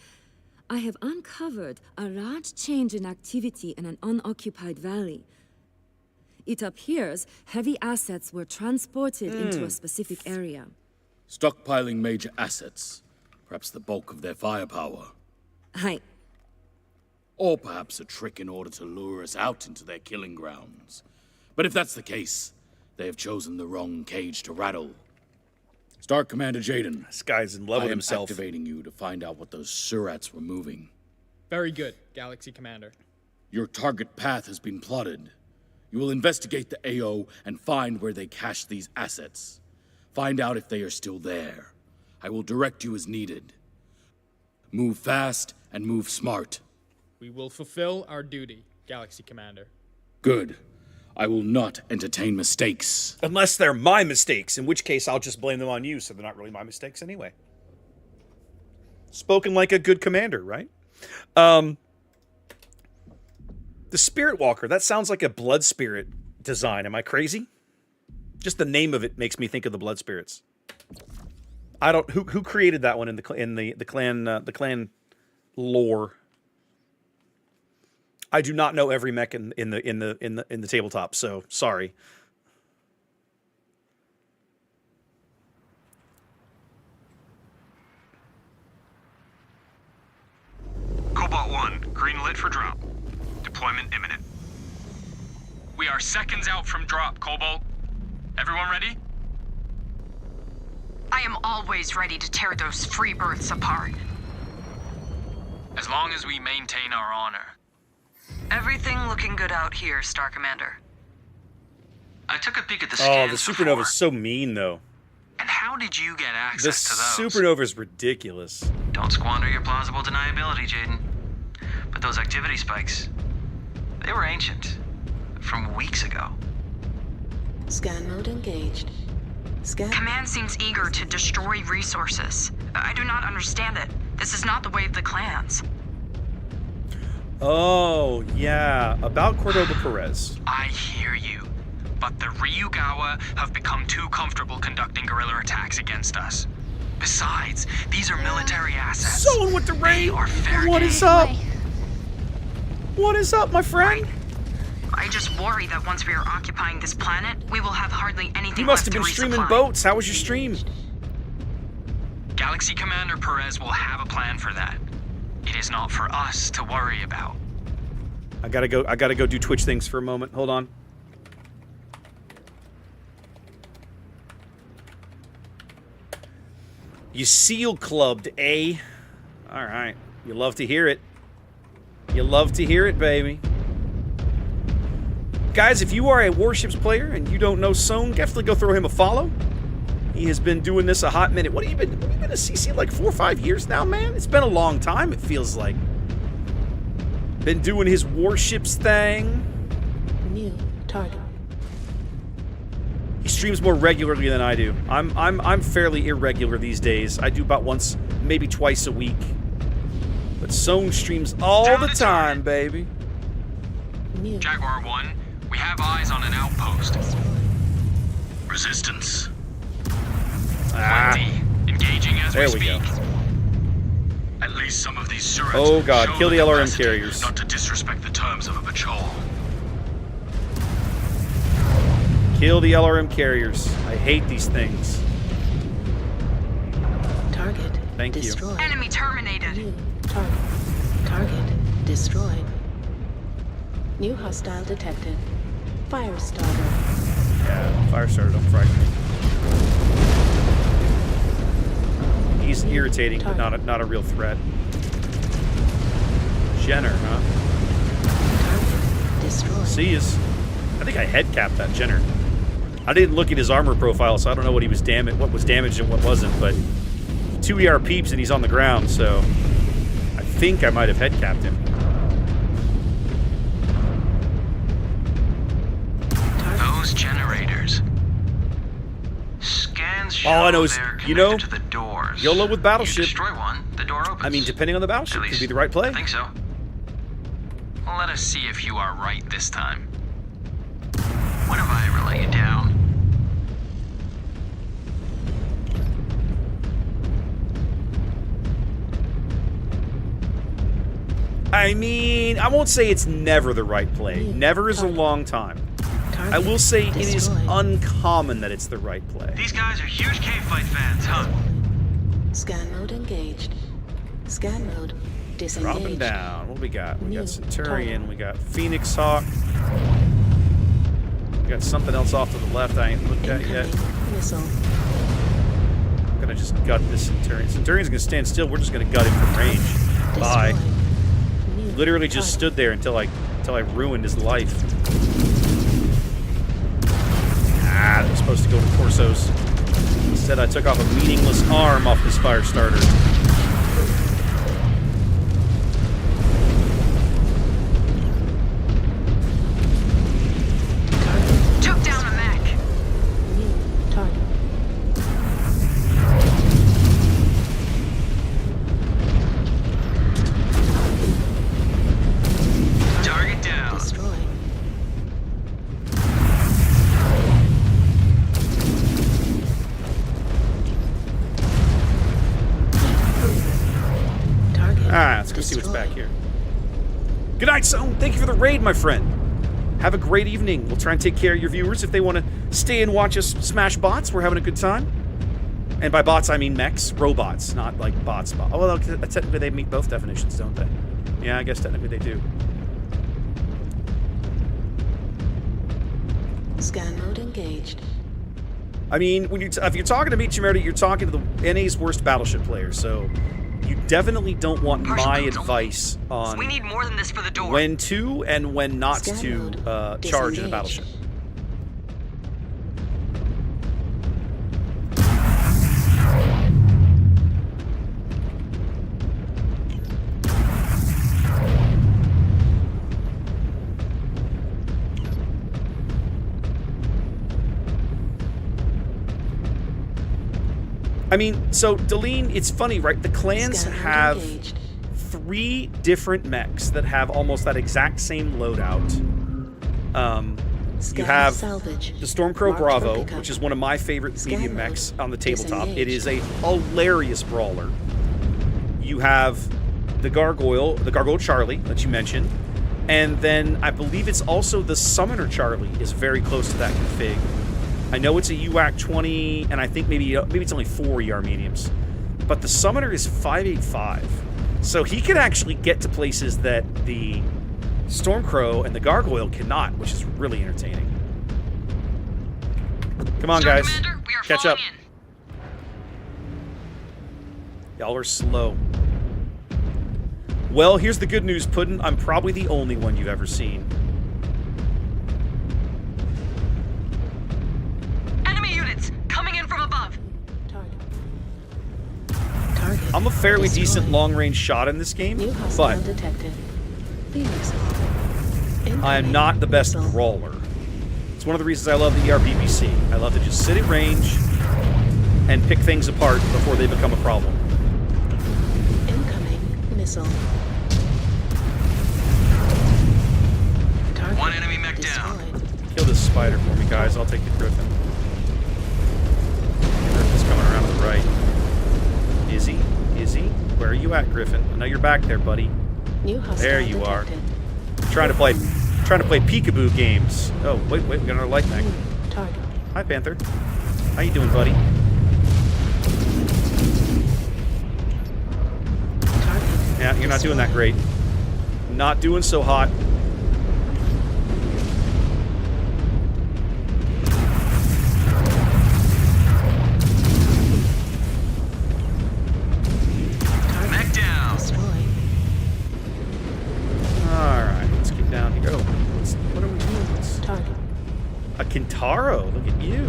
I have uncovered a large change in activity in an unoccupied valley. It appears heavy assets were transported into a specific area. Stockpiling major assets, perhaps the bulk of their firepower. Hi. Or perhaps a trick in order to lure us out into their killing grounds. But if that's the case, they have chosen the wrong cage to rattle. Star Commander Jaden. This guy's in love with himself. I am activating you to find out what those surats were moving. Very good, Galaxy Commander. Your target path has been plotted. You will investigate the AO and find where they cache these assets. Find out if they are still there. I will direct you as needed. Move fast and move smart. We will fulfill our duty, Galaxy Commander. Good. I will not entertain mistakes. Unless they're my mistakes, in which case I'll just blame them on you, so they're not really my mistakes anyway. Spoken like a good commander, right? The Spirit Walker, that sounds like a Blood Spirit design. Am I crazy? Just the name of it makes me think of the Blood Spirits. I don't. Who created that one in the clan lore? I do not know every mech in the tabletop, so sorry. Cobalt 1, green lit for drop. Deployment imminent. We are seconds out from drop, Cobalt. Everyone ready? I am always ready to tear those free births apart. As long as we maintain our honor. Everything looking good out here, Star Commander. I took a peek at the Oh, scans the before. Supernova's so mean, though. And how did you get The access to those? Supernova's ridiculous. Don't squander your plausible deniability, Jaden. But those activity spikes, they were ancient. From weeks ago. Scan mode engaged. Scan. Command seems eager to destroy resources. I do not understand it. This is not the way of the clans. Oh, yeah. About Cordoba Perez. I hear you. But the Ryugawa have become too comfortable conducting guerrilla attacks against us. Besides, these are military assets. Someone with the rain. They are fair What game. is up? What is up, my friend? I just worry that once we are occupying this planet, we will have hardly anything You must left have been to streaming resupply. boats. How was your stream? Galaxy Commander Perez will have a plan for that. It is not for us to worry about. I gotta go do Twitch things for a moment. Hold on. You seal clubbed, eh? Alright. You love to hear it. You love to hear it, baby. Guys, if you are a Warships player and you don't know Sohn, definitely go throw him a follow. He has been doing this a hot minute. What have you been a CC like 4 or 5 years now, man? It's been a long time, it feels like. Been doing his Warships thing. New Target. He streams more regularly than I do. I'm fairly irregular these days. I do about once, maybe twice a week. But Sohn streams all the time, baby. Jaguar 1, we have eyes on an outpost. Resistance. Plenty. Engaging as we speak. Go. At least some of these surrogates Oh god, show kill the LRM capacity carriers. Not to disrespect the terms of a patrol. Kill the LRM carriers. I hate these things. Target. Thank destroyed. you. Enemy terminated. New target. Target destroyed. New hostile detected. Fire starter. Yeah, fire starter, don't frighten me. He's irritating, but not a real threat. Jenner, huh? Target destroyed. See us. I think I head capped that Jenner. I didn't look at his armor profile, so I don't know what he was what was damaged and what wasn't, but 2 ER peeps and he's on the ground, so I think I might have head capped him. Those generators. Scans show All I know is, they're you know, connected to the doors. YOLO with Battleship. You destroy one, the door opens. I mean, depending on the battleship, could be the right play. I think so. Well, let us see if you are right this time. When have I ever let you down? I mean, I won't say it's never the right play. Never is a long time. I will say it is uncommon that it's the right play. These guys are huge cave fight fans, huh? Scan mode engaged. Scan mode disengaged. Dropping down. What we got? We got Centurion. We got Phoenix Hawk. We got something else off to the left I ain't looked at yet. Missile. I'm gonna just gut this Centurion. Centurion's gonna stand still. We're just gonna gut him from range. Bye. Literally just stood there until I ruined his life. Ah, that was supposed to go to torsos. Instead, I took off a meaningless arm off his fire starter. Took down a mech. New target. Target down. Destroyed. Target. Ah, let's go see what's back here. Good night, Sohn. Thank you for the raid, my friend. Have a great evening. We'll try and take care of your viewers. If they want to stay and watch us smash bots, we're having a good time. And by bots, I mean mechs. Robots, not like bots. Oh, well, technically they meet both definitions, don't they? Yeah, I guess technically they do. Scan mode engaged. I mean, when if you're talking to me, Chimerda, you're talking to the NA's worst battleship player, so you definitely don't want my advice on We need more than this for the door. when to and when not Scan to mode charge in a disengaged. battleship. I mean, so, Deline, it's funny, right? The clans Scan mode have engaged. 3 different mechs that have almost that exact same loadout. You Scan have salvage. the Stormcrow Marked for Bravo, pickup. which is one of my favorite Scan medium mode mechs on the tabletop. It disengaged. is a hilarious brawler. You have the Gargoyle Charlie that you mentioned, and then I believe it's also the Summoner Charlie is very close to that config. I know it's a UAC 20, and I think maybe it's only 4 ER mediums, but the Summoner is 585, so he can actually get to places that the Stormcrow and the Gargoyle cannot, which is really entertaining. Come on, Sir guys, Commander, we are catch up. falling in. Y'all are slow. Well, here's the good news, Puddin'. I'm probably the only one you've ever seen. Enemy units coming in from above. Target. I'm a fairly destroyed. decent long-range shot in this game, New hostile but detected. Phoenix. I am not the best Missile. brawler. It's one of the reasons I love the ERPPC. I love to just sit at range and pick things apart before they become a problem. Incoming missile. Target One enemy mech destroyed. down. Kill this spider for me, guys. I'll take the Griffin. Griffin's coming around to the right. Is he? Is he? Where are you at, Griffin? I know you're back there, buddy. New hostile There you are. detected. Trying to play peekaboo games. Oh, wait, we got another light mech. Target. Hi, Panther. How you doing, buddy? Target. Yeah, you're not doing that great. Not doing so hot. Mech down. Destroyed. Alright, let's get down here. Oh, what are we doing? Target. A Kintaro. Look at you.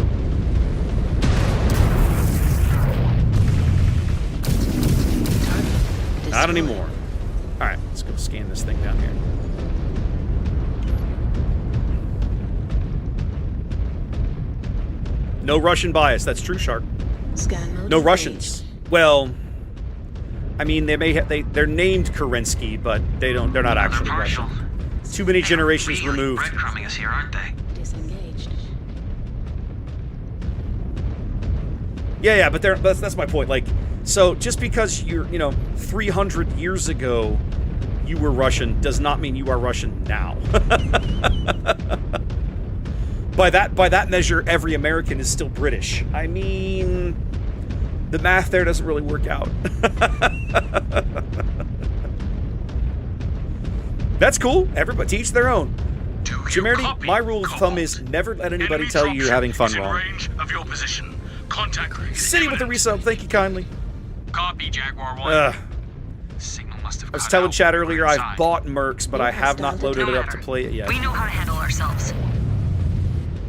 Target. Not destroyed. anymore. Alright, let's go scan this thing down here. No Russian bias. That's true, Shark. Scan mode No engaged. Russians. Well, I mean, they may have, they're named Kerensky, but they're not actually partial. Russian. Too many generations Really removed. breadcrumbing us here, aren't they? Disengaged. Yeah, but that's my point. Like, so just because you're, 300 years ago you were Russian does not mean you are Russian now. By that measure, every American is still British. I mean, the math there doesn't really work out. That's cool. Everybody, to each their own. Jamarity, my rule of thumb is never let anybody tell you you're having fun wrong. Range of your position. Contact City with the resub, thank you kindly. Copy, Jaguar 1. Signal must have I was got telling out. Chad earlier, We're I've inside. bought Mercs, but I have not loaded it up to play it yet. We know how to handle ourselves.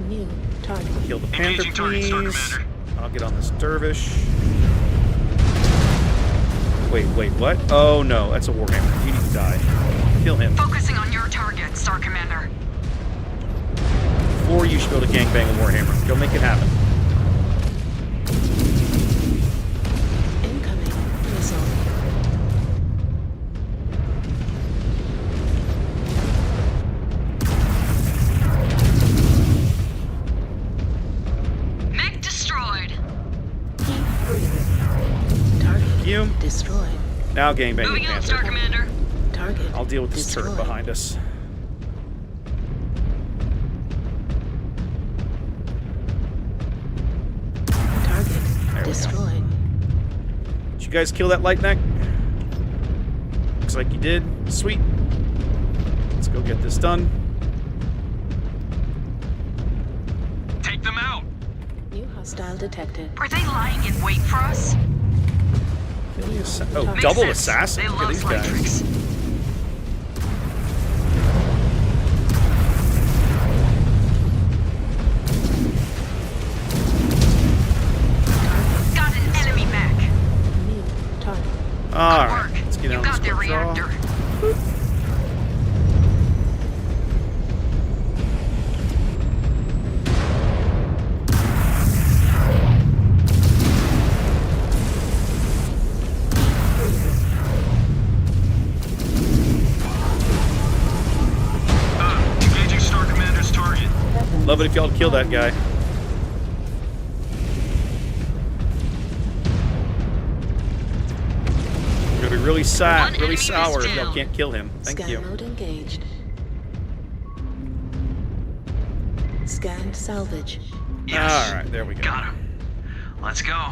New target. Kill the Panther, Engaging target, Star please. Commander. I'll get on this Dervish. Wait, what? Oh no, that's a Warhammer. You need to die. Kill him. Focusing on your target, Star Commander. Or you should be able to gangbang a Warhammer. Go make it happen. Incoming missile. Mech destroyed. Target You. destroyed. Now gangbang the Moving out, Star Panther. Commander. Target I'll deal with this turret destroyed. behind us. Target There we go. destroyed. Did you guys kill that light mech? Looks like you did. Sweet. Let's go get this done. Take them out. New hostile detected. Are they lying in wait for us? Kill the oh, Makes double sense. assassin. They Look at love these slide guys. tricks. Got an enemy mech. New target. All Good right, work. let's get You down got this their quick draw. reactor. Engaging Star Commander's target. Love it if y'all kill that guy. We're gonna be really sad, One really enemy is sour if y'all down. can't kill him. Thank Scan you. mode engaged. Scanned salvage. Yes. All right, there we go. Got him. Let's go.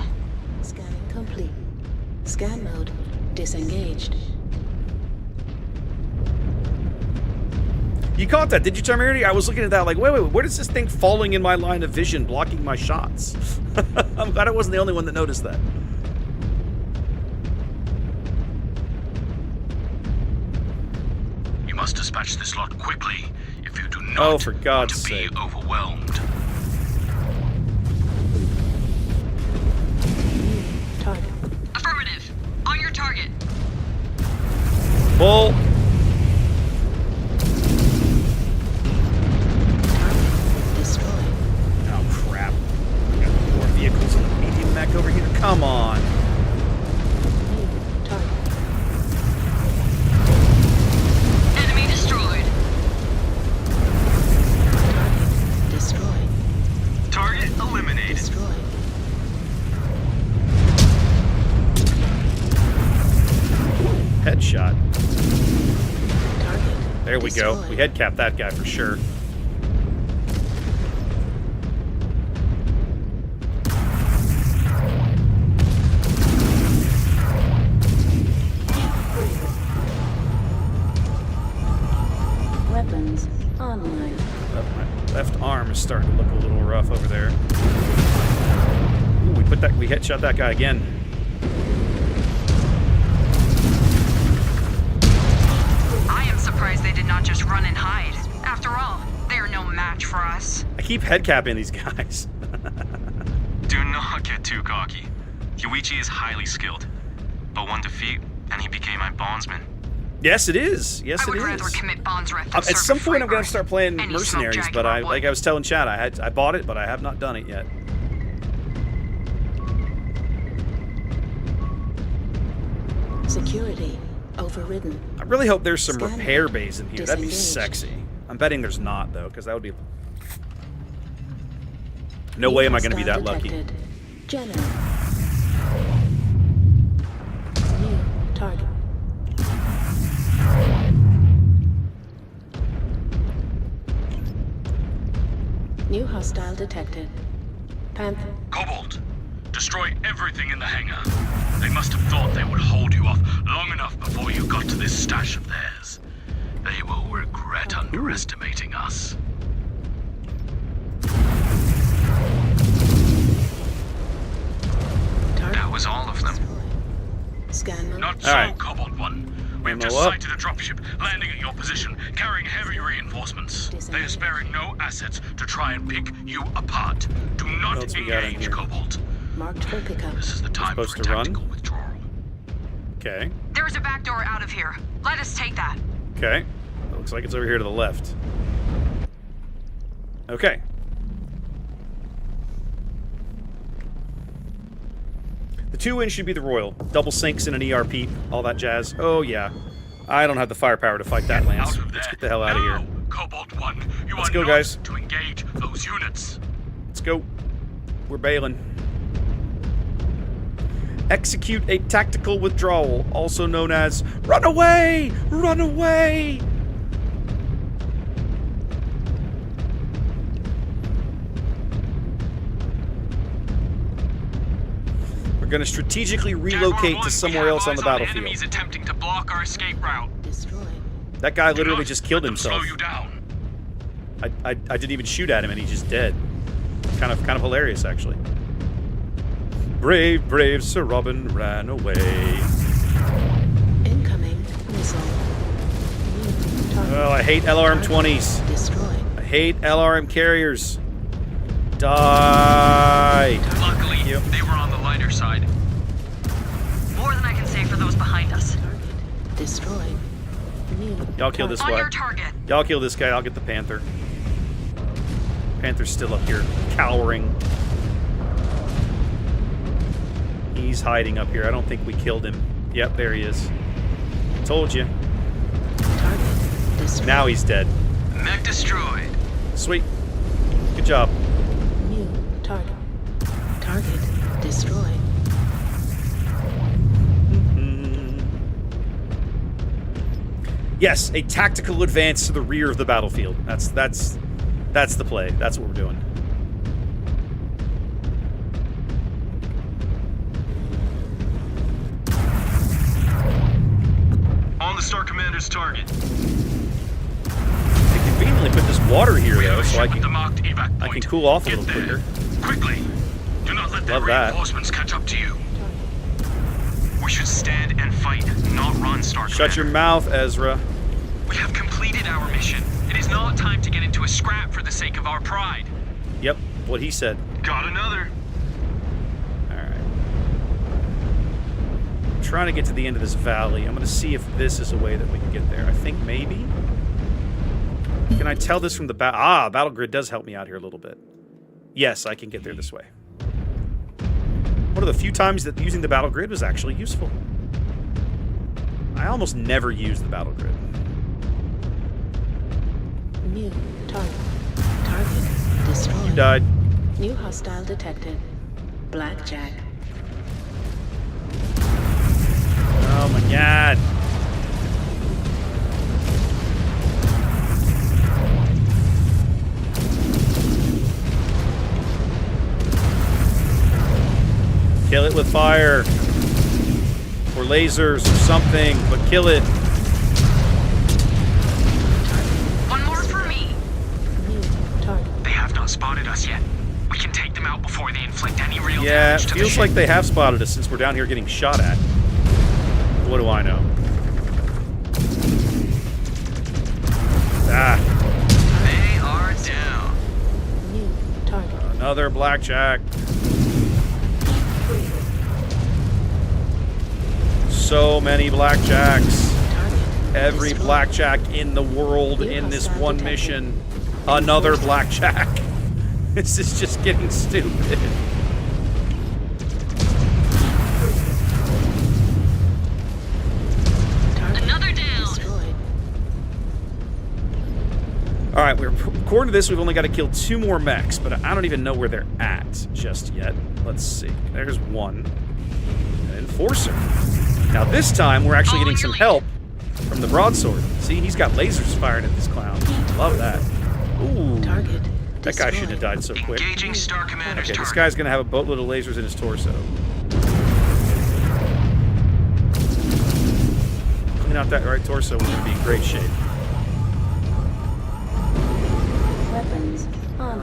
Scanning complete. Scan mode disengaged. You caught that, did you, Jamarity? I was looking at that like, wait, what is this thing falling in my line of vision, blocking my shots? I'm glad I wasn't the only one that noticed that. You must dispatch this lot quickly if you do not Oh, for want God's to be sake. overwhelmed. Target. Affirmative. On your target. Bull. Target destroyed. Come on. Enemy destroyed. Destroyed. Target eliminated. Destroyed. Headshot. Target. There we go. destroyed. We head capped that guy for sure. Weapons online. My left arm is starting to look a little rough over there. Ooh, we headshot that guy again. I am surprised they did not just run and hide. After all, they are no match for us. I keep headcapping these guys. Do not get too cocky. Yuichi is highly skilled, but one defeat, and he became my bondsman. Yes, it is. Yes, I it would is. rather commit Bondsreth than At serve some a point, I'm going Freeborn. to start playing Any mercenaries, Smoke but Jaguar like I was telling Chad, I bought it, but I have not done it yet. Security overridden. I really hope there's some Scanning. repair bays in here. That'd be Disengaged. sexy. I'm betting there's not, though, because that would be... No way am I going to be that lucky. Detected. General. New target. New hostile detected. Panther. Cobalt, destroy everything in the hangar. They must have thought they would hold you off long enough before you got to this stash of theirs. They will regret underestimating us. That was all of them. Scan mode. Not so, Alright. Cobalt 1. We've Ammo just up. sighted a dropship landing at your position, carrying heavy reinforcements. They are sparing no assets to try and pick you apart. Do not else we got in engage, here? Cobalt. Marked for pickup. This is the time for a Supposed to run? tactical withdrawal. Okay. There is a back door out of here. Let us take that. Okay. Looks like it's over here to the left. Okay. The 2-in should be the Royal. Double sinks and an ERP, all that jazz. Oh, yeah. I don't have the firepower to fight that, Lance. Out of there. Let's get the hell out of Now, here. Cobalt 1, you Let's are go, not guys. to engage those units. Let's go. We're bailing. Execute a tactical withdrawal, also known as run away! Run away! We're going to strategically relocate to somewhere else on the battlefield. Enemies attempting to block our escape route. Destroyed. That guy Do literally not just killed let them himself. Slow you down. I didn't even shoot at him and he's just dead. Kind of hilarious, actually. Brave, brave Sir Robin ran away. Incoming missile. New target. Oh, I hate LRM-20s. Destroyed. I hate LRM carriers. Die. Luckily, you. they were on the lighter side. More than I can say for those behind us. Target destroyed. New Y'all kill this On guy. your target. Y'all kill this guy. I'll get the Panther. Panther's still up here, cowering. He's hiding up here. I don't think we killed him. Yep, there he is. Told you. target destroyed. Now he's dead. Mech destroyed. Sweet. Good job. New target. Target destroyed. Yes, a tactical advance to the rear of the battlefield. That's the play. That's what we're doing. On the Star Commander's target. They conveniently put this water here, We have though, a so ship at the marked evac I can point. cool off a Get little there. quicker. Quickly. Do not let their Love that. reinforcements catch up to you. We should stand and fight, not run, Star Shut your Commander. mouth, Ezra. We have completed our mission. It is not time to get into a scrap for the sake of our pride. Yep, what he said. Got another. Alright. I'm trying to get to the end of this valley. I'm going to see if this is a way that we can get there. I think maybe. Can I tell this from the battle grid does help me out here a little bit. Yes, I can get there this way. One of the few times that using the battle grid was actually useful. I almost never use the battle grid. New target. Target destroyed. You died. New hostile detected. Blackjack. Oh my god. Kill it with fire. Or lasers or something, but kill it. One more for me. They have not spotted us yet. We can take them out before they inflict any real Yeah, damage it to the feels ship. like they have spotted us since we're down here getting shot at. What do I know? Ah. They are down. New target. Another blackjack. So many blackjacks. Every blackjack in the world in this one mission. Another blackjack. This is just getting stupid. Another down. All right, according to this, we've only got to kill 2 more mechs, but I don't even know where they're at just yet. Let's see. There's one. An enforcer. Now this time, we're actually getting some help from the broadsword. See, he's got lasers firing at this clown. Love that. Ooh. Target. That guy shouldn't have died so quick. Engaging Star Commander's Okay, this target. guy's gonna have a boatload of lasers in his torso. Clean out that right torso, we're gonna be in great shape. Weapons.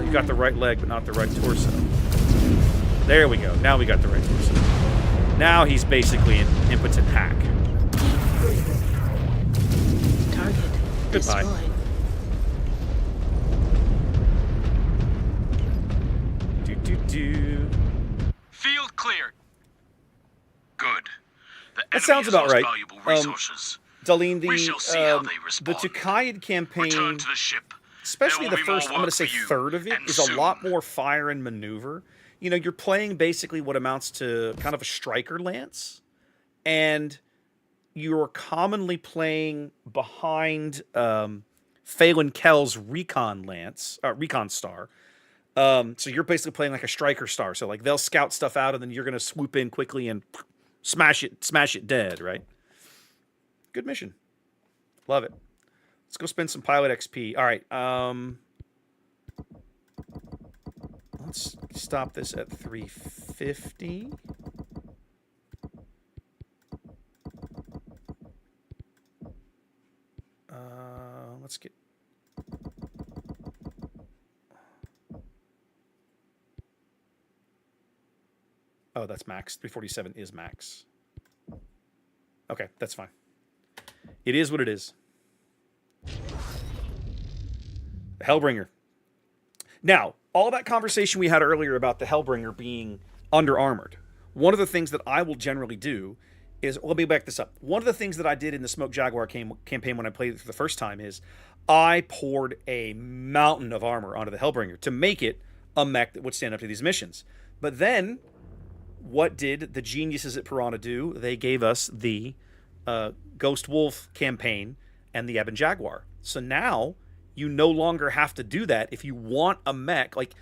We've got the right leg, but not the right torso. There we go. Now we got the right torso. Now he's basically an impotent hack. Target. Goodbye. Destroyed. Field clear. Good. That sounds about right. Valuable resources. Darlene, We shall see how they the respond. Tukayid campaign, Return to the ship. especially There the will be more first, I'm going to work say for you, third of it, and is a soon. lot more fire and maneuver. You know, you're playing basically what amounts to kind of a striker lance, and you're commonly playing behind Phelan Kell's recon star. So you're basically playing like a striker star. So like they'll scout stuff out, and then you're going to swoop in quickly and smash it dead, right? Good mission. Love it. Let's go spend some pilot XP. All right. Let's stop this at 350. Let's get... Oh, that's max. 347 is max. Okay, that's fine. It is what it is. The Hellbringer. Now, all that conversation we had earlier about the Hellbringer being under-armored, one of the things that I will generally do is... Let me back this up. One of the things that I did in the Smoke Jaguar campaign when I played it for the first time is I poured a mountain of armor onto the Hellbringer to make it a mech that would stand up to these missions. But then, what did the geniuses at Piranha do? They gave us the Ghost Wolf campaign and the Ebon Jaguar. So now you no longer have to do that if you want a mech. Like,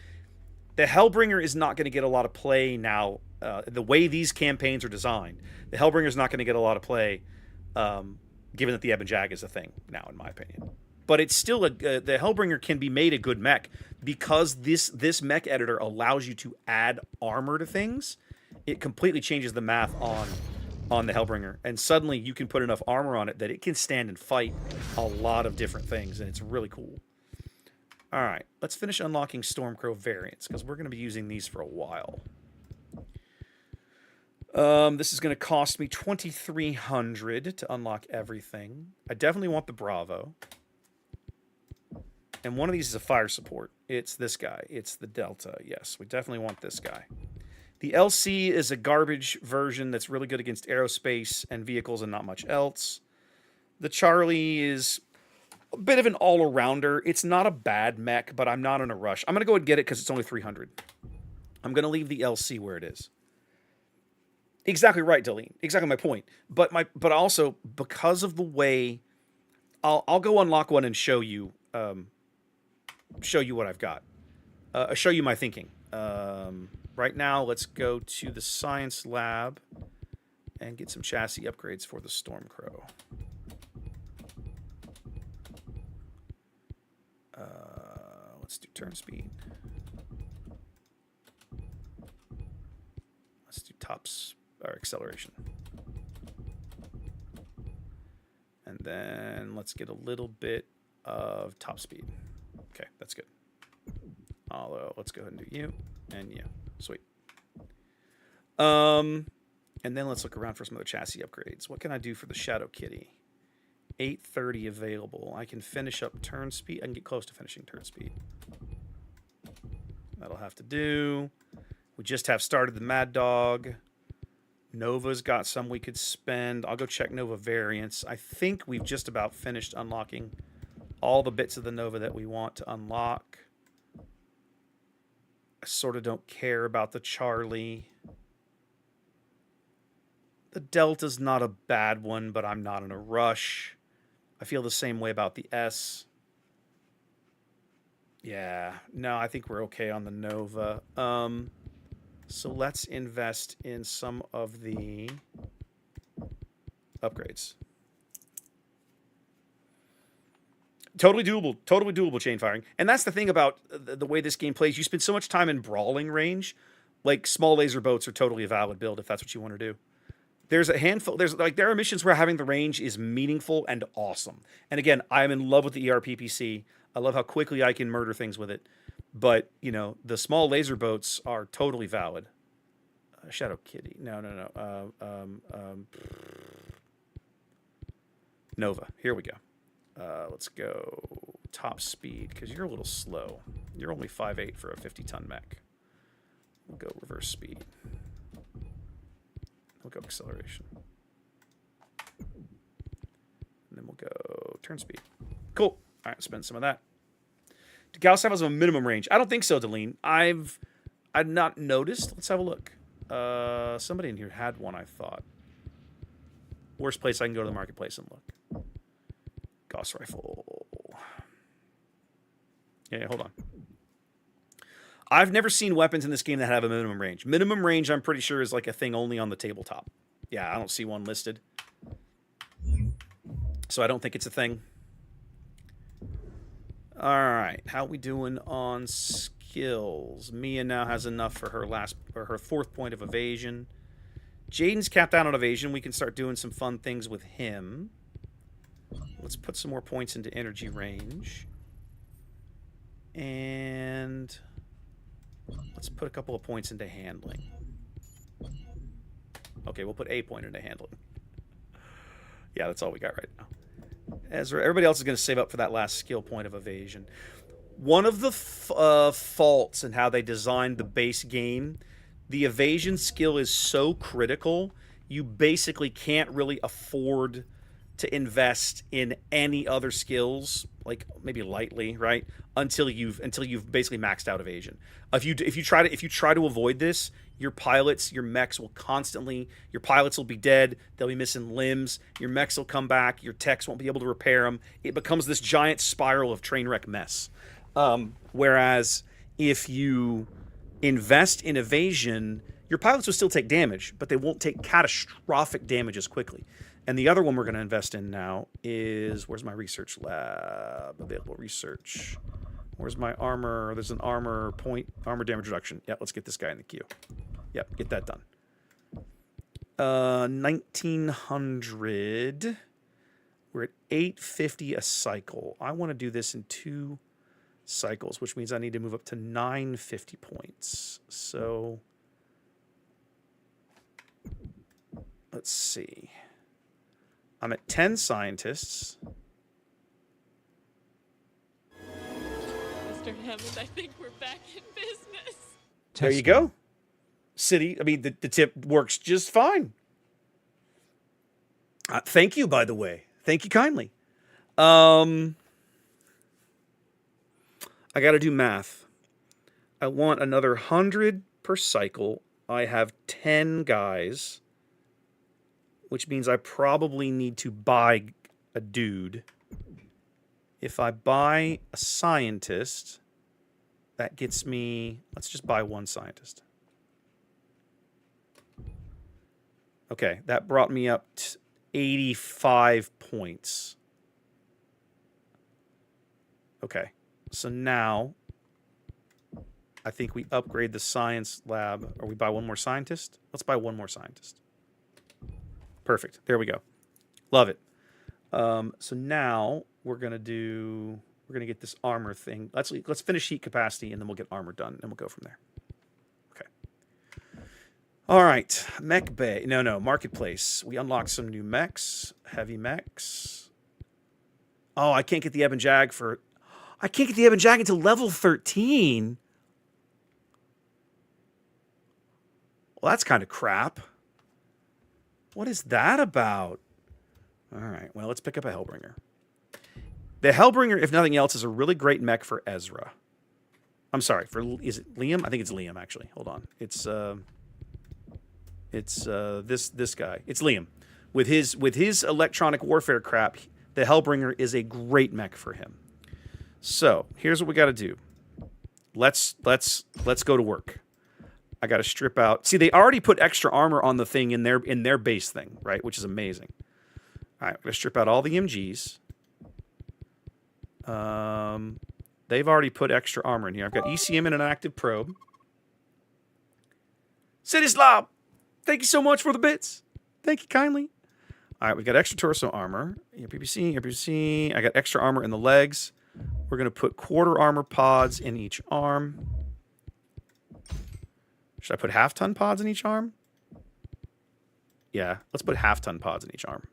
the Hellbringer is not going to get a lot of play now. The way these campaigns are designed, the Hellbringer is not going to get a lot of play, given that the Ebon Jag is a thing now, in my opinion. But it's still the Hellbringer can be made a good mech because this mech editor allows you to add armor to things. It completely changes the math on the Hellbringer, and suddenly you can put enough armor on it that it can stand and fight a lot of different things, and it's really cool. All right, let's finish unlocking Stormcrow variants, because we're going to be using these for a while. This is going to cost me 2,300 to unlock everything. I definitely want the Bravo. And one of these is a fire support. It's this guy. It's the Delta. Yes, we definitely want this guy. The LC is a garbage version that's really good against aerospace and vehicles and not much else. The Charlie is a bit of an all-arounder. It's not a bad mech, but I'm not in a rush. I'm going to go ahead and get it because it's only 300. I'm going to leave the LC where it is. Exactly right, Deline. Exactly my point. But also because of the way I'll go unlock one and show you what I've got. Show you my thinking. Right now, let's go to the science lab and get some chassis upgrades for the Stormcrow. Let's do turn speed. Let's do tops or acceleration. And then let's get a little bit of top speed. Okay, that's good. Although, let's go ahead and do you and you. Sweet. And then let's look around for some other chassis upgrades. What can I do for the Shadow Kitty? 830 available. I can finish up turn speed. I can get close to finishing turn speed. That'll have to do. We just have started the Mad Dog. Nova's got some we could spend. I'll go check Nova variants. I think we've just about finished unlocking all the bits of the Nova that we want to unlock. I sort of don't care about the Charlie. The Delta's not a bad one, but I'm not in a rush. I feel the same way about the S. Yeah, no, I think we're okay on the Nova. So let's invest in some of the upgrades. Totally doable chain firing. And that's the thing about the way this game plays. You spend so much time in brawling range, like small laser boats are totally a valid build if that's what you want to do. There's a handful, there are missions where having the range is meaningful and awesome. And again, I'm in love with the ERPPC. I love how quickly I can murder things with it. But, you know, the small laser boats are totally valid. Shadow Kitty. No. Nova. Here we go. Let's go top speed, because you're a little slow. You're only 5'8" for a 50-ton mech. We'll go reverse speed. We'll go acceleration. And then we'll go turn speed. Cool. All right, spend some of that. Do Gauss have a minimum range? I don't think so, Deline. I've not noticed. Let's have a look. Somebody in here had one, I thought. Worst place I can go to the marketplace and look. Gauss rifle. Yeah, hold on. I've never seen weapons in this game that have a minimum range. Minimum range, I'm pretty sure, is like a thing only on the tabletop. Yeah, I don't see one listed. So I don't think it's a thing. All right, how we doing on skills? Mia now has enough for her fourth point of evasion. Jaden's capped out on evasion. We can start doing some fun things with him. Let's put some more points into energy range. And let's put a couple of points into handling. Okay, we'll put a point into handling. Yeah, that's all we got right now. Everybody else is going to save up for that last skill point of evasion. One of the faults in how they designed the base game, the evasion skill is so critical, you basically can't really afford to invest in any other skills, like maybe lightly, right? Until you've basically maxed out evasion. If you try to avoid this, your pilots, your mechs will constantly, your pilots will be dead. They'll be missing limbs. Your mechs will come back. Your techs won't be able to repair them. It becomes this giant spiral of train wreck mess. Whereas if you invest in evasion, your pilots will still take damage, but they won't take catastrophic damage as quickly. And the other one we're going to invest in now is, where's my research lab? Available research. Where's my armor? There's an armor damage reduction. Yeah, let's get this guy in the queue. Yep, get that done. 1900. We're at 850 a cycle. I want to do this in 2 cycles, which means I need to move up to 950 points. So let's see. I'm at 10 scientists. Mr. Hammond, I think we're back in business. There you go. City, I mean, the tip works just fine. Thank you, by the way. Thank you kindly. I got to do math. I want another 100 per cycle. I have 10 guys. which means I probably need to buy a dude. If I buy a scientist, that gets me... Let's just buy one scientist. Okay, that brought me up to 85 points. Okay, so now I think we upgrade the science lab, or we buy one more scientist. Let's buy one more scientist. Perfect. There we go. Love it. So now we're gonna get this armor thing. Let's finish heat capacity, and then we'll get armor done, and we'll go from there. Okay. All right, mech bay. No, marketplace. We unlocked some new mechs, heavy mechs. Oh, I can't get the Ebon Jag for. I can't get the Ebon Jag until level 13. Well, that's kind of crap. What is that about? All right, well, let's pick up a Hellbringer. The Hellbringer, if nothing else, is a really great mech for Ezra. I'm sorry, is it Liam? I think it's Liam, actually. Hold on. It's this guy. It's Liam. With his electronic warfare crap, the Hellbringer is a great mech for him. So, here's what we got to do. Let's go to work. I got to strip out. See, they already put extra armor on the thing in their base thing, right? Which is amazing. All right, I'm going to strip out all the MGs. They've already put extra armor in here. I've got ECM and an active probe. Citislav, thank you so much for the bits. Thank you kindly. All right, we got extra torso armor. PPC. I got extra armor in the legs. We're going to put quarter armor pods in each arm. Should I put half-ton pods in each arm? Yeah, let's put half-ton pods in each arm.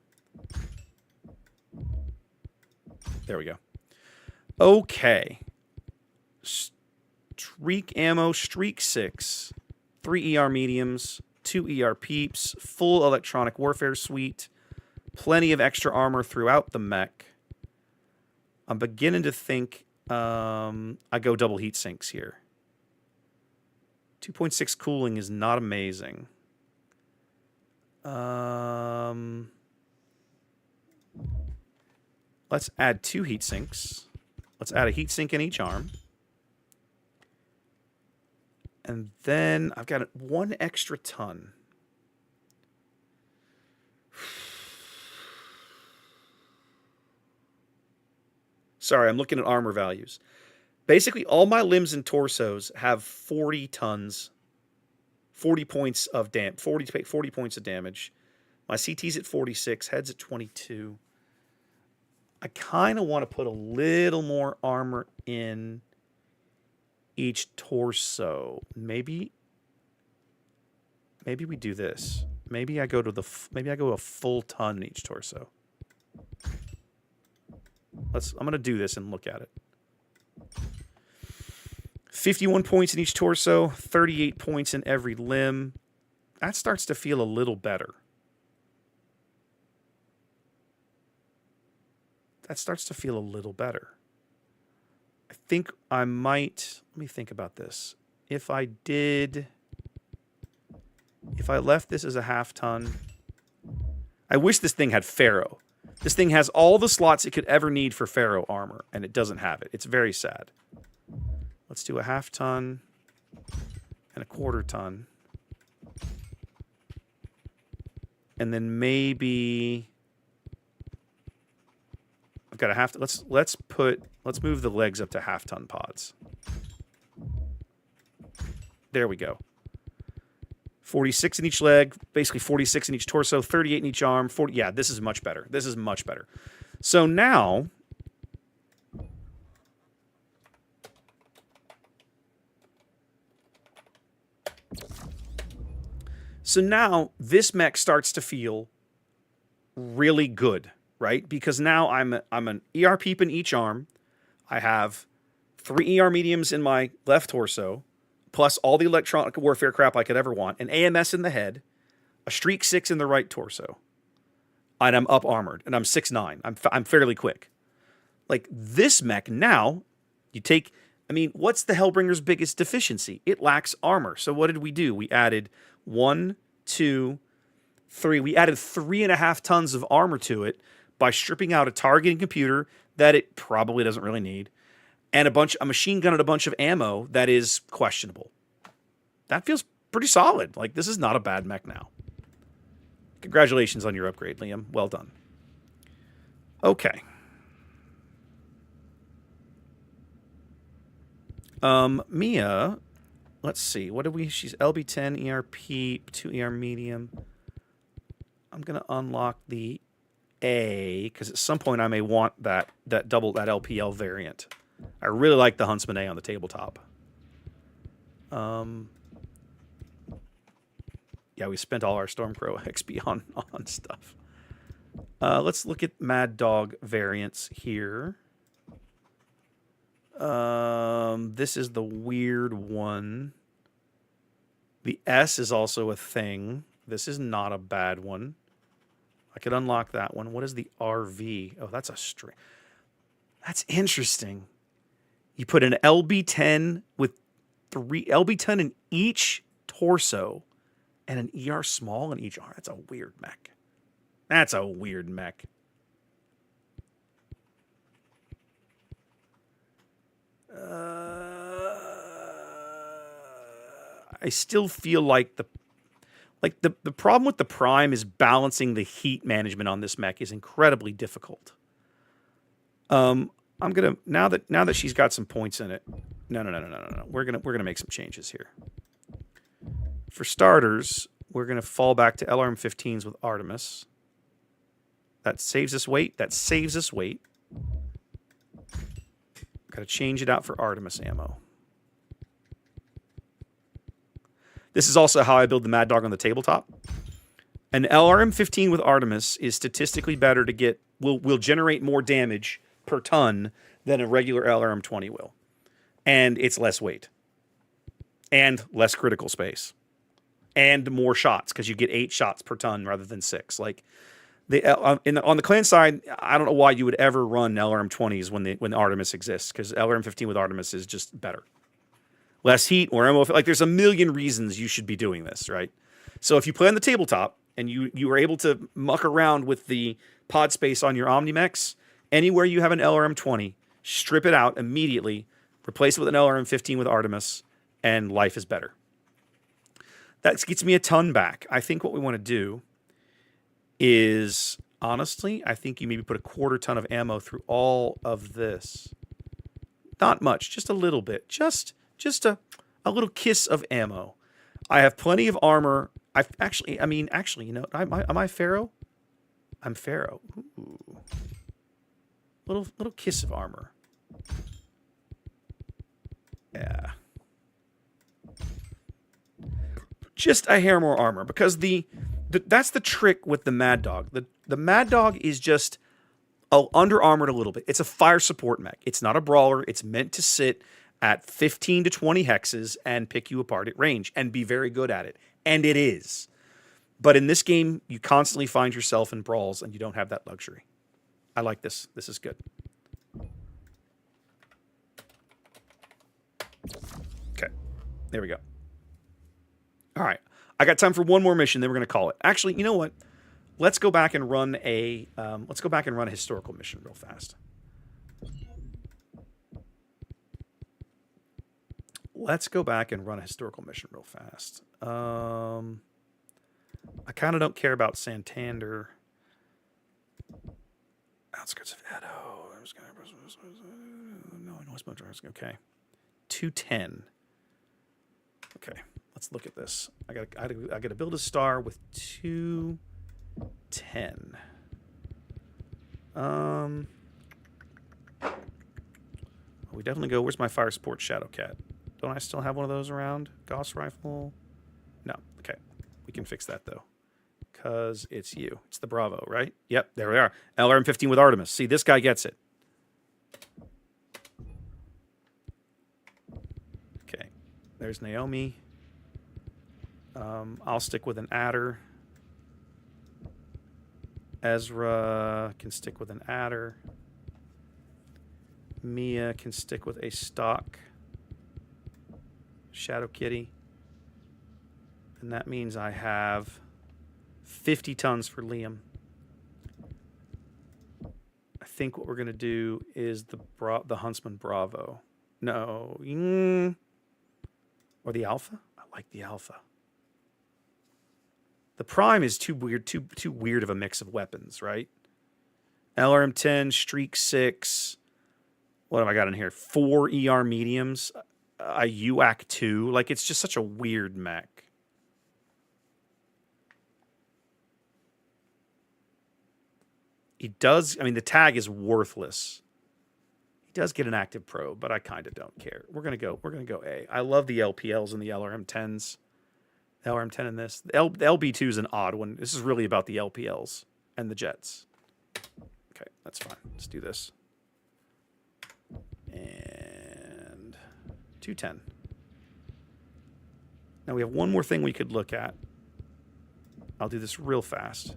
There we go. Okay. Streak ammo, Streak 6. 3 ER mediums, 2 ER peeps, full electronic warfare suite, plenty of extra armor throughout the mech. I'm beginning to think I go double heat sinks here. 2.6 cooling is not amazing. Let's add 2 heat sinks. Let's add a heat sink in each arm. And then I've got 1 extra ton. Sorry, I'm looking at armor values. Basically, all my limbs and torsos have 40 tons, 40 points of 40 points of damage. My CT's at 46, head's at 22. I kind of want to put a little more armor in each torso. Maybe we do this. Maybe I go a full ton in each torso. I'm going to do this and look at it. 51 points in each torso, 38 points in every limb. That starts to feel a little better. I think I might... Let me think about this. If I left this as a half ton... I wish this thing had Pharaoh. This thing has all the slots it could ever need for Pharaoh armor, and it doesn't have it. It's very sad. Let's do a half ton and a quarter ton. And then maybe I've got a half. Let's move the legs up to half ton pods. There we go. 46 in each leg, basically 46 in each torso, 38 in each arm. 40. Yeah, this is much better. This is much better. So now this mech starts to feel really good, right? Because now I'm an ER peep in each arm. I have 3 ER mediums in my left torso, plus all the electronic warfare crap I could ever want, an AMS in the head, a Streak 6 in the right torso, and I'm up armored, and I'm 6'9". I'm fairly quick. Like, this mech now, what's the Hellbringer's biggest deficiency? It lacks armor. So what did we do? We added 1, 2, 3. We added 3.5 tons of armor to it by stripping out a targeting computer that it probably doesn't really need, and a machine gun and a bunch of ammo that is questionable. That feels pretty solid. Like, this is not a bad mech now. Congratulations on your upgrade, Liam. Well done. Okay. Mia, let's see. What do we... She's LB10, ERP, 2 ER medium. I'm going to unlock the A, because at some point I may want that LPL variant. I really like the Huntsman A on the tabletop. Yeah, we spent all our Stormcrow XP on stuff. Let's look at Mad Dog variants here. This is the weird one. The S is also a thing. This is not a bad one. I could unlock that one. What is the RV? Oh, that's a string. That's interesting. You put an LB10 with 3 LB10 in each torso and an ER small in each arm. That's a weird mech. That's a weird mech. I still feel like the problem with the Prime is balancing the heat management on this mech is incredibly difficult. I'm gonna now that she's got some points in it. No. We're gonna make some changes here. For starters, we're gonna fall back to LRM-15s with Artemis. That saves us weight. Got to change it out for Artemis ammo. This is also how I build the Mad Dog on the tabletop. An LRM-15 with Artemis is statistically better to get, will generate more damage per ton than a regular LRM-20 will. And it's less weight. And less critical space. And more shots, because you get 8 shots per ton rather than 6. Like, on the clan side, I don't know why you would ever run LRM-20s when Artemis exists, because LRM-15 with Artemis is just better. Less heat, or ammo. Like, there's a million reasons you should be doing this, right? So if you play on the tabletop and you are able to muck around with the pod space on your Omnimex, anywhere you have an LRM-20, strip it out immediately, replace it with an LRM-15 with Artemis, and life is better. That gets me a ton back. I think what we want to do is, honestly, I think you maybe put a 1/4 ton of ammo through all of this. Not much, just a little bit. Just a little kiss of ammo. I have plenty of armor. Actually, you know, am I Pharaoh? I'm Pharaoh. Ooh. Little kiss of armor. Yeah. Just a hair more armor, because that's the trick with the Mad Dog. The Mad Dog is just under armored a little bit. It's a fire support mech. It's not a brawler. It's meant to sit at 15 to 20 hexes and pick you apart at range and be very good at it. And it is. But in this game, you constantly find yourself in brawls and you don't have that luxury. I like this. This is good. Okay. There we go. All right. I got time for one more mission, then we're going to call it. Actually, you know what? Let's go back and run a historical mission real fast. I kind of don't care about Santander. Outskirts of Edo. Okay. 210. Okay. Let's look at this. I got to build a star with 210. We definitely go. Where's my fire support Shadowcat? Don't I still have one of those around? Gauss rifle? No. Okay. We can fix that though. Because it's you. It's the Bravo, right? Yep. There we are. LRM-15 with Artemis. See, this guy gets it. Okay. There's Naomi. I'll stick with an adder. Ezra can stick with an adder. Mia can stick with a stock Shadow Kitty. And that means I have 50 tons for Liam. I think what we're going to do is the Huntsman Bravo. No. Or the Alpha? I like the Alpha. The Prime is too weird of a mix of weapons, right? LRM-10, Streak 6. What have I got in here? 4 ER mediums. A UAC 2. Like, it's just such a weird mech. He does, I mean, the tag is worthless. He does get an active probe, but I kind of don't care. We're gonna go A. I love the LPLs and the LRM-10s. The LRM-10 in this. The LB2 is an odd one. This is really about the LPLs and the jets. Okay, that's fine. Let's do this. And 210. Now we have one more thing we could look at. I'll do this real fast.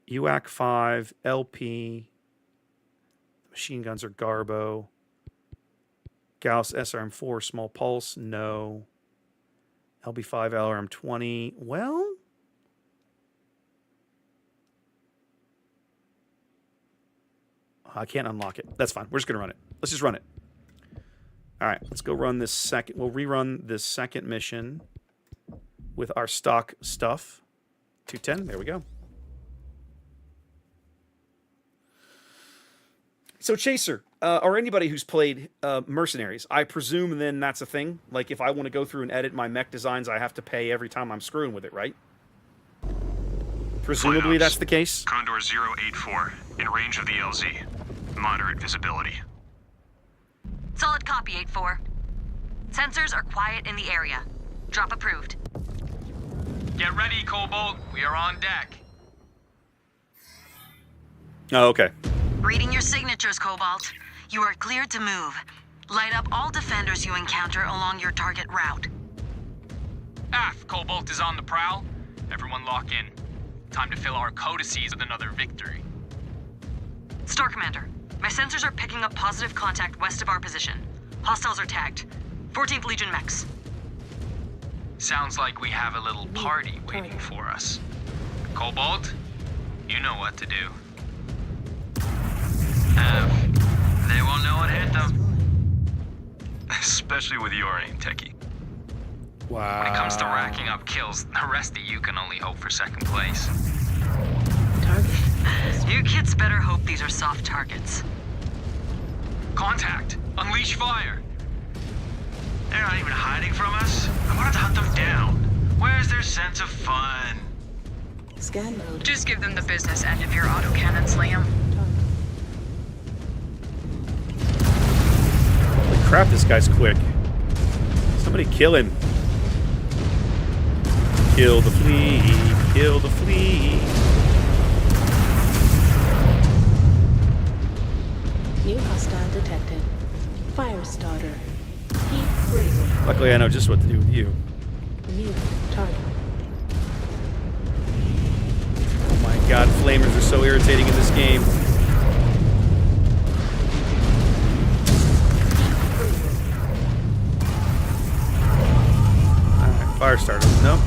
UAC 5, LP. The machine guns are Garbo. Gauss SRM4, small pulse, no. LB5, LRM20. Well, I can't unlock it. That's fine. We're just going to run it. Let's just run it. All right, let's go run this second. We'll rerun this second mission with our stock stuff. 210. There we go. So Chaser, or anybody who's played Mercenaries, I presume then that's a thing? Like, if I want to go through and edit my mech designs, I have to pay every time I'm screwing with it, right? Presumably that's the case? Condor 084, in range of the LZ. Moderate visibility. Solid copy, 8-4. Sensors are quiet in the area. Drop approved. Get ready, Cobalt. We are on deck. Oh, okay. Reading your signatures, Cobalt. You are cleared to move. Light up all defenders you encounter along your target route. Aft, Cobalt is on the prowl. Everyone lock in. Time to fill our codices with another victory. Star Commander, my sensors are picking up positive contact west of our position. Hostiles are tagged. 14th Legion mechs. Sounds like we have a little party waiting for us. Cobalt, you know what to do. They won't know what hit them. Especially with your aim, Techie. Wow. When it comes to racking up kills, the rest of you can only hope for second place. You kids better hope these are soft targets. Contact! Unleash fire! They're not even hiding from us. I wanted to hunt them down. Where's their sense of fun? Scan mode. Just give them the business end of your autocannons, Liam. Holy crap, this guy's quick. Somebody kill him. Kill the flea. Kill the flea. New hostile detected. Fire starter. Heat critical. Luckily, I know just what to do with you. New target. Oh my god, flamers are so irritating in this game. Alright, fire starters. Nope.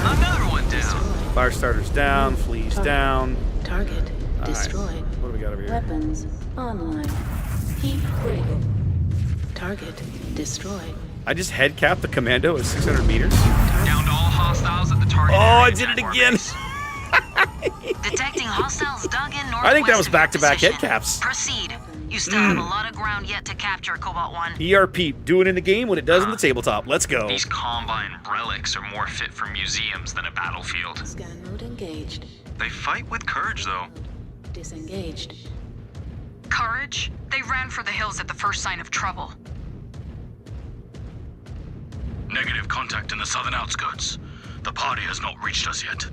Another one down. Fire starters down, fleas down. Target All destroyed. right. What do we got over here? Weapons online. Heat critical. Target destroyed. I just head capped the commando at 600 meters. Down to all hostiles at the target. Oh, I area did it and again. Detecting hostiles dug in northwest. I think that was of your back-to-back head position. caps. Proceed. You still have a lot of ground yet to capture, Cobalt 1. ERP, do it in the game what it does on the tabletop. Let's go. These Combine relics are more fit for museums than a battlefield. Scan mode engaged. They fight with courage, though. Disengaged. Courage? They ran for the hills at the first sign of trouble. Negative contact in the southern outskirts. The party has not reached us yet.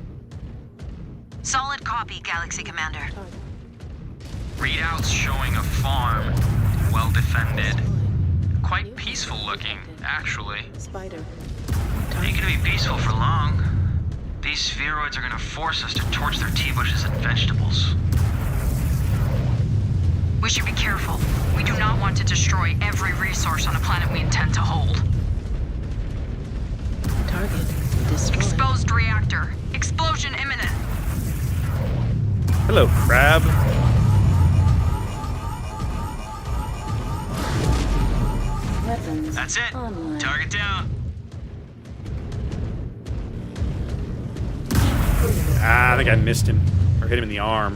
Solid copy, Galaxy Commander. Readouts showing a farm, well defended. Quite peaceful looking, actually. Spider. Ain't gonna be peaceful for long. These spheroids are gonna force us to torch their tea bushes and vegetables. We should be careful. We do not want to destroy every resource on a planet we intend to hold. Target destroyed. Exposed reactor. Explosion imminent. Hello, crab. Weapons. That's it. Online. Target down. Ah, I think I missed him. Or hit him in the arm.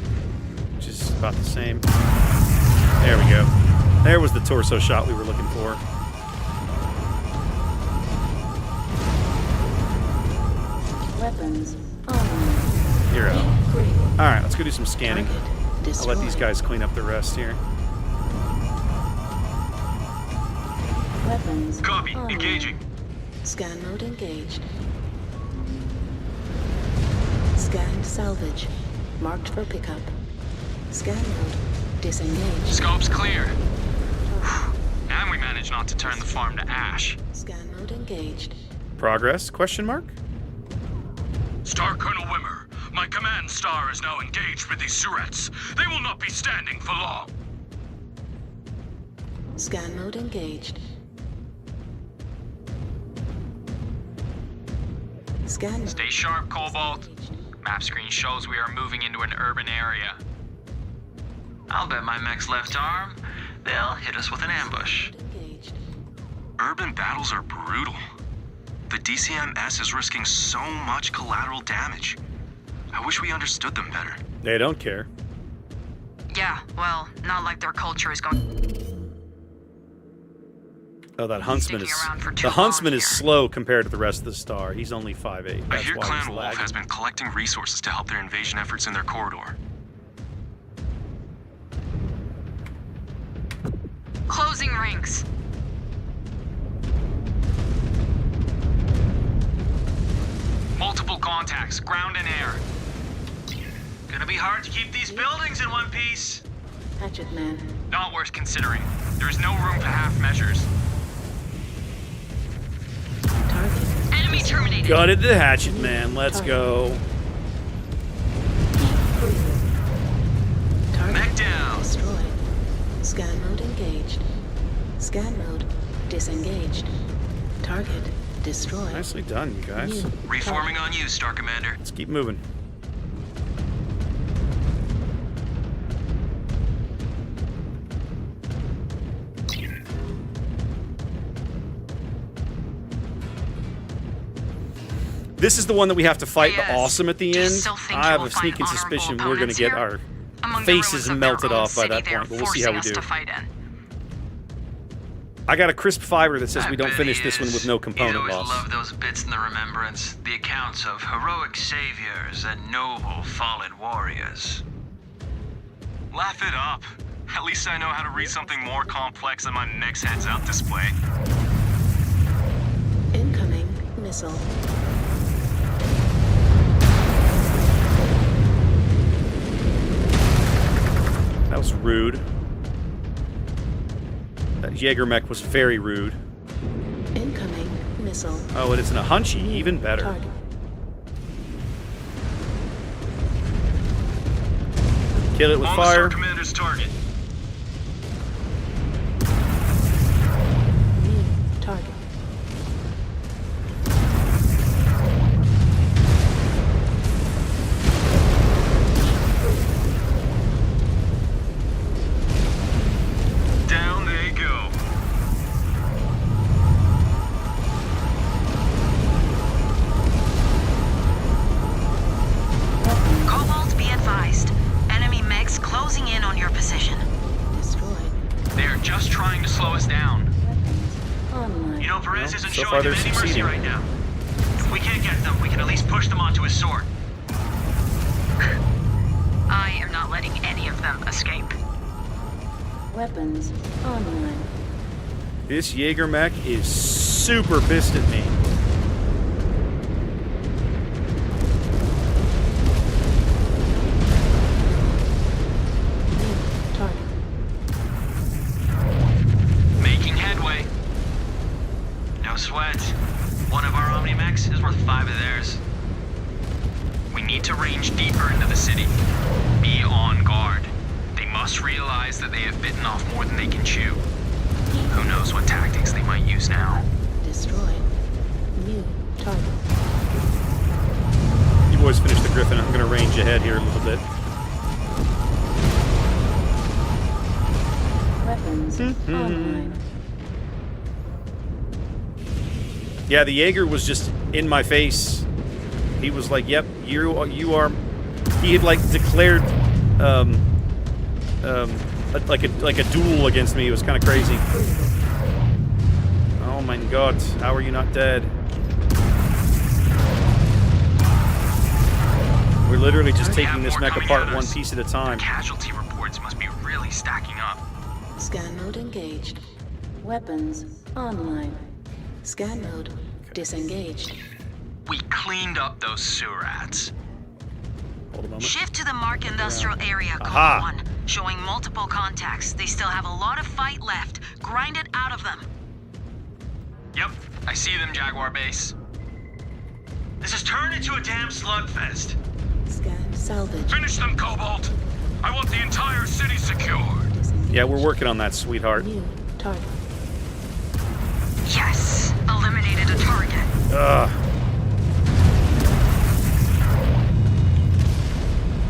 Which is about the same. There we go. There was the torso shot we were looking for. Weapons. Online. You're out. Critical. Alright, let's go do some scanning. Target I'll destroyed. let these guys clean up the rest here. Weapons. Copy. Online. Engaging. Scan mode engaged. Scanned salvage. Marked for pickup. Scan mode disengaged. Scope's clear. And we managed not to turn the farm to ash. Scan mode engaged. Progress? Question mark? Star Colonel Wimmer, my command star is now engaged with these Surets. They will not be standing for long. Scan mode engaged. Scan mode. Stay sharp, Cobalt. Map screen shows we are moving into an urban area. I'll bet my mech's left arm, they'll hit us with an ambush. Engaged. Urban battles are brutal. The DCMS is risking so much collateral damage. I wish we understood them better. They don't care. Yeah, well, not like their culture is going. Oh, that huntsman is... Sticking around for too The huntsman long is here. slow compared to the rest of the star. He's only 5'8". I That's hear why Clan he's Wolf lagging. has been collecting resources to help their invasion efforts in their corridor. Closing ranks. Multiple contacts, ground and air. Gonna be hard to keep these buildings in one piece. Hatchet man. Not worth considering. There is no room for half measures. Target. Enemy terminated. Gutted the hatchet man. Let's go. Target Mech down. destroyed. Scan mode engaged. Scan mode disengaged. Target destroyed. Nicely done, you guys. New Reforming on you, Star Commander. Let's keep moving. This is the one that we have to fight the Yes. awesome at the Do you end. still think I you have will a find sneaking honorable suspicion we're going to opponents get here? our Among the faces ruins of melted their own off by city that they are point, but we'll see how we forcing do. us to fight in. I got a crisp fiber that says I we don't bet finish he this one is. with no He's component always loss. loved those bits in the remembrance, the accounts of heroic saviors and noble fallen warriors. Laugh it up. At least I know how to read something more complex than my mech's heads-up display. Incoming missile. That was rude. That Jaeger mech was very rude. Incoming missile. Oh, it is in a hunchy, even better. Target. Kill it with On the fire. Star Commander's target. New target. Down they go. Cobalt, be advised. Enemy mechs closing in on your position. Destroyed. They are just trying to slow us down. Online. You know, Perez Well, isn't so showing far them they're any mercy succeeding. right now. If we can't get them, we can at least push them onto his sword. I am not letting any of them escape. Weapons online. This Jaeger mech is super pissed at me. New target. Making headway. No sweat. One of our Omni-Mechs is worth 5 of theirs. We need to range deeper into the city. Be on guard. They must realize that they have bitten off more than they can chew. Who knows what tactics they might use now. Destroyed. New target. forge ahead here a little bit. Weapons online. Yeah, the Jaeger was just in my face. He was like, "Yep, you are." He had like declared, like a duel against me. It was kind of crazy. Oh my God! How are you not dead? We're literally just taking this mech apart one piece at a time. Casualty reports must be really stacking up. Scan mode engaged. Weapons online. Scan mode disengaged. We cleaned up those sewer rats. Hold a moment. Shift to the Mark Industrial Area, Aha. Code 1. Showing multiple contacts. They still have a lot of fight left. Grind it out of them. Yep, I see them, Jaguar base. This has turned into a damn slugfest. Scan salvage. Finish them, Cobalt. I want the entire city secured. Yeah, we're working on that, sweetheart. New target. Yes! Eliminated a target. Ugh.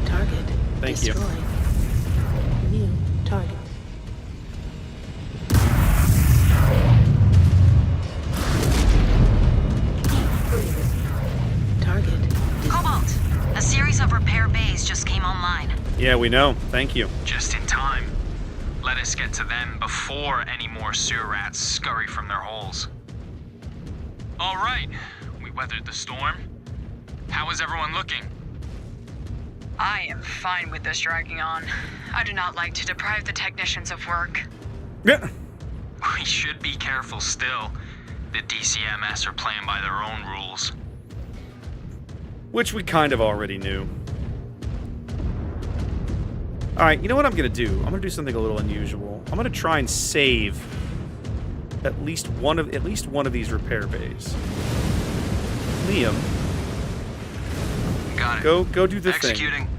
Target Thank you. destroyed. New target. Target. Cobalt, a series of repair bays just came online. Yeah, we know. Thank you. Just in time. Let us get to them before any more sewer rats scurry from their holes. All right, we weathered the storm. How is everyone looking? I am fine with this dragging on. I do not like to deprive the technicians of work. Yeah. We should be careful still. The DCMS are playing by their own rules. Which we kind of already knew. Alright, you know what I'm going to do? I'm going to do something a little unusual. I'm going to try and save at least one of these repair bays. Liam. Got it. Go do the Executing. thing.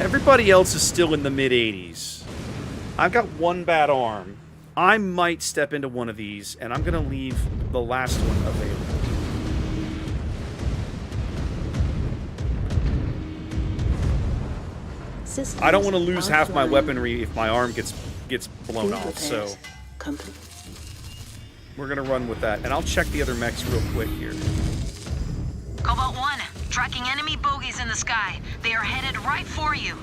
Everybody else is still in the mid-80s. I've got one bad arm. I might step into one of these, and I'm going to leave the last one available. Systems I don't want to lose half my offline. weaponry if my arm gets blown Field off, so repairs complete. we're going to run with that. And I'll check the other mechs real quick here. Cobalt 1, tracking enemy bogies in the sky. They are headed right for you.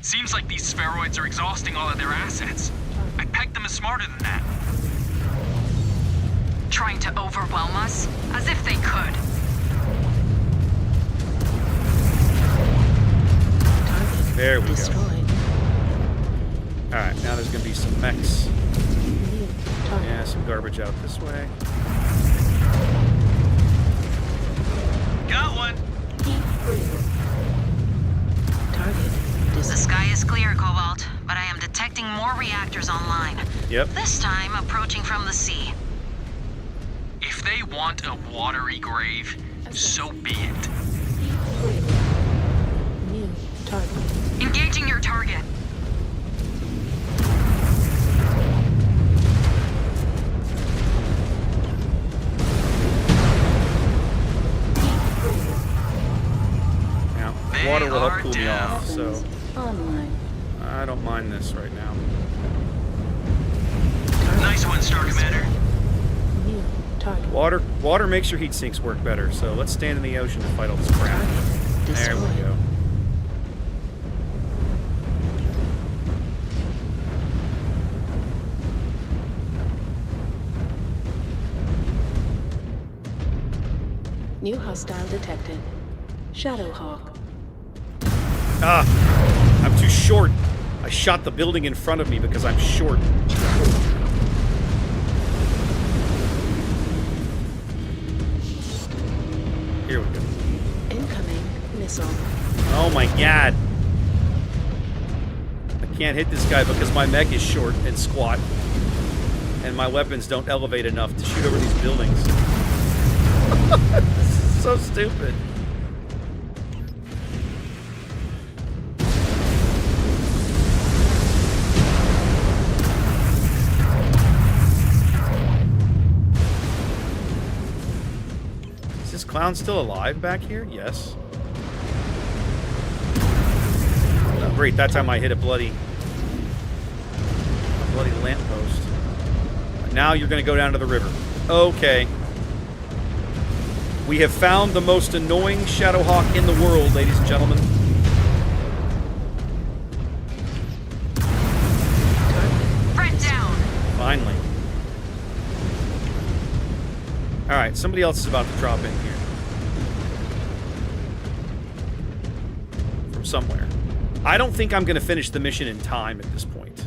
Seems like these spheroids are exhausting all of their assets. I pegged them as smarter than that. Trying to overwhelm us? As if they could. Target There we destroyed. go. Alright, now there's going to be some mechs. New target. Yeah, some garbage out this way. Got one. Target The destroyed. sky is clear, Cobalt, but I am detecting more reactors online. Yep. This time approaching from the sea. If they want a watery grave, so be it. New target. Engaging your target. Now, They water will are help cool me off, so Weapons online. I don't mind this right now. Nice one, Star Commander. New target. Water makes your heat sinks work better, so let's stand in the ocean to fight all this crap. Target There we destroyed. go. New hostile detected. Shadowhawk. Ah! I'm too short. I shot the building in front of me because I'm short. Here we go. Incoming missile. Oh my god. I can't hit this guy because my mech is short and squat. And my weapons don't elevate enough to shoot over these buildings. This is so stupid. clown still alive back here? Yes. Oh, great, that time I hit a bloody lamppost. Now you're going to go down to the river. Okay. We have found the most annoying Shadowhawk in the world, ladies and gentlemen. Red down. Finally. Alright, somebody else is about to drop in here. From somewhere. I don't think I'm going to finish the mission in time at this point.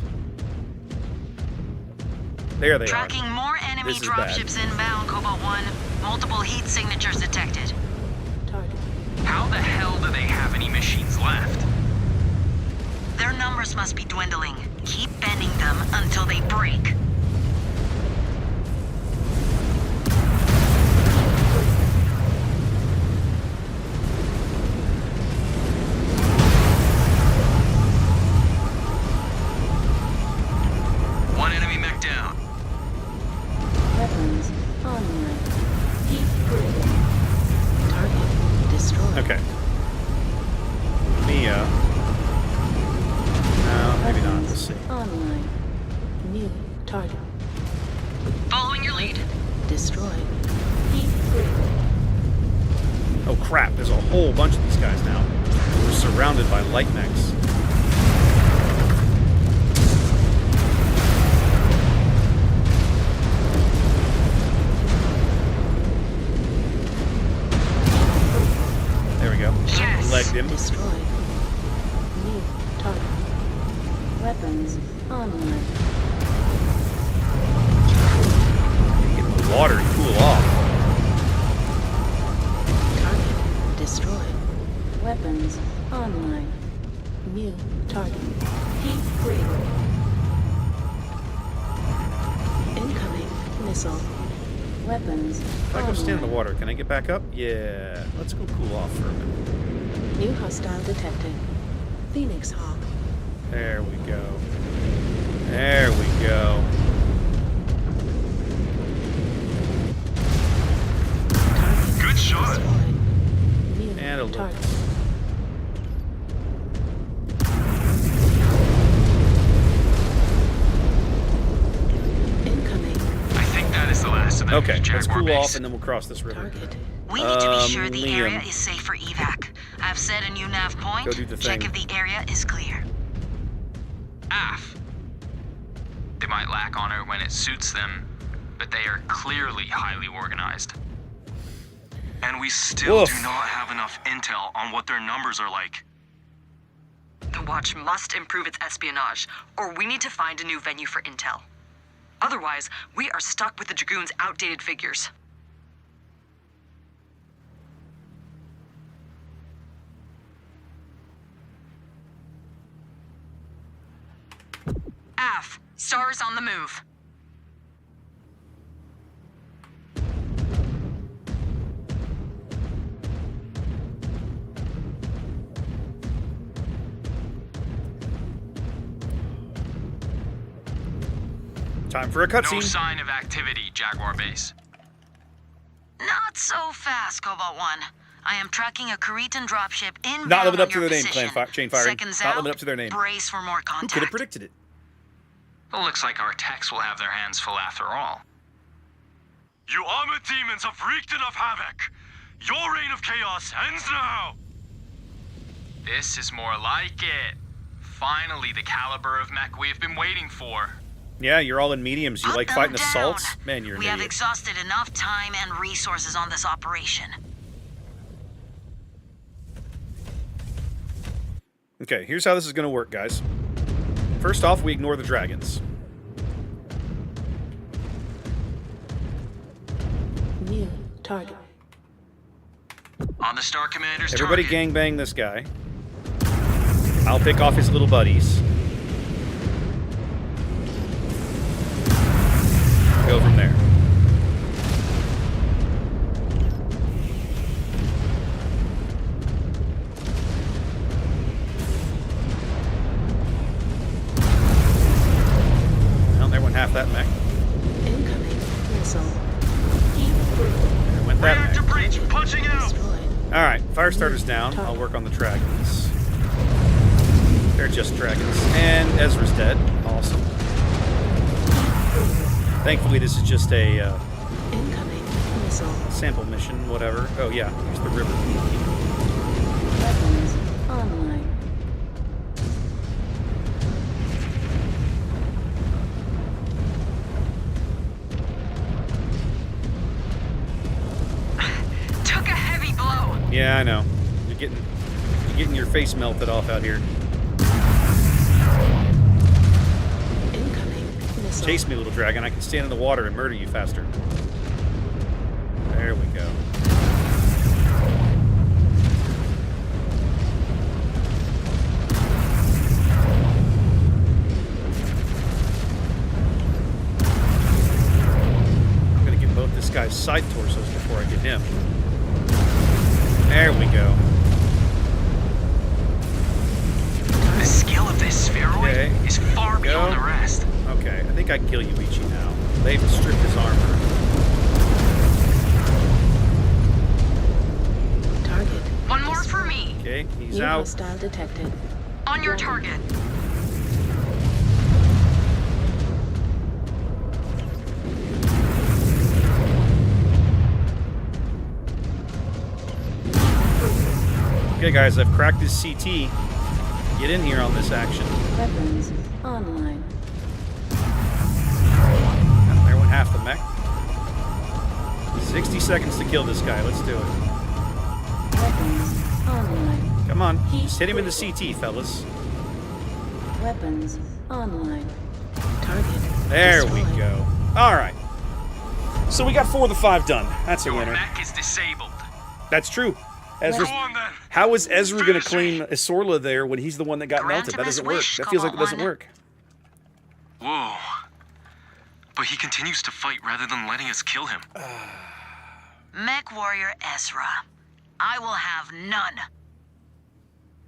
There they Tracking are. more enemy This is bad. dropships inbound, Cobalt 1. Multiple heat signatures detected. How the hell do they have any machines left? Their numbers must be dwindling. Keep bending them until they break. One enemy mech down. Weapons online. Heat grid. Target destroyed. Okay. Mia. No, maybe not. Let's see. Online. New target Following your lead. destroyed. Heat grid. Oh crap, there's a whole bunch of these guys now. We're surrounded by light mechs. There we go. Yes. Legged him. Destroyed. New target. Weapons online. Get in the water and cool off. Target destroyed. Weapons online. New target. Heat grid. Incoming missile. Weapons If I go stand in the online. water, can I get back up? Yeah. Let's go cool off for a minute. New hostile detected. Phoenix Hawk. There we go. There we go. Good shot. New And a little. target. Incoming I think that is the last of them. Okay, let's Jaguar cool base. off and then we'll cross this river. target. We need to be sure the Liam. area is safe for evac. I've set a new nav point. Go do the Check thing. if the area is clear. AF. They might lack honor when it suits them, but they are clearly highly organized. And we still Woof. do not have enough intel on what their numbers are like. The Watch must improve its espionage, or we need to find a new venue for intel. Otherwise, we are stuck with the Dragoons' outdated figures. AF, Stars on the move. Time for a No cutscene. sign of activity, Jaguar base. Not so fast, Cobalt 1. I am tracking a Cretan dropship inbound Not living up on to your their name, position. chain firing. Seconds Not out, living up to their name. brace for more Who contact. could have predicted it? It looks like our techs will have their hands full after all. You armored demons have wreaked enough havoc. Your reign of chaos ends now. This is more like it. Finally, the caliber of mech we've been waiting for. Yeah, you're all in mediums. You Put like them fighting down. assaults? Man, you're an We have idiot. exhausted enough time and resources on this operation. Okay, here's how this is going to work, guys. First off, we ignore the dragons. New target. On the Star Commander's Everybody target. gangbang this guy. I'll pick off his little buddies. Go from there. Well, there went half that mech. Incoming missile. Heat grid. There went Get that Reactor mech. breach, punching out! All right, fire starter's down. I'll work on the dragons. They're just dragons. And Ezra's dead. Awesome. Thankfully, this is just a Incoming missile. sample mission, whatever. Oh, yeah, here's the river. Weapons online. Took a heavy blow. Yeah, I know. You're getting your face melted off out here. Incoming missile. Chase me, little dragon. I can stand in the water and murder you faster. There we go. I'm gonna get both this guy's side torsos before I get him. There we go. The skill of this spheroid is far beyond the rest. Okay, I think I can kill Yuichi now. They've stripped his armor. Target. One more for me. Okay, he's New out. hostile detected. On your target. Okay, guys, I've cracked his CT. Get in here on this action. Weapons online. There went half the mech. 60 seconds to kill this guy. Let's do it. Weapons online. Come on. Just hit him in the CT, fellas. Weapons online. Target. There we go. All right. So we got 4 of the 5 done. That's a winner. Mech is disabled. That's true. Ezra's, how is Ezra going to claim Isorla there when he's the one that got melted? That doesn't work. That feels like it doesn't work. Whoa. But he continues to fight rather than letting us kill him. Mechwarrior Ezra. I will have none.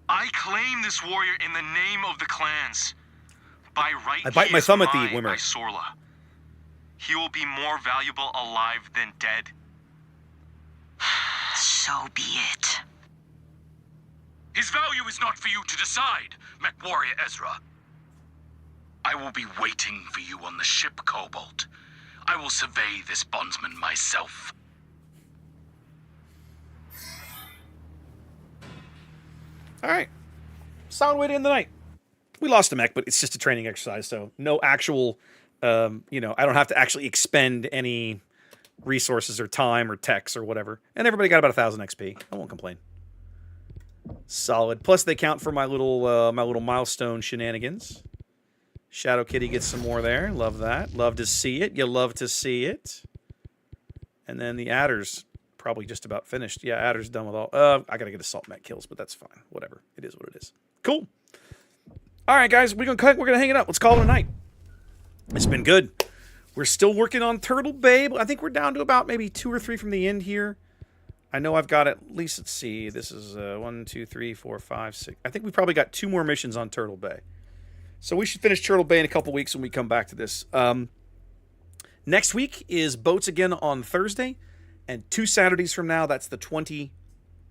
I claim this warrior in the name of the clans. By right, I bite he my is thumb at thee, mine, Wimmer. Isorla. He will be more valuable alive than dead. So be it. His value is not for you to decide, Mechwarrior Ezra. I will be waiting for you on the ship, Cobalt. I will survey this bondsman myself. All right. Solid way to end the night. We lost a mech, but it's just a training exercise, so no actual, I don't have to actually expend any resources or time or techs or whatever. And everybody got about 1,000 XP. I won't complain. Solid. Plus they count for my little milestone shenanigans. Shadow Kitty gets some more there. Love that. Love to see it. You love to see it. And then the Adder's probably just about finished. Yeah, Adder's done with all. I gotta get assault mech kills, but that's fine. Whatever. It is what it is. Cool. All right, guys, we're gonna hang it up. Let's call it a night. It's been good. We're still working on Turtle Bay, but I think we're down to about maybe 2 or 3 from the end here. I know I've got at least, let's see, this is 1, 2, 3, 4, 5, 6. I think we probably got 2 more missions on Turtle Bay. So we should finish Turtle Bay in a couple weeks when we come back to this. Next week is boats again on Thursday, and 2 Saturdays from now, that's the 24th,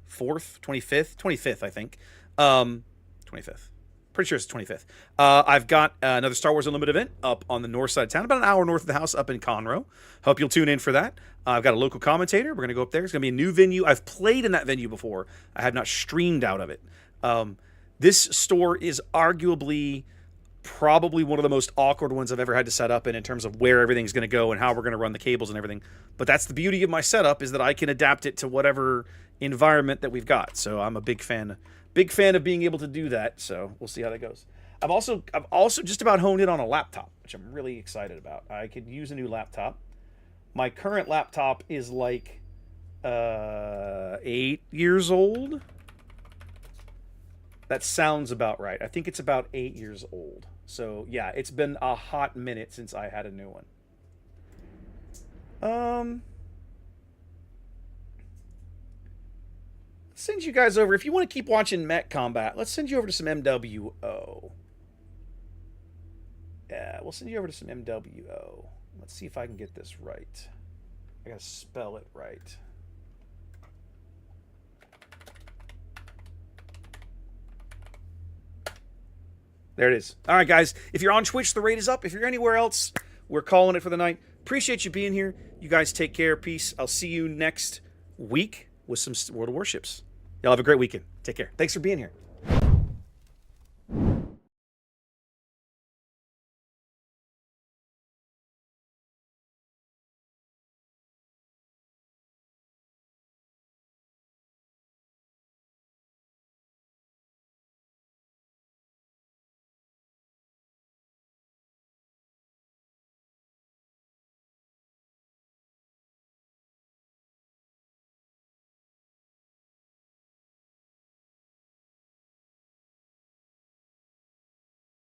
25th, 25th, I think. 25th. Pretty sure it's the 25th. I've got another Star Wars Unlimited event up on the north side of town, about an hour north of the house up in Conroe. Hope you'll tune in for that. I've got a local commentator. We're going to go up there. It's going to be a new venue. I've played in that venue before. I have not streamed out of it. This store is arguably probably one of the most awkward ones I've ever had to set up in terms of where everything's going to go and how we're going to run the cables and everything. But that's the beauty of my setup, is that I can adapt it to whatever environment that we've got. So I'm a big fan of being able to do that. So we'll see how that goes. I've also just about honed in on a laptop, which I'm really excited about. I could use a new laptop. My current laptop is like 8 years old. That sounds about right. I think it's about 8 years old. So yeah, it's been a hot minute since I had a new one. Send you guys over. If you want to keep watching mech combat, let's send you over to some MWO. Yeah, we'll send you over to some MWO. Let's see if I can get this right. I gotta spell it right. There it is. All right, guys. If you're on Twitch, the raid is up. If you're anywhere else, we're calling it for the night. Appreciate you being here. You guys take care. Peace. I'll see you next week with some World of Warships. Y'all have a great weekend. Take care. Thanks for being here.